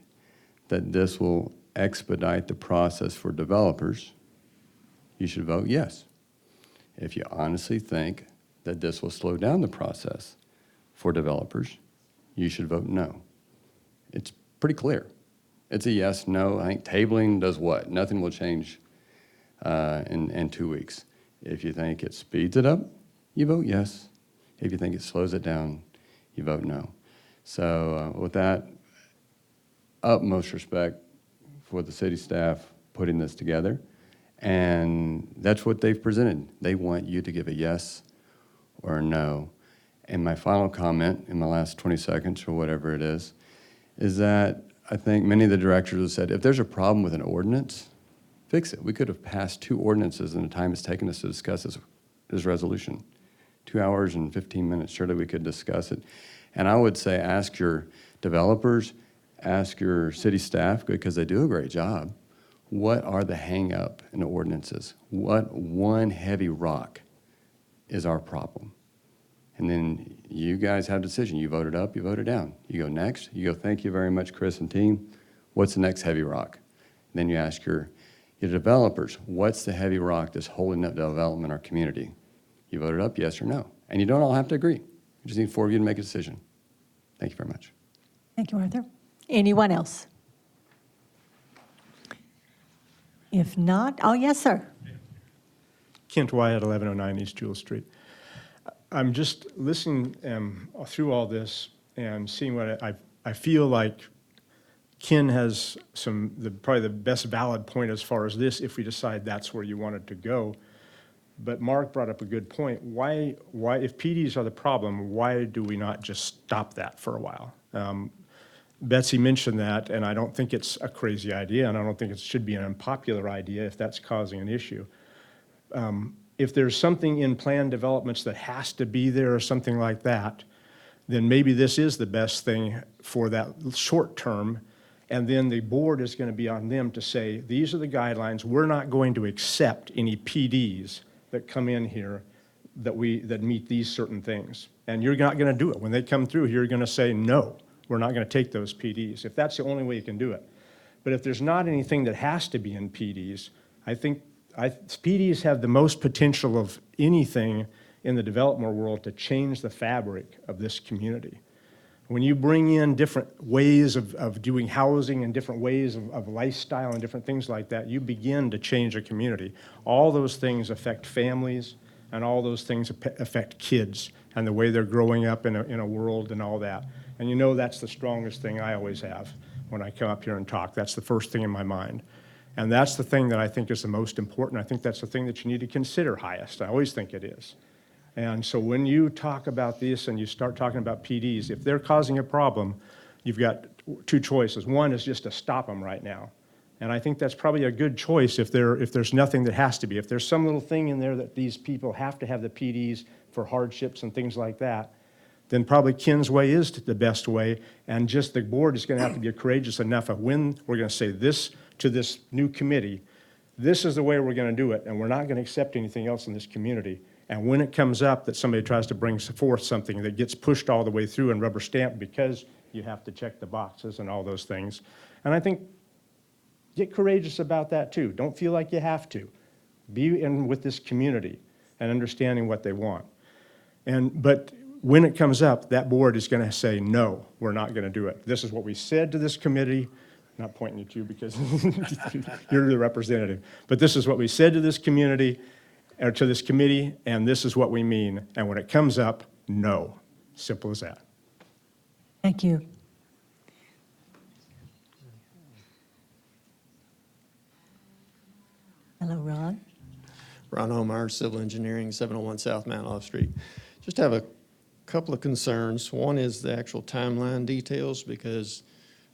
that this will expedite the process for developers, you should vote yes. If you honestly think that this will slow down the process for developers, you should vote no. It's pretty clear. It's a yes, no. I think tabling does what? Nothing will change in 2 weeks. If you think it speeds it up, you vote yes. If you think it slows it down, you vote no. So with that, utmost respect for the city staff putting this together. And that's what they've presented. They want you to give a yes or a no. And my final comment in my last 20 seconds or whatever it is that I think many of the directors have said, if there's a problem with an ordinance, fix it. We could have passed 2 ordinances in the time it's taken us to discuss this resolution. 2 hours and 15 minutes, surely we could discuss it. And I would say ask your developers, ask your city staff, because they do a great job. What are the hang-up in the ordinances? What one heavy rock is our problem? And then you guys have a decision. You vote it up, you vote it down. You go next, you go, thank you very much, Chris and team. What's the next heavy rock? And then you ask your developers, what's the heavy rock that's holding up development in our community? You vote it up, yes or no. And you don't all have to agree. You just need 4 of you to make a decision. Thank you very much. Thank you, Arthur. Anyone else? If not, oh, yes, sir. Kent Wyatt, 1109 East Jewell Street. I'm just listening through all this and seeing what I feel like Ken has probably the best valid point as far as this, if we decide that's where you want it to go. But Mark brought up a good point. Why, if PDs are the problem, why do we not just stop that for a while? Betsy mentioned that, and I don't think it's a crazy idea, and I don't think it should be an unpopular idea if that's causing an issue. If there's something in planned developments that has to be there or something like that, then maybe this is the best thing for that short term. And then the board is going to be on them to say, these are the guidelines. We're not going to accept any PDs that come in here that meet these certain things. And you're not going to do it. When they come through, you're going to say, no, we're not going to take those PDs, if that's the only way you can do it. But if there's not anything that has to be in PDs, I think PDs have the most potential of anything in the development world to change the fabric of this community. When you bring in different ways of doing housing and different ways of lifestyle and different things like that, you begin to change a community. All those things affect families, and all those things affect kids and the way they're growing up in a world and all that. And you know that's the strongest thing I always have when I come up here and talk. That's the first thing in my mind. And that's the thing that I think is the most important. I think that's the thing that you need to consider highest. I always think it is. And so when you talk about this and you start talking about PDs, if they're causing a problem, you've got two choices. One is just to stop them right now. And I think that's probably a good choice if there's nothing that has to be. If there's some little thing in there that these people have to have the PDs for hardships and things like that, then probably Ken's way is the best way. And just the board is going to have to be courageous enough of when we're going to say this to this new committee, this is the way we're going to do it, and we're not going to accept anything else in this community. And when it comes up that somebody tries to bring forth something that gets pushed all the way through and rubber stamped because you have to check the boxes and all those things. And I think get courageous about that too. Don't feel like you have to. Be in with this community and understanding what they want. But when it comes up, that board is going to say, no, we're not going to do it. This is what we said to this committee. Not pointing at you because you're the representative. But this is what we said to this community, or to this committee, and this is what we mean. And when it comes up, no. Simple as that. Thank you. Hello, Ron. Ron Holmeyer, Civil Engineering, 701 South Mount Olive Street. Just have a couple of concerns. One is the actual timeline details, because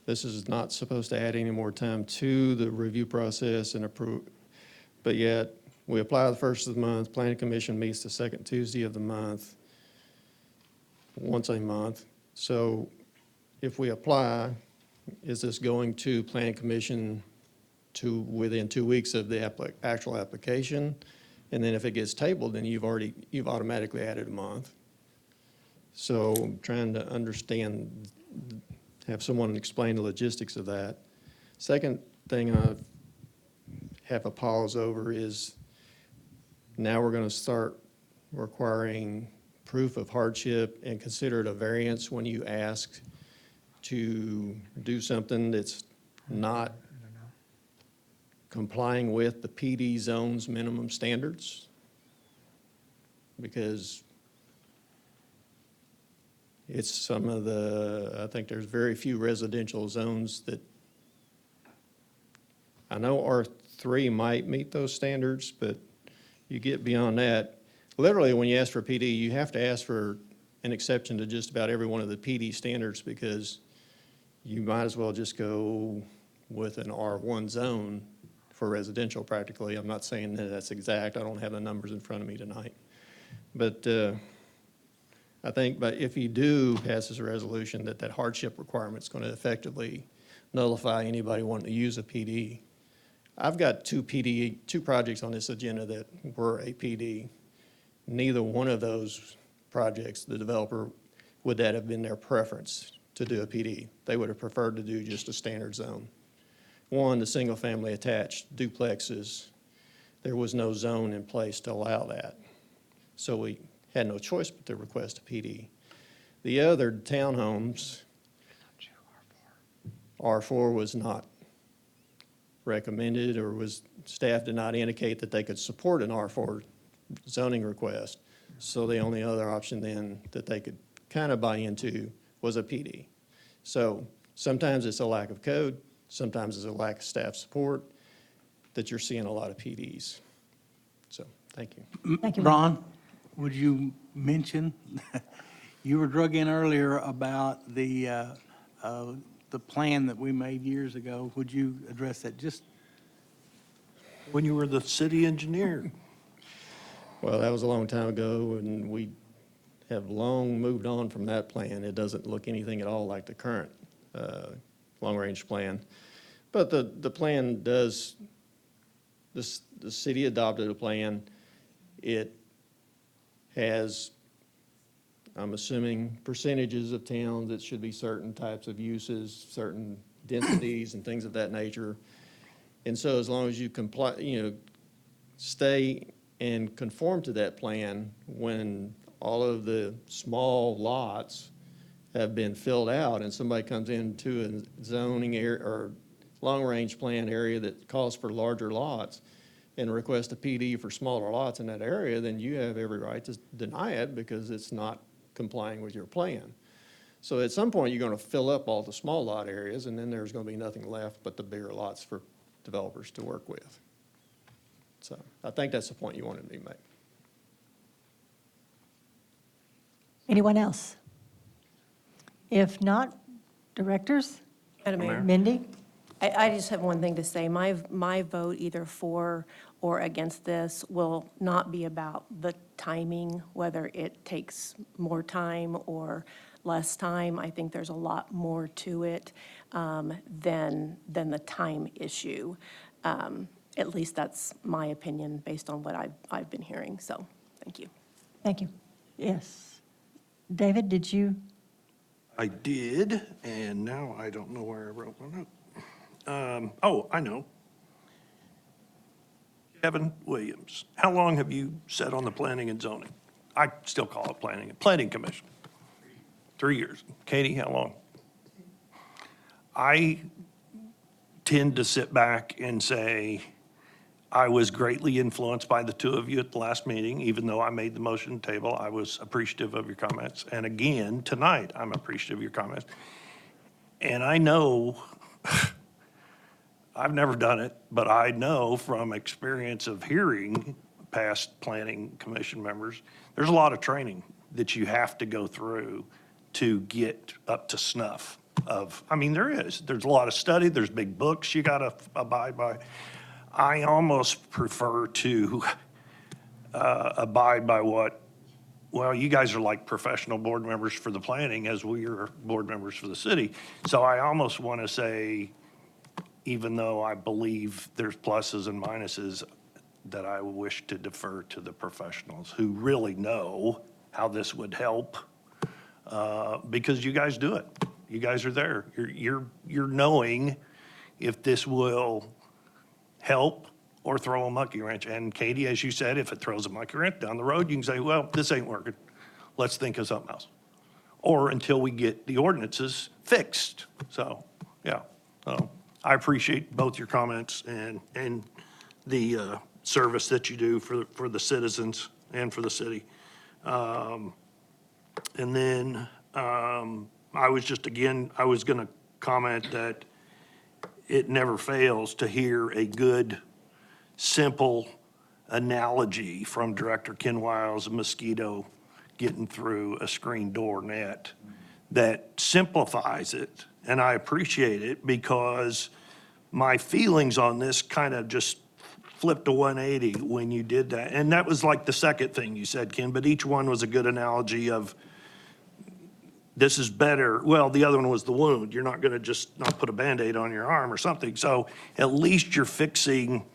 this is not supposed to add any more time to the review process and approve. But yet, we apply the first of the month. Planning Commission meets the second Tuesday of the month, once a month. So if we apply, is this going to Planning Commission within 2 weeks of the actual application? And then if it gets tabled, then you've automatically added a month. So I'm trying to understand, have someone explain the logistics of that. Second thing I have a pause over is now we're going to start requiring proof of hardship and consider it a variance when you ask to do something that's not complying with the PD zone's minimum standards. Because it's I think there's very few residential zones that, I know R3 might meet those standards, but you get beyond that. Literally, when you ask for PD, you have to ask for an exception to just about every one of the PD standards, because you might as well just go with an R1 zone for residential practically. I'm not saying that that's exact. I don't have the numbers in front of me tonight. But I think, but if you do pass this resolution, that hardship requirement is going to effectively nullify anybody wanting to use a PD. I've got two projects on this agenda that were a PD. Neither one of those projects, the developer, would that have been their preference to do a PD. They would have preferred to do just a standard zone. One, the single-family attached duplexes, there was no zone in place to allow that. So we had no choice but to request a PD. The other, townhomes, R4 was not recommended, or staff did not indicate that they could support an R4 zoning request. So the only other option then that they could kind of buy into was a PD. So sometimes it's a lack of code, sometimes it's a lack of staff support that you're seeing a lot of PDs. So, thank you. Thank you. Ron, would you mention, you were drug in earlier about the plan that we made years ago. Would you address that just? When you were the city engineer. Well, that was a long time ago, and we have long moved on from that plan. It doesn't look anything at all like the current long-range plan. But the plan does, the city adopted a plan. It has, I'm assuming, percentages of towns that should be certain types of uses, certain densities and things of that nature. And so as long as you comply, stay and conform to that plan, when all of the small lots have been filled out and somebody comes into a zoning area or long-range plan area that calls for larger lots and requests a PD for smaller lots in that area, then you have every right to deny it because it's not complying with your plan. So at some point, you're going to fill up all the small lot areas, and then there's going to be nothing left but the bigger lots for developers to work with. So I think that's the point you wanted me to make. Anyone else? If not, directors? Madam Mayor? Mindy? I just have one thing to say. My vote either for or against this will not be about the timing, whether it takes more time or less time. I think there's a lot more to it than the time issue. At least that's my opinion based on what I've been hearing. So, thank you. Thank you. Yes. David, did you? I did, and now I don't know where I wrote my note. I know. Kevin Williams, how long have you sat on the Planning and Zoning? I still call it Planning Commission. 3 years. Katie, how long? I tend to sit back and say, I was greatly influenced by the two of you at the last meeting, even though I made the motion table. I was appreciative of your comments. And again, tonight, I'm appreciative of your comments. And I know, I've never done it, but I know from experience of hearing past planning commission members, there's a lot of training that you have to go through to get up to snuff of, there's a lot of study, there's big books you gotta abide by. I almost prefer to abide by you guys are like professional board members for the planning as we are board members for the city. So I almost want to say, even though I believe there's pluses and minuses, that I wish to defer to the professionals who really know how this would help, because you guys do it. You guys are there. You're knowing if this will help or throw a monkey wrench. And Katie, as you said, if it throws a monkey wrench down the road, you can say, well, this ain't working. Let's think of something else. Or until we get the ordinances fixed. So, yeah. I appreciate both your comments and the service that you do for the citizens and for the city. And then I was going to comment that it never fails to hear a good, simple analogy from Director Ken Wiles, a mosquito getting through a screen door net that simplifies it. And I appreciate it because my feelings on this kind of just flipped to 180 when you did that. And that was like the second thing you said, Ken, but each one was a good analogy of this is better. Well, the other one was the wound. You're not going to just not put a Band-Aid on your arm or something. So at least you're fixing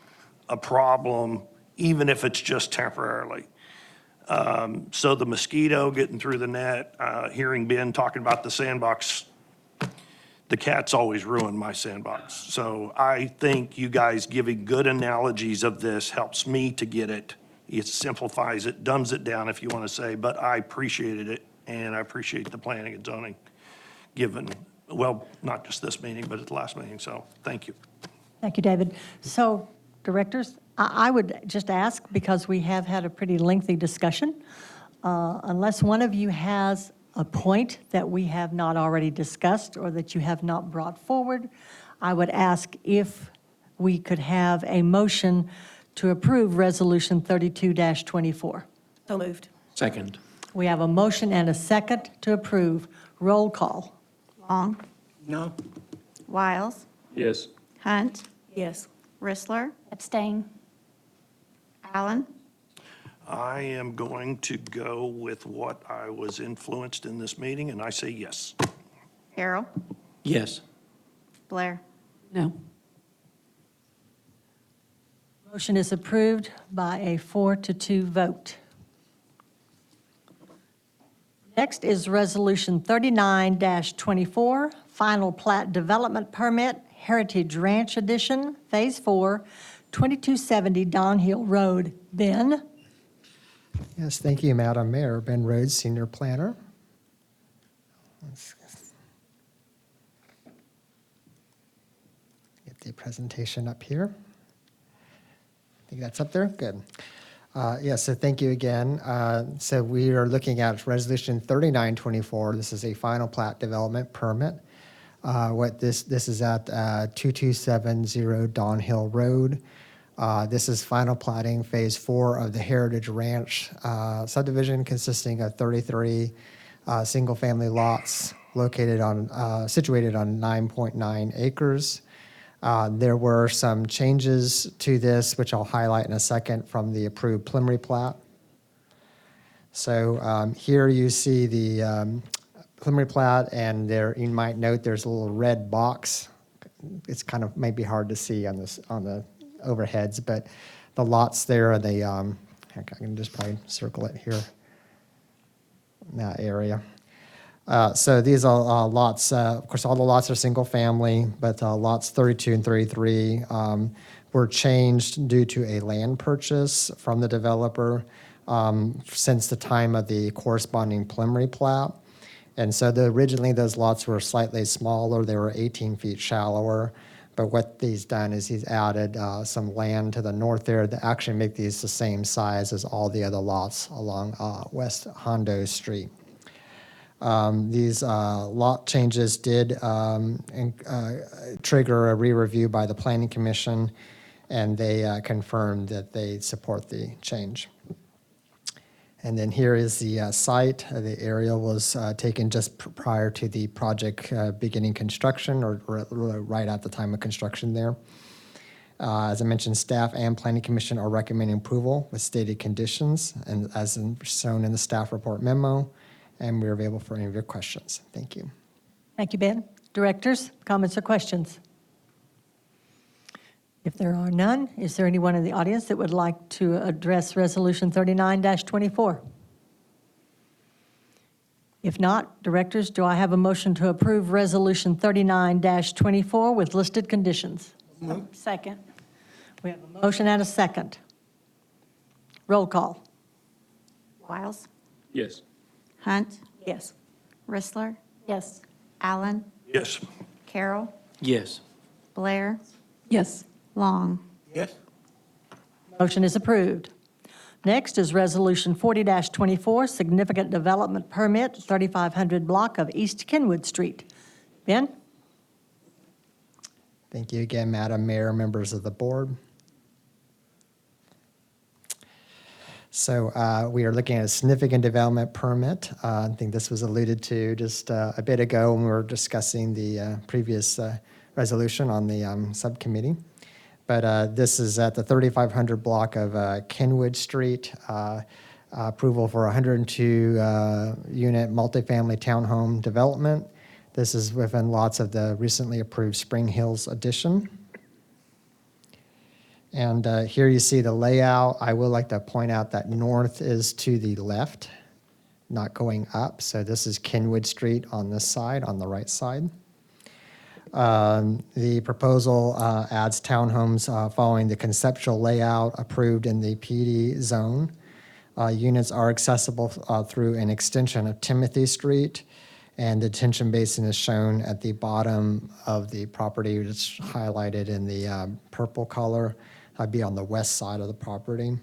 a problem, even if it's just temporarily. So the mosquito getting through the net, hearing Ben talking about the sandbox, the cat's always ruined my sandbox. So I think you guys giving good analogies of this helps me to get it. It simplifies it, dumbs it down if you want to say, but I appreciated it. And I appreciate the planning and zoning given, well, not just this meeting, but at the last meeting. So thank you. Thank you, David. So, directors, I would just ask, because we have had a pretty lengthy discussion, Unless one of you has a point that we have not already discussed or that you have not brought forward, I would ask if we could have a motion to approve Resolution 32-24. So moved. Second. We have a motion and a second to approve. Roll call. Long, No? Wiles, Yes. Hunt, Yes. Rissler, Abstain. Allen, I am going to go with what I was influenced in this meeting, and I say yes. Carroll, Yes. Blair. No. Motion is approved by a 4-2 vote. Next is Resolution 39-24, Final Plat Development Permit, Heritage Ranch Edition, Phase 4, 2270 Don Hill Road. Ben? Yes, thank you, Madam Mayor. Ben Rhodes, Senior Planner. Let's get the presentation up here. I think that's up there. Good. So thank you again. So we are looking at Resolution 3924. This is a final plat development permit. What this is at 2270 Don Hill Road. This is final platting Phase 4 of the Heritage Ranch subdivision, consisting of 33 single-family lots situated on 9.9 acres. There were some changes to this, which I'll highlight in a second, from the approved preliminary plat. So here you see the preliminary plat, and there you might note there's a little red box. It's kind of maybe hard to see on the overheads, but the lots there are the I can just probably circle it here in that area. So these are lots, of course, all the lots are single family, but lots 32 and 33 were changed due to a land purchase from the developer since the time of the corresponding preliminary plat. And so originally those lots were slightly smaller, they were 18 feet shallower. But what he's done is he's added some land to the north there that actually make these the same size as all the other lots along West Hondo Street. These lot changes did trigger a re-review by the Planning Commission, and they confirmed that they support the change. And then here is the site. The area was taken just prior to the project beginning construction, or right at the time of construction there. As I mentioned, staff and Planning Commission are recommending approval with stated conditions, and as shown in the staff report memo, and we're available for any of your questions. Thank you. Thank you, Ben. Directors, comments or questions? If there are none, is there anyone in the audience that would like to address Resolution 39-24? If not, directors, do I have a motion to approve Resolution 39-24 with listed conditions? Second. We have a motion and a second. Roll call. Wiles, Yes. Hunt, Yes. Rissler, Yes. Allen, Yes. Carroll, Yes. Blair, Yes. Long. Yes? Motion is approved. Next is Resolution 40-24, Significant Development Permit, 3500 block of East Kenwood Street. Ben? Thank you again, Madam Mayor, members of the board. So we are looking at a significant development permit. I think this was alluded to just a bit ago when we were discussing the previous resolution on the subcommittee. But this is at the 3500 block of Kenwood Street. Approval for 102 unit multifamily townhome development. This is within lots of the recently approved Spring Hills addition. And here you see the layout. I would like to point out that north is to the left, not going up. So this is Kenwood Street on this side, on the right side. The proposal adds townhomes following the conceptual layout approved in the PD zone. Units are accessible through an extension of Timothy Street, and the detention basin is shown at the bottom of the property. It's highlighted in the purple color. I'd be on the west side of the property.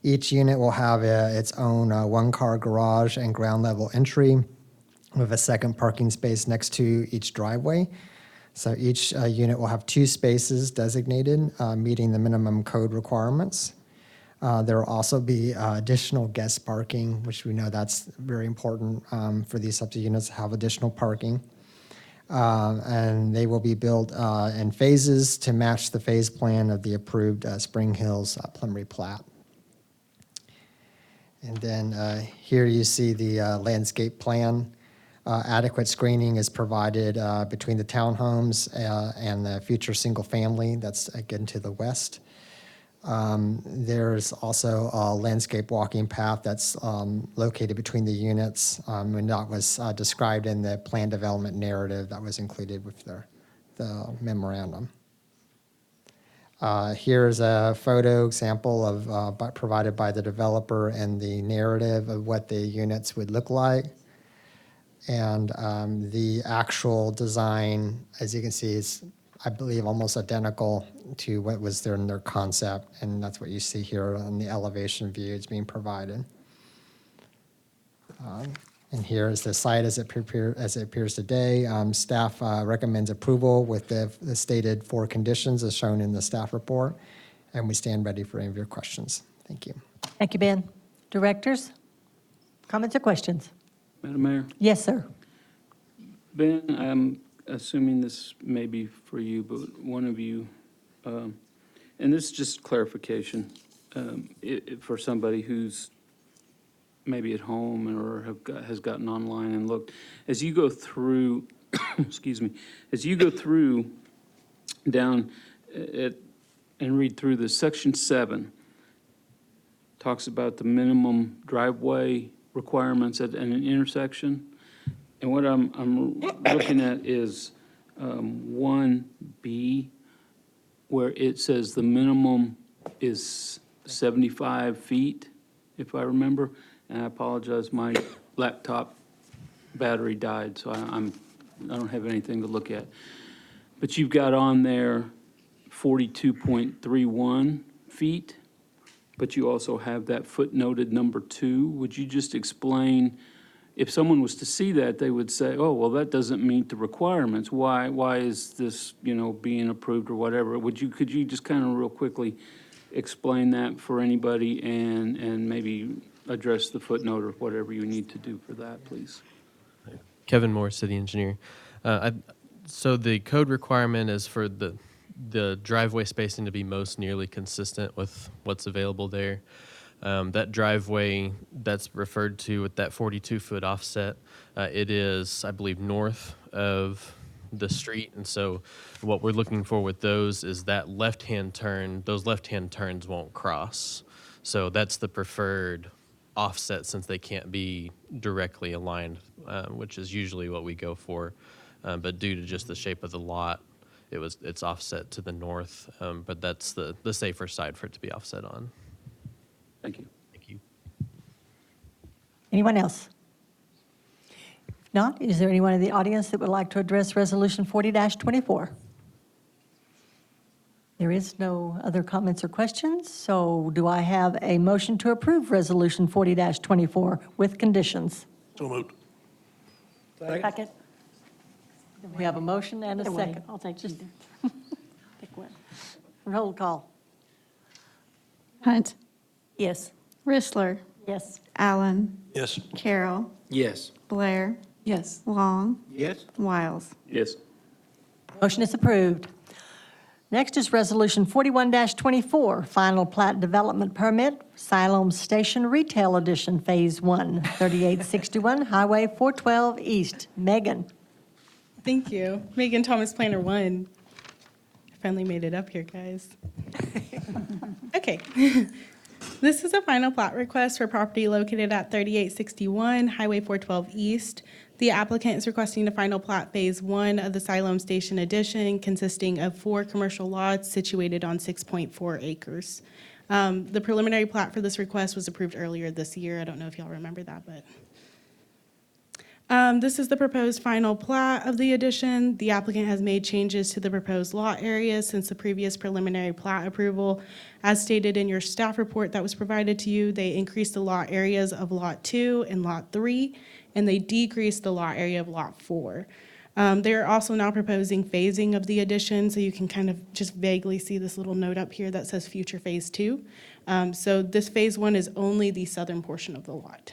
Each unit will have its own one-car garage and ground-level entry with a second parking space next to each driveway. So each unit will have 2 spaces designated, meeting the minimum code requirements. There will also be additional guest parking, which we know that's very important for these types of units to have additional parking. And they will be built in phases to match the phase plan of the approved Spring Hills preliminary plat. And then here you see the landscape plan. Adequate screening is provided between the townhomes and the future single family that's again to the west. There's also a landscape walking path that's located between the units, and that was described in the plan development narrative that was included with the memorandum. Here's a photo example of provided by the developer and the narrative of what the units would look like. And the actual design, as you can see, is, I believe, almost identical to what was there in their concept, and that's what you see here on the elevation view it's being provided. And here is the site as it appears today. Staff recommends approval with the stated 4 conditions as shown in the staff report, and we stand ready for any of your questions. Thank you. Thank you, Ben. Directors, comments or questions? Madam Mayor? Yes, sir. Ben, I'm assuming this may be for you, but one of you, and this is just clarification, for somebody who's maybe at home or has gotten online and looked, as you go through, excuse me, as you go through down and read through this, Section 7 talks about the minimum driveway requirements at an intersection. And what I'm looking at is 1B, where it says the minimum is 75 feet, if I remember. And I apologize, my laptop battery died, so I don't have anything to look at. But you've got on there 42.31 feet, but you also have that footnoted number 2. Would you just explain, if someone was to see that, they would say, oh, well, that doesn't meet the requirements. Why is this, being approved or whatever? Could you just kind of real quickly explain that for anybody and maybe address the footnote or whatever you need to do for that, please? Kevin Moore, city engineer. So the code requirement is for the driveway spacing to be most nearly consistent with what's available there. That driveway that's referred to with that 42-foot offset, it is, I believe, north of the street. And so what we're looking for with those is that left-hand turn, those left-hand turns won't cross. So that's the preferred offset since they can't be directly aligned, which is usually what we go for. But due to just the shape of the lot, it's offset to the north, but that's the safer side for it to be offset on. Thank you. Thank you. Anyone else? If not, is there anyone in the audience that would like to address Resolution 40-24? There is no other comments or questions, so do I have a motion to approve Resolution 40-24 with conditions? So moved. Second. We have a motion and a Either way, second. I'll take either. Pick one. Roll call. Hunt, Yes. Rissler, Yes. Allen, Yes. Carroll, Yes. Blair, Yes. Long, Yes. Wiles. Yes. Motion is approved. Next is Resolution 41-24, Final Plat Development Permit, Siloam Station Retail Edition, Phase 1, 3861 Highway 412 East. Megan. Thank you. Megan Thomas, Planner 1. I finally made it up here, guys. Okay. This is a final plat request for property located at 3861 Highway 412 East. The applicant is requesting a final plat Phase 1 of the Siloam Station addition consisting of 4 commercial lots situated on 6.4 acres. The preliminary plat for this request was approved earlier this year. I don't know if y'all remember that, but This is the proposed final plat of the addition. The applicant has made changes to the proposed lot areas since the previous preliminary plat approval. As stated in your staff report that was provided to you, they increased the lot areas of Lot 2 and Lot 3, and they decreased the lot area of Lot 4. They're also now proposing phasing of the addition, so you can kind of just vaguely see this little note up here that says future Phase 2. So this Phase 1 is only the southern portion of the lot.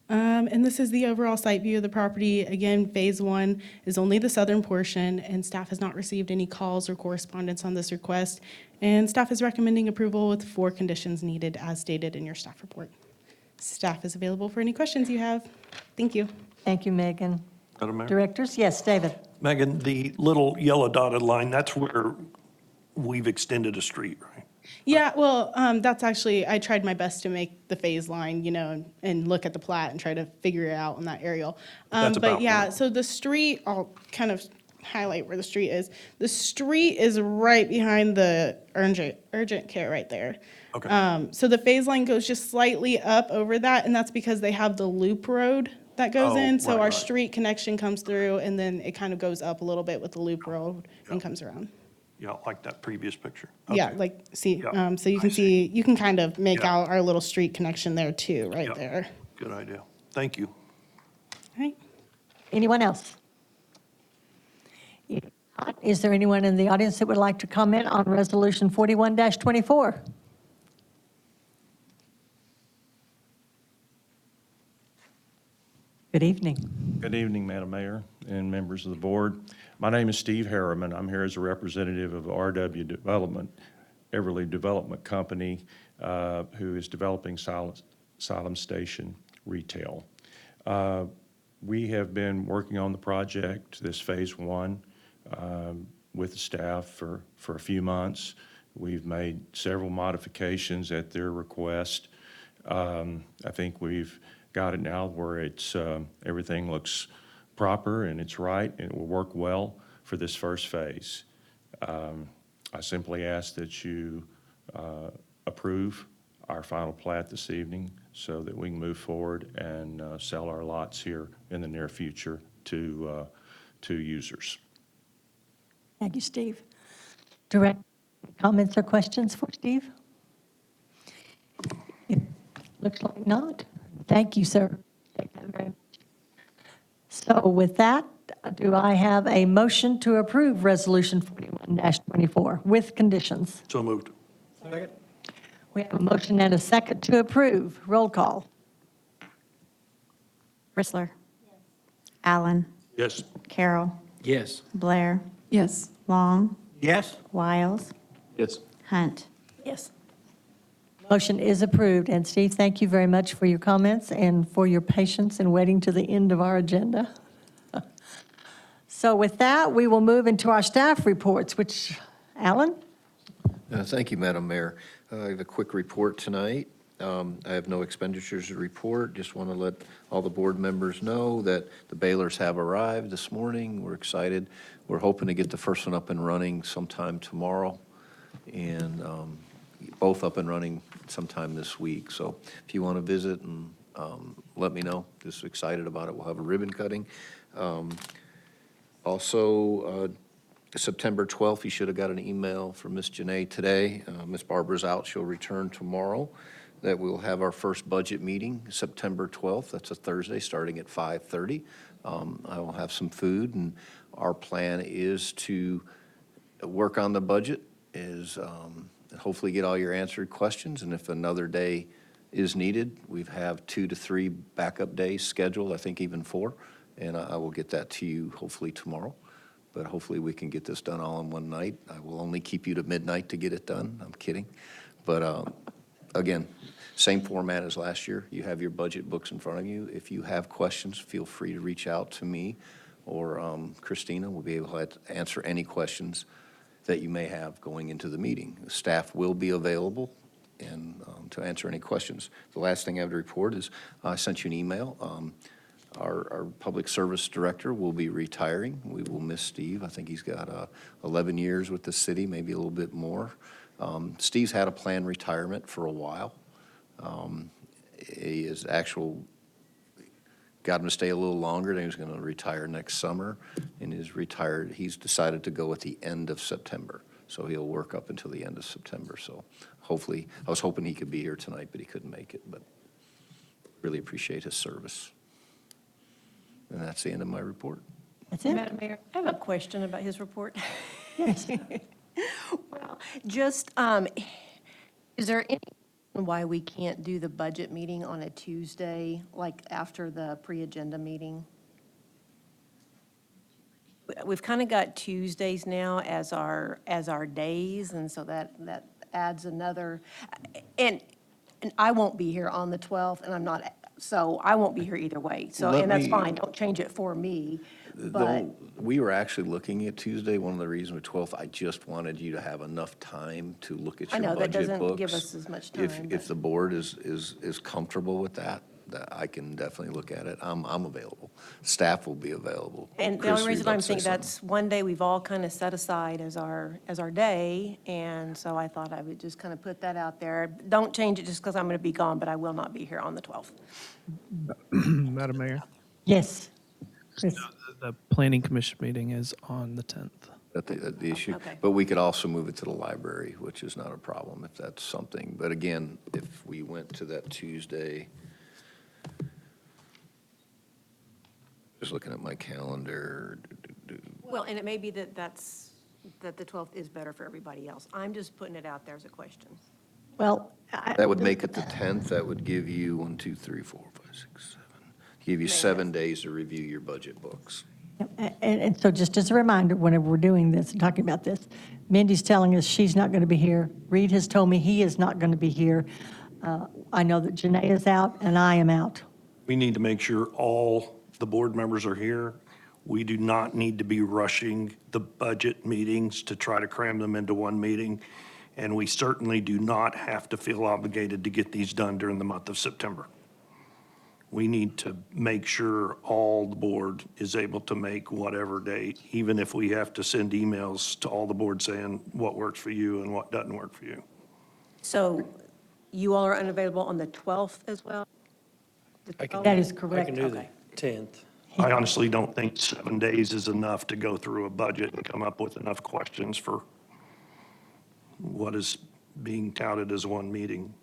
And this is the overall site view of the property. Again, Phase 1 is only the southern portion, and staff has not received any calls or correspondence on this request. And staff is recommending approval with 4 conditions needed as stated in your staff report. Staff is available for any questions you have. Thank you. Thank you, Megan. Madam Mayor? Directors? Yes, David. Megan, the little yellow dotted line, that's where we've extended a street, right? Yeah, well, that's actually, I tried my best to make the phase line, and look at the plat and try to figure it out on that aerial. That's about But yeah, right. so the street, I'll kind of highlight where the street is. The street is right behind the urgent care right there. Okay. So the phase line goes just slightly up over that, and that's because they have the loop road that goes Oh, in. So right, our right. street connection comes through, and then it kind of goes up a little bit with the loop road and comes around. Yeah, like that previous picture. Yeah, Okay. like, see, Yeah, so you can see, you can kind of make Yeah. out our little street connection there too, right Yeah. there. Good idea. Thank you. Right? Anyone else? If not, is there anyone in the audience that would like to comment on Resolution 41-24? Good evening. Good evening, Madam Mayor and members of the board. My name is Steve Harriman. I'm here as a representative of RW Development, Everly Development Company, who is developing Siloam Station retail. We have been working on the project, this Phase 1, with the staff for a few months. We've made several modifications at their request. I think we've got it now where it's, everything looks proper and it's right and it will work well for this first phase. I simply ask that you approve our final plat this evening so that we can move forward and sell our lots here in the near future to users. Thank you, Steve. Direct comments or questions for Steve? Looks like not. Thank you, sir. Thank you very much. So with that, do I have a motion to approve Resolution 41-24 with conditions? So moved. We have a motion and a second to approve. Roll call. Chrysler. Allen. Yes. Carroll. Yes. Blair. Yes. Long. Yes? Wiles. Yes. Hunt. Yes. Motion is approved. And Steve, thank you very much for your comments and for your patience in waiting to the end of our agenda. So with that, we will move into our staff reports, which, Alan? Thank you, Madam Mayor. I have a quick report tonight. I have no expenditures to report. Just want to let all the board members know that the balers have arrived this morning. We're excited. We're hoping to get the first one up and running sometime tomorrow, and both up and running sometime this week. So if you want to visit and let me know. Just excited about it. We'll have a ribbon cutting. Also, September 12th, you should have got an email from Miss Janae today. Miss Barbara's out. She'll return tomorrow. That we'll have our first budget meeting, September 12th. That's a Thursday, starting at 5:30. I will have some food, and our plan is to work on the budget, is hopefully get all your answered questions, and if another day is needed, we have 2 to 3 backup days scheduled, I think even 4, and I will get that to you hopefully tomorrow. But hopefully we can get this done all in one night. I will only keep you to midnight to get it done. I'm kidding. But again, same format as last year. You have your budget books in front of you. If you have questions, feel free to reach out to me or Christina. We'll be able to answer any questions that you may have going into the meeting. The staff will be available and to answer any questions. The last thing I have to report is I sent you an email. Our public service director will be retiring. We will miss Steve. I think he's got 11 years with the city, maybe a little bit more. Steve's had a planned retirement for a while. His actual got him to stay a little longer, then he was going to retire next summer, and he's decided to go at the end of September. So he'll work up until the end of September. So hopefully, I was hoping he could be here tonight, but he couldn't make it. But really appreciate his service. And that's the end of my report. That's it? Madam Mayor, I have a question about his report. Yes. Well, just, is there any reason why we can't do the budget meeting on a Tuesday, like after the pre-agenda meeting? We've kind of got Tuesdays now as our days, and so that adds another, and I won't be here on the 12th, and I'm not, so I won't be here either way. So, Let and that's me- fine, don't change it for me, but. We were actually looking at Tuesday. One of the reasons with 12th, I just wanted you to have enough time to look at I your know, that budget doesn't give books. us as much If time, the board is comfortable with that I can definitely look at it. I'm available. Staff will be available. And the Chris, only were you reason about I'm to say thinking something? that's one day we've all kind of set aside as our day, and so I thought I would just kind of put that out there. Don't change it just because I'm going to be gone, but I will not be here on the 12th. Madam Mayor, Yes. Chris. the planning commission meeting is on the 10th. That's the issue. Okay. But we could also move it to the library, which is not a problem if that's something. But again, if we went to that Tuesday, just looking at my calendar. Well, and it may be that that the 12th is better for everybody else. I'm just putting it out there as a question. Well, That would make it the 10th. That would give you 1, 2, 3, 4, 5, 6, 7. Give you 7 days to review your budget books. And so just as a reminder, whenever we're doing this and talking about this, Mindy's telling us she's not going to be here. Reed has told me he is not going to be here. I know that Janae is out and I am out. We need to make sure all the board members are here. We do not need to be rushing the budget meetings to try to cram them into one meeting. And we certainly do not have to feel obligated to get these done during the month of September. We need to make sure all the board is able to make whatever date, even if we have to send emails to all the board saying what works for you and what doesn't work for you. So you all are unavailable on the 12th as well? That is correct. I can do the 10th. I honestly don't think 7 days is enough to go through a budget and come up with enough questions for what is being touted as one meeting.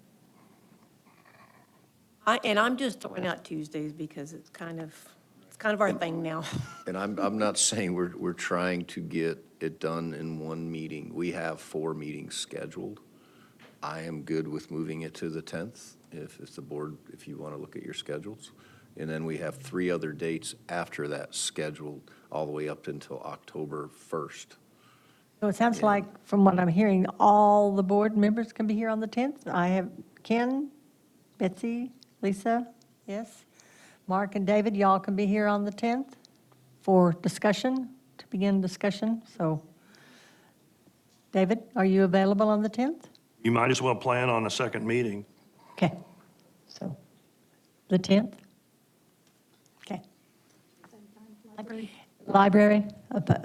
And I'm just throwing out Tuesdays because it's kind of our thing now. And I'm not saying we're trying to get it done in one meeting. We have 4 meetings scheduled. I am good with moving it to the 10th, if the board, if you want to look at your schedules. And then we have 3 other dates after that scheduled, all the way up until October 1st. So it sounds like, from what I'm hearing, all the board members can be here on the 10th. I have Ken, Betsy, Lisa, yes? Mark and David, y'all can be here on the 10th for discussion, to begin discussion. So, David, are you available on the 10th? You might as well plan on a second meeting. Okay, so the 10th? Okay. Library,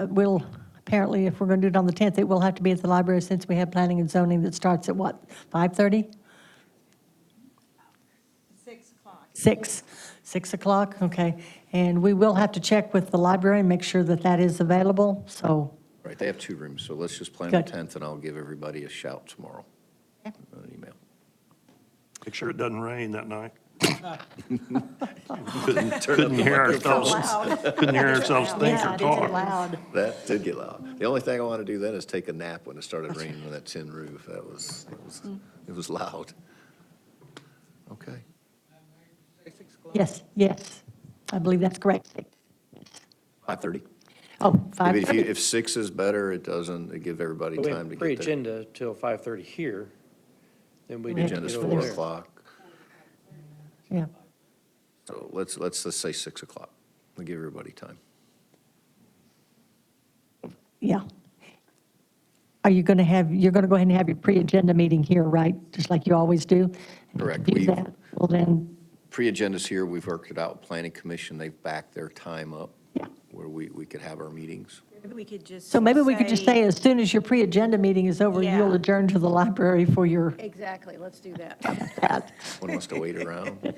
we'll, apparently, if we're going to do it on the 10th, it will have to be at the library since we have planning and zoning that starts at what, 5:30? 6 o'clock, okay. And we will have to check with the library and make sure that that is available, so, Right, they have 2 rooms, so let's just plan the Good. 10th, and I'll give everybody a shout tomorrow. On an email. Make sure it doesn't rain that night. Turn up Couldn't the hear microphone. ourselves, couldn't hear ourselves think yeah, or it is talk. loud. That did get loud. The only thing I want to do then is take a nap when it started raining on that tin roof. It was loud. Okay. Yes, yes, I believe that's correct. 5:30. Oh, If 5:30. if 6 is better, it give everybody We time to have get there. pre-agenda till 5:30 here, then we We need have to Agenda's get 4 over there. o'clock, Yeah, so let's just say 6 o'clock. We'll give everybody time. yeah. Are you going to have, you're going to go ahead and have your pre-agenda meeting here, right? Just like you always do? And if you Correct. Do that, well then, Pre-agenda's here, we've worked it out, Planning Commission, they've backed their time up. Yeah. Where we could have our meetings. Maybe we could just. So maybe we could just say, as soon as your pre-agenda meeting is over, Yeah. you'll adjourn to the library for your, Exactly, let's do that. One wants to wait around.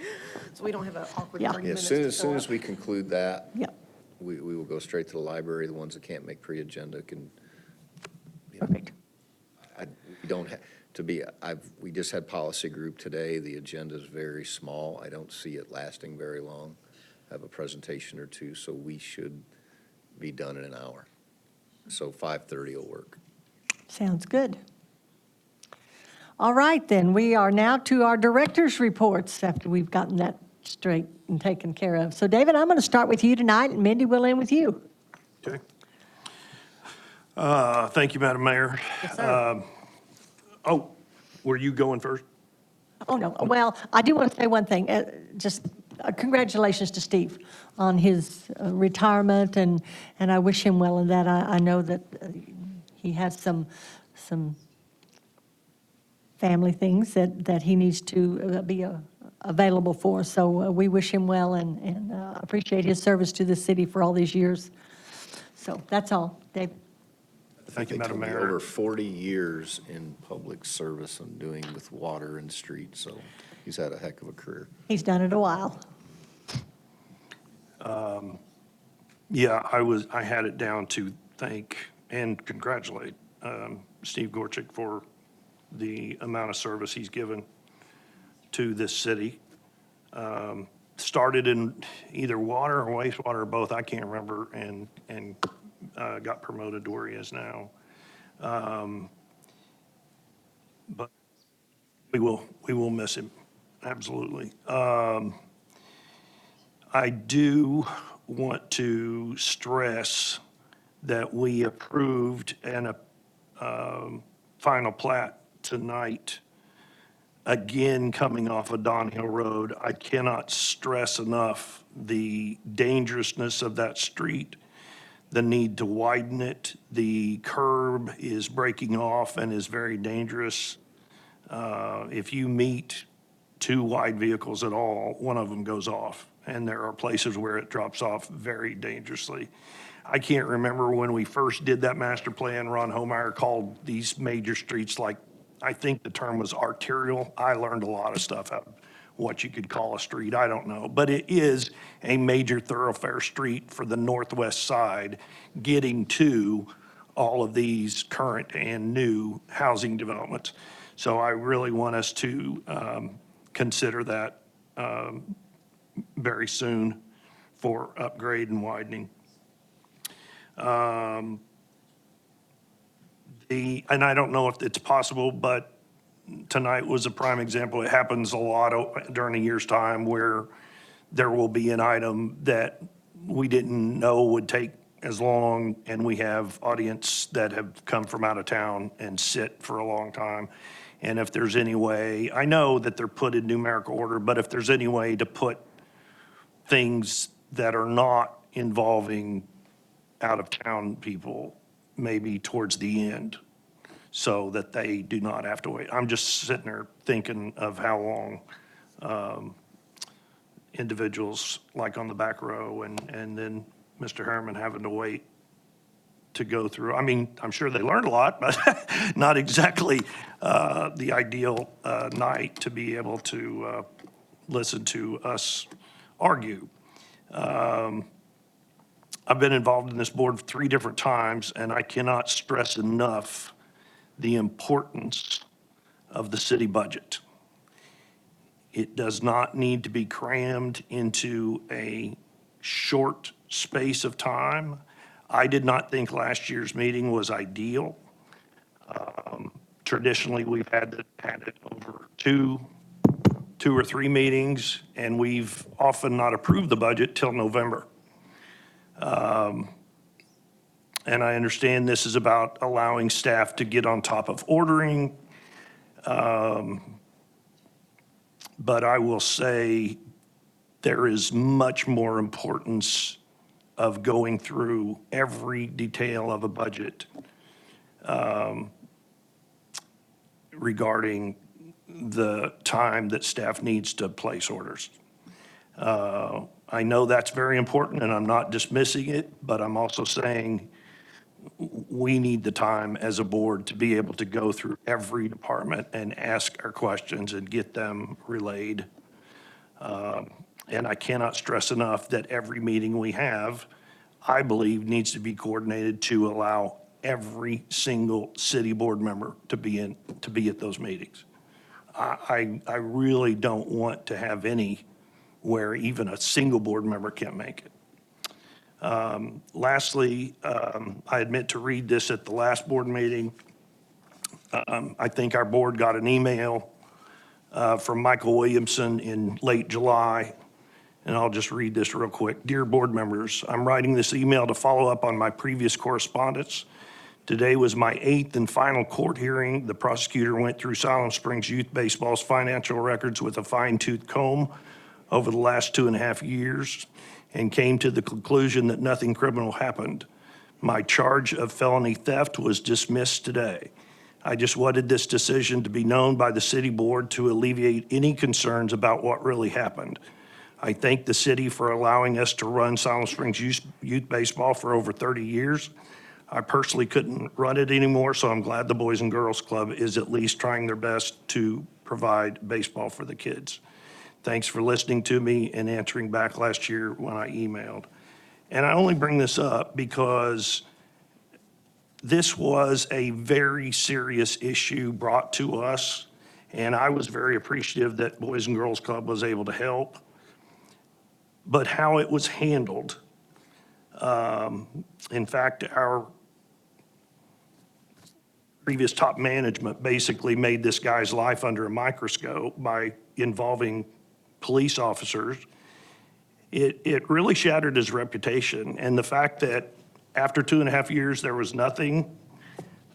So we don't have an awkward Yeah. 30 Yeah, minutes. as to soon fill as up. we conclude that, yeah, we will go straight to the library. The ones that can't make pre-agenda can, perfect. we don't have, we just had policy group today. The agenda is very small. I don't see it lasting very long. I have a presentation or two, so we should be done in an hour. So 5:30 will work. Sounds good. All right, then, we are now to our director's reports after we've gotten that straight and taken care of. So David, I'm going to start with you tonight, and Mindy will end with you. Okay. Thank you, Madam Mayor. Yes, sir. Oh, were you going first? Oh, no, well, I do want to say one thing, just congratulations to Steve on his retirement, and I wish him well in that. I know that he has some family things that he needs to be available for, so we wish him well and appreciate his service to the city for all these years. So that's all, Dave. Thank you, They Madam told me Mayor. Over 40 years in public service and doing with water and streets, so he's had a heck of a career. He's done it a while. Yeah, I had it down to thank and congratulate Steve Gorczyk for the amount of service he's given to this city. Started in either water or wastewater or both, I can't remember, and got promoted to where he is now. But we will miss him, absolutely. I do want to stress that we approved a final plat tonight, again, coming off of Don Hill Road. I cannot stress enough the dangerousness of that street, the need to widen it. The curb is breaking off and is very dangerous. If you meet two wide vehicles at all, one of them goes off, and there are places where it drops off very dangerously. I can't remember when we first did that master plan, Ron Homeyer called these major streets like, I think the term was arterial. I learned a lot of stuff out of what you could call a street, I don't know. But it is a major thoroughfare street for the northwest side, getting to all of these current and new housing developments. So I really want us to consider that very soon for upgrade and widening. And I don't know if it's possible, but tonight was a prime example. It happens a lot during a year's time where there will be an item that we didn't know would take as long, and we have audience that have come from out of town and sit for a long time. And if there's any way, I know that they're put in numerical order, but if there's any way to put things that are not involving out-of-town people, maybe towards the end, so that they do not have to wait. I'm just sitting there thinking of how long individuals, like on the back row, and then Mr. Harriman having to wait to go through. I mean, I'm sure they learned a lot, but not exactly the ideal night to be able to listen to us argue. I've been involved in this board 3 different times, and I cannot stress enough the importance of the city budget. It does not need to be crammed into a short space of time. I did not think last year's meeting was ideal. Traditionally, we've had it over two or 3 meetings, and we've often not approved the budget till November. And I understand this is about allowing staff to get on top of ordering. But I will say there is much more importance of going through every detail of a budget regarding the time that staff needs to place orders. I know that's very important, and I'm not dismissing it, but I'm also saying we need the time as a board to be able to go through every department and ask our questions and get them relayed. And I cannot stress enough that every meeting we have, I believe, needs to be coordinated to allow every single city board member to be at those meetings. I really don't want to have any where even a single board member can't make it. Lastly, I admit to read this at the last board meeting. I think our board got an email from Michael Williamson in late July, and I'll just read this real quick. Dear board members, I'm writing this email to follow up on my previous correspondence. Today was my 8th and final court hearing. The prosecutor went through Siloam Springs Youth Baseball's financial records with a fine-tooth comb over the last 2.5 years and came to the conclusion that nothing criminal happened. My charge of felony theft was dismissed today. I just wanted this decision to be known by the city board to alleviate any concerns about what really happened. I thank the city for allowing us to run Siloam Springs Youth Baseball for over 30 years. I personally couldn't run it anymore, so I'm glad the Boys and Girls Club is at least trying their best to provide baseball for the kids. Thanks for listening to me and answering back last year when I emailed. And I only bring this up because this was a very serious issue brought to us, and I was very appreciative that Boys and Girls Club was able to help. But how it was handled, in fact, our previous top management basically made this guy's life under a microscope by involving police officers. It really shattered his reputation. And the fact that after 2.5 years there was nothing,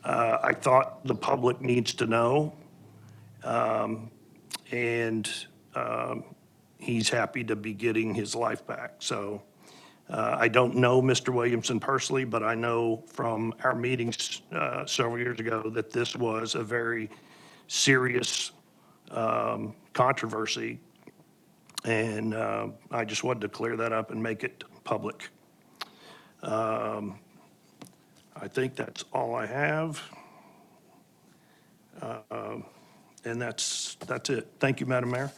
I thought the public needs to know. He's happy to be getting his life back. So I don't know Mr. Williamson personally, but I know from our meetings several years ago that this was a very serious controversy. And I just wanted to clear that up and make it public. I think that's all I have. And that's it. Thank you, Madam Mayor.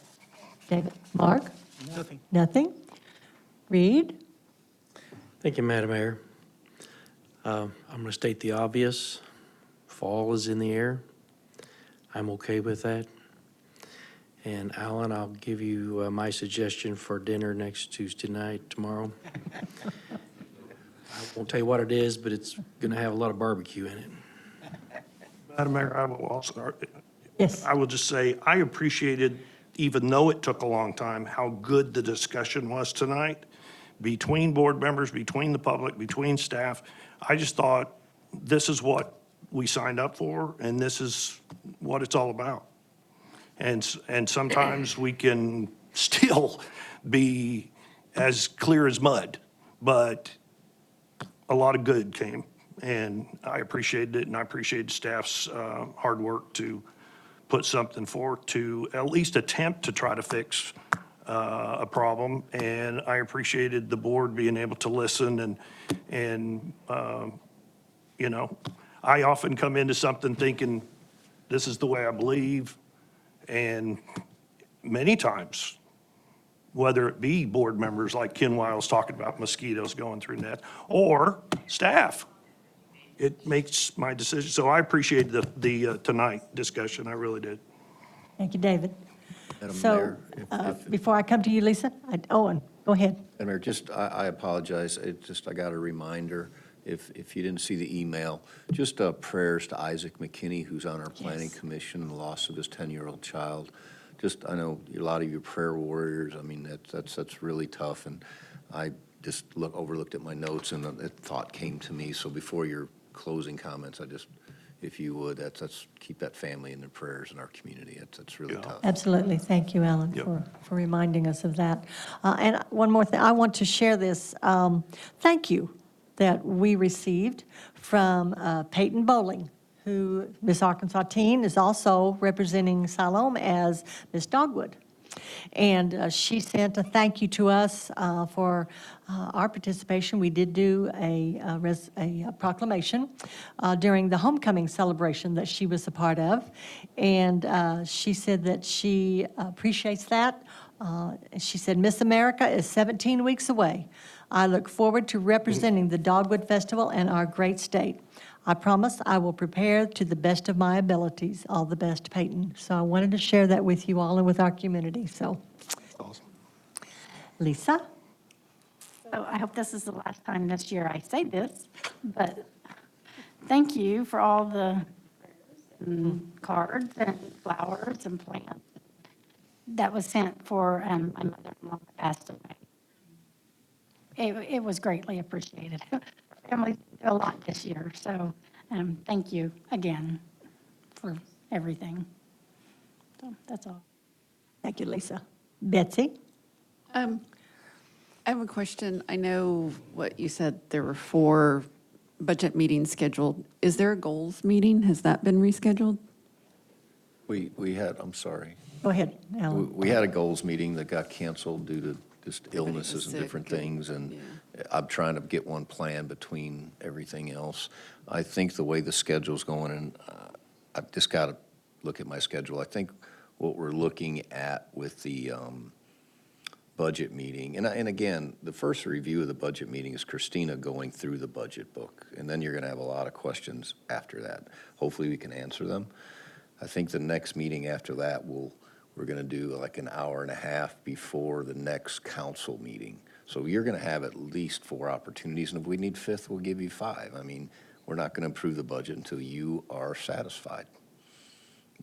David? Mark? Nothing. Nothing? Reed? Thank you, Madam Mayor. I'm going to state the obvious. Fall is in the air. I'm okay with that. And Alan, I'll give you my suggestion for dinner next Tuesday night, tomorrow. I won't tell you what it is, but it's going to have a lot of barbecue in it. Madam Mayor, I will also, Yes. I will just say, I appreciated, even though it took a long time, how good the discussion was tonight between board members, between the public, between staff. I just thought, this is what we signed up for, and this is what it's all about. And sometimes we can still be as clear as mud, but a lot of good came. And I appreciated it, and I appreciated staff's hard work to put something forth to at least attempt to try to fix a problem. And I appreciated the board being able to listen and you know, I often come into something thinking, this is the way I believe. And many times, whether it be board members like Ken Wiles talking about mosquitoes going through net, or staff, it makes my decision. So I appreciate the tonight discussion. I really did. Thank you, David. Madam So, Mayor, before I come to you, Lisa, Owen, go ahead. Madam Mayor, just, I apologize. I got a reminder. If you didn't see the email, just prayers to Isaac McKinney, who's on our planning commission, and the loss of his 10-year-old child. Just, I know a lot of you prayer warriors. I mean, that's really tough. And I just overlooked at my notes, and a thought came to me. So before your closing comments, I just, if you would, that's keep that family in their prayers in our community. That's really tough. Absolutely. Thank you, Alan, for reminding us of that. And one more thing, I want to share this. Thank you that we received from Peyton Bowling, who Miss Arkansas Teen is also representing Siloam as Miss Dogwood. And she sent a thank you to us for our participation. We did do a proclamation during the homecoming celebration that she was a part of. And she said that she appreciates that. She said, Miss America is 17 weeks away. I look forward to representing the Dogwood Festival and our great state. I promise I will prepare to the best of my abilities. All the best, Peyton. So I wanted to share that with you all and with our community, so. Awesome. Lisa? So I hope this is the last time this year I say this, but thank you for all the cards and flowers and plants that was sent for my mother-in-law who passed away. It was greatly appreciated. Families do a lot this year, so thank you again for everything. So that's all. Thank you, Lisa. Betsy? I have a question. I know what you said, there were 4 budget meetings scheduled. Is there a goals meeting? Has that been rescheduled? We had, I'm sorry. Go ahead, Alan. We had a goals meeting that got canceled due to just Everybody was illnesses and sick different and- things, and yeah. I'm trying to get one planned between everything else. I think the way the schedule's going, and I've just got to look at my schedule. I think what we're looking at with the budget meeting, and again, the first review of the budget meeting is Christina going through the budget book, and then you're going to have a lot of questions after that. Hopefully, we can answer them. I think the next meeting after that, we're going to do like an hour and a half before the next council meeting. So you're going to have at least 4 opportunities, and if we need 5th, we'll give you 5. I mean, we're not going to approve the budget until you are satisfied.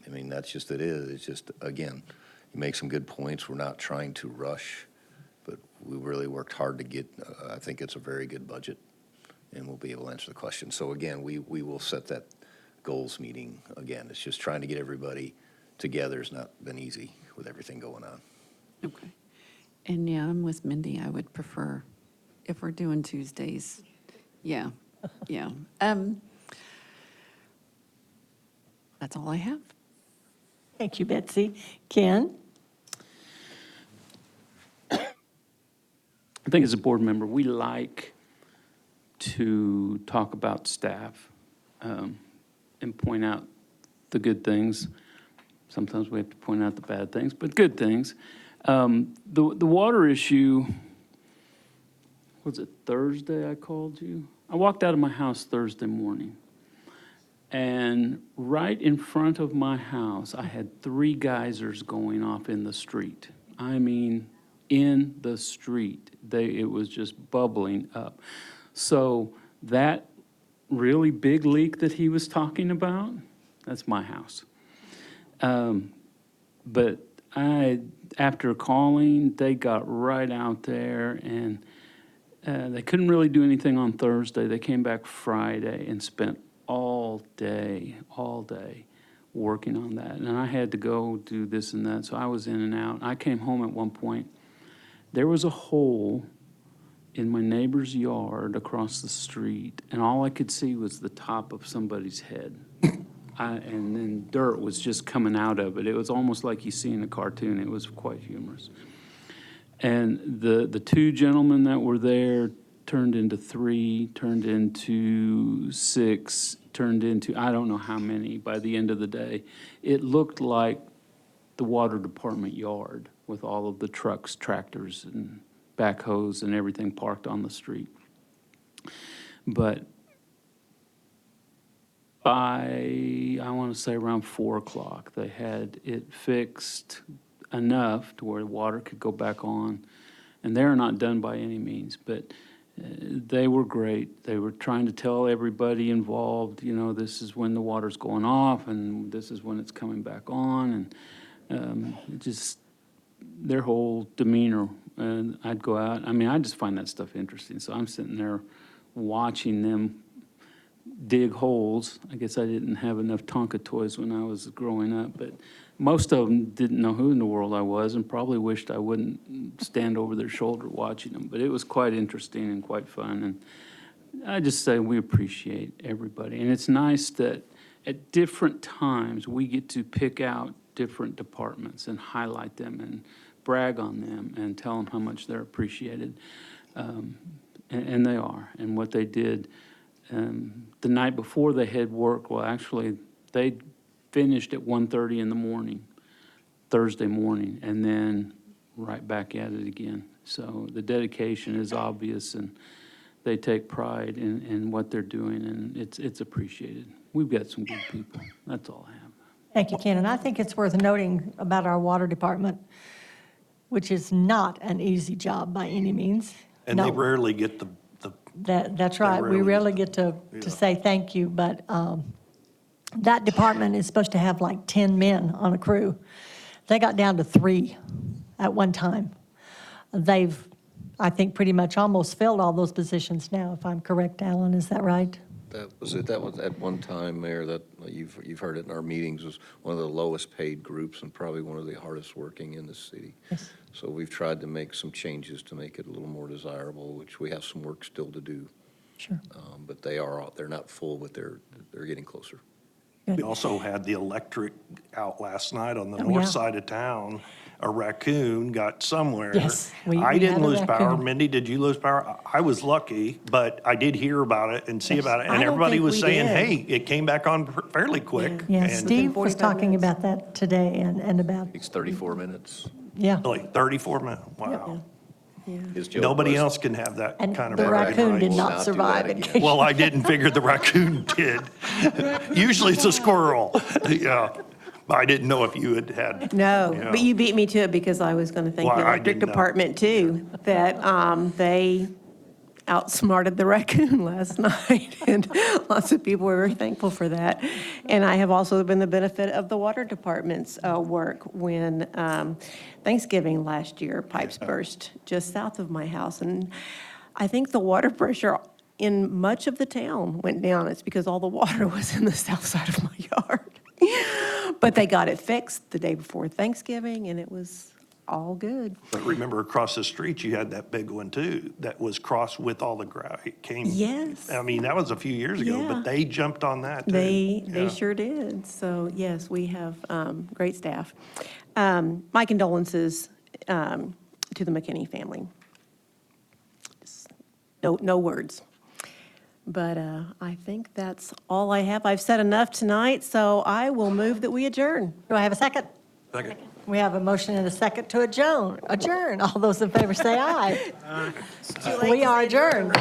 I mean, that's just it is. It's just, again, you make some good points. We're not trying to rush, but we really worked hard to get, I think it's a very good budget, and we'll be able to answer the question. So again, we will set that goals meeting again. It's just trying to get everybody together has not been easy with everything going on. Okay. And yeah, I'm with Mindy. I would prefer, if we're doing Tuesdays, yeah, yeah. That's all I have. Thank you, Betsy. Ken? I think as a board member, we like to talk about staff and point out the good things. Sometimes we have to point out the bad things, but good things. The water issue, was it Thursday I called you? I walked out of my house Thursday morning, and right in front of my house, I had 3 geysers going off in the street. I mean, in the street. It was just bubbling up. So that really big leak that he was talking about, that's my house. But after calling, they got right out there, and they couldn't really do anything on Thursday. They came back Friday and spent all day working on that. And I had to go do this and that, so I was in and out. I came home at one point. There was a hole in my neighbor's yard across the street, and all I could see was the top of somebody's head. And then dirt was just coming out of it. It was almost like you see in a cartoon. It was quite humorous. And the 2 gentlemen that were there turned into 3, turned into 6, turned into I don't know how many by the end of the day. It looked like the water department yard with all of the trucks, tractors, and backhoes and everything parked on the street. But by, I want to say around 4 o'clock, they had it fixed enough to where the water could go back on. And they're not done by any means, but they were great. They were trying to tell everybody involved, you know, this is when the water's going off and this is when it's coming back on. And just their whole demeanor. And I'd go out. I mean, I just find that stuff interesting. So I'm sitting there watching them dig holes. I guess I didn't have enough Tonka toys when I was growing up, but most of them didn't know who in the world I was and probably wished I wouldn't stand over their shoulder watching them. But it was quite interesting and quite fun. And I just say we appreciate everybody. And it's nice that at different times we get to pick out different departments and highlight them and brag on them and tell them how much they're appreciated. And they are. And what they did the night before they had work, well, actually, they finished at 1:30 in the morning, Thursday morning, and then right back at it again. So the dedication is obvious, and they take pride in what they're doing, and it's appreciated. We've got some good people. That's all I have. Thank you, Ken. And I think it's worth noting about our water department, which is not an easy job by any means. And they No. rarely get the That's right. We rarely get to say thank you, but that department is supposed to have like 10 men on a crew. They got down to 3 at one time. They've, I think, pretty much almost filled all those positions now, if I'm correct, Alan, is that right? That was it. That was at one time, Mayor, that you've heard it in our meetings, was one of the lowest paid groups and probably one of the hardest working in the city. Yes. So we've tried to make some changes to make it a little more desirable, which we have some work still to do. Sure. But they're not full, but they're getting closer. We also had the electric out last night on the Oh, north yeah. side of town. A raccoon got somewhere. Yes, we I had didn't a lose power. raccoon. Mindy, did you lose power? I was lucky, but I did hear about it and see about it. I And don't everybody think was we saying, did. hey, it came back on fairly quick. Yeah, And Steve was 45 talking minutes. about that today and about, It's 34 minutes. yeah. Really, 34 minutes, wow. His joke Nobody was- else can have that And kind of. the bragging raccoon did rights. not Not do survive. that in again. case- Well, I didn't figure the raccoon did. Usually it's a squirrel, yeah. But I didn't know if you had had. No, Yeah. but you beat me to it because I was going to thank Well, the I electric didn't know. department too, that they outsmarted the raccoon last night. And lots of people were very thankful for that. And I have also been the benefit of the water department's work when Thanksgiving last year, pipes burst just south of my house. And I think the water pressure in much of the town went down. It's because all the water was in the south side of my yard. But they got it fixed the day before Thanksgiving, and it was all good. But remember, across the street, you had that big one too, that was crossed with all the ground. It came. Yes. I mean, that was a few years ago, Yeah. but they jumped on that too. They Yeah. sure did. So, yes, we have great staff. My condolences to the McKinney family. Just No words. But I think that's all I have. I've said enough tonight, so I will move that we adjourn. Do I have a second? Second. We have a motion and a second to adjourn. Adjourn. All those in favor say aye. We are adjourned.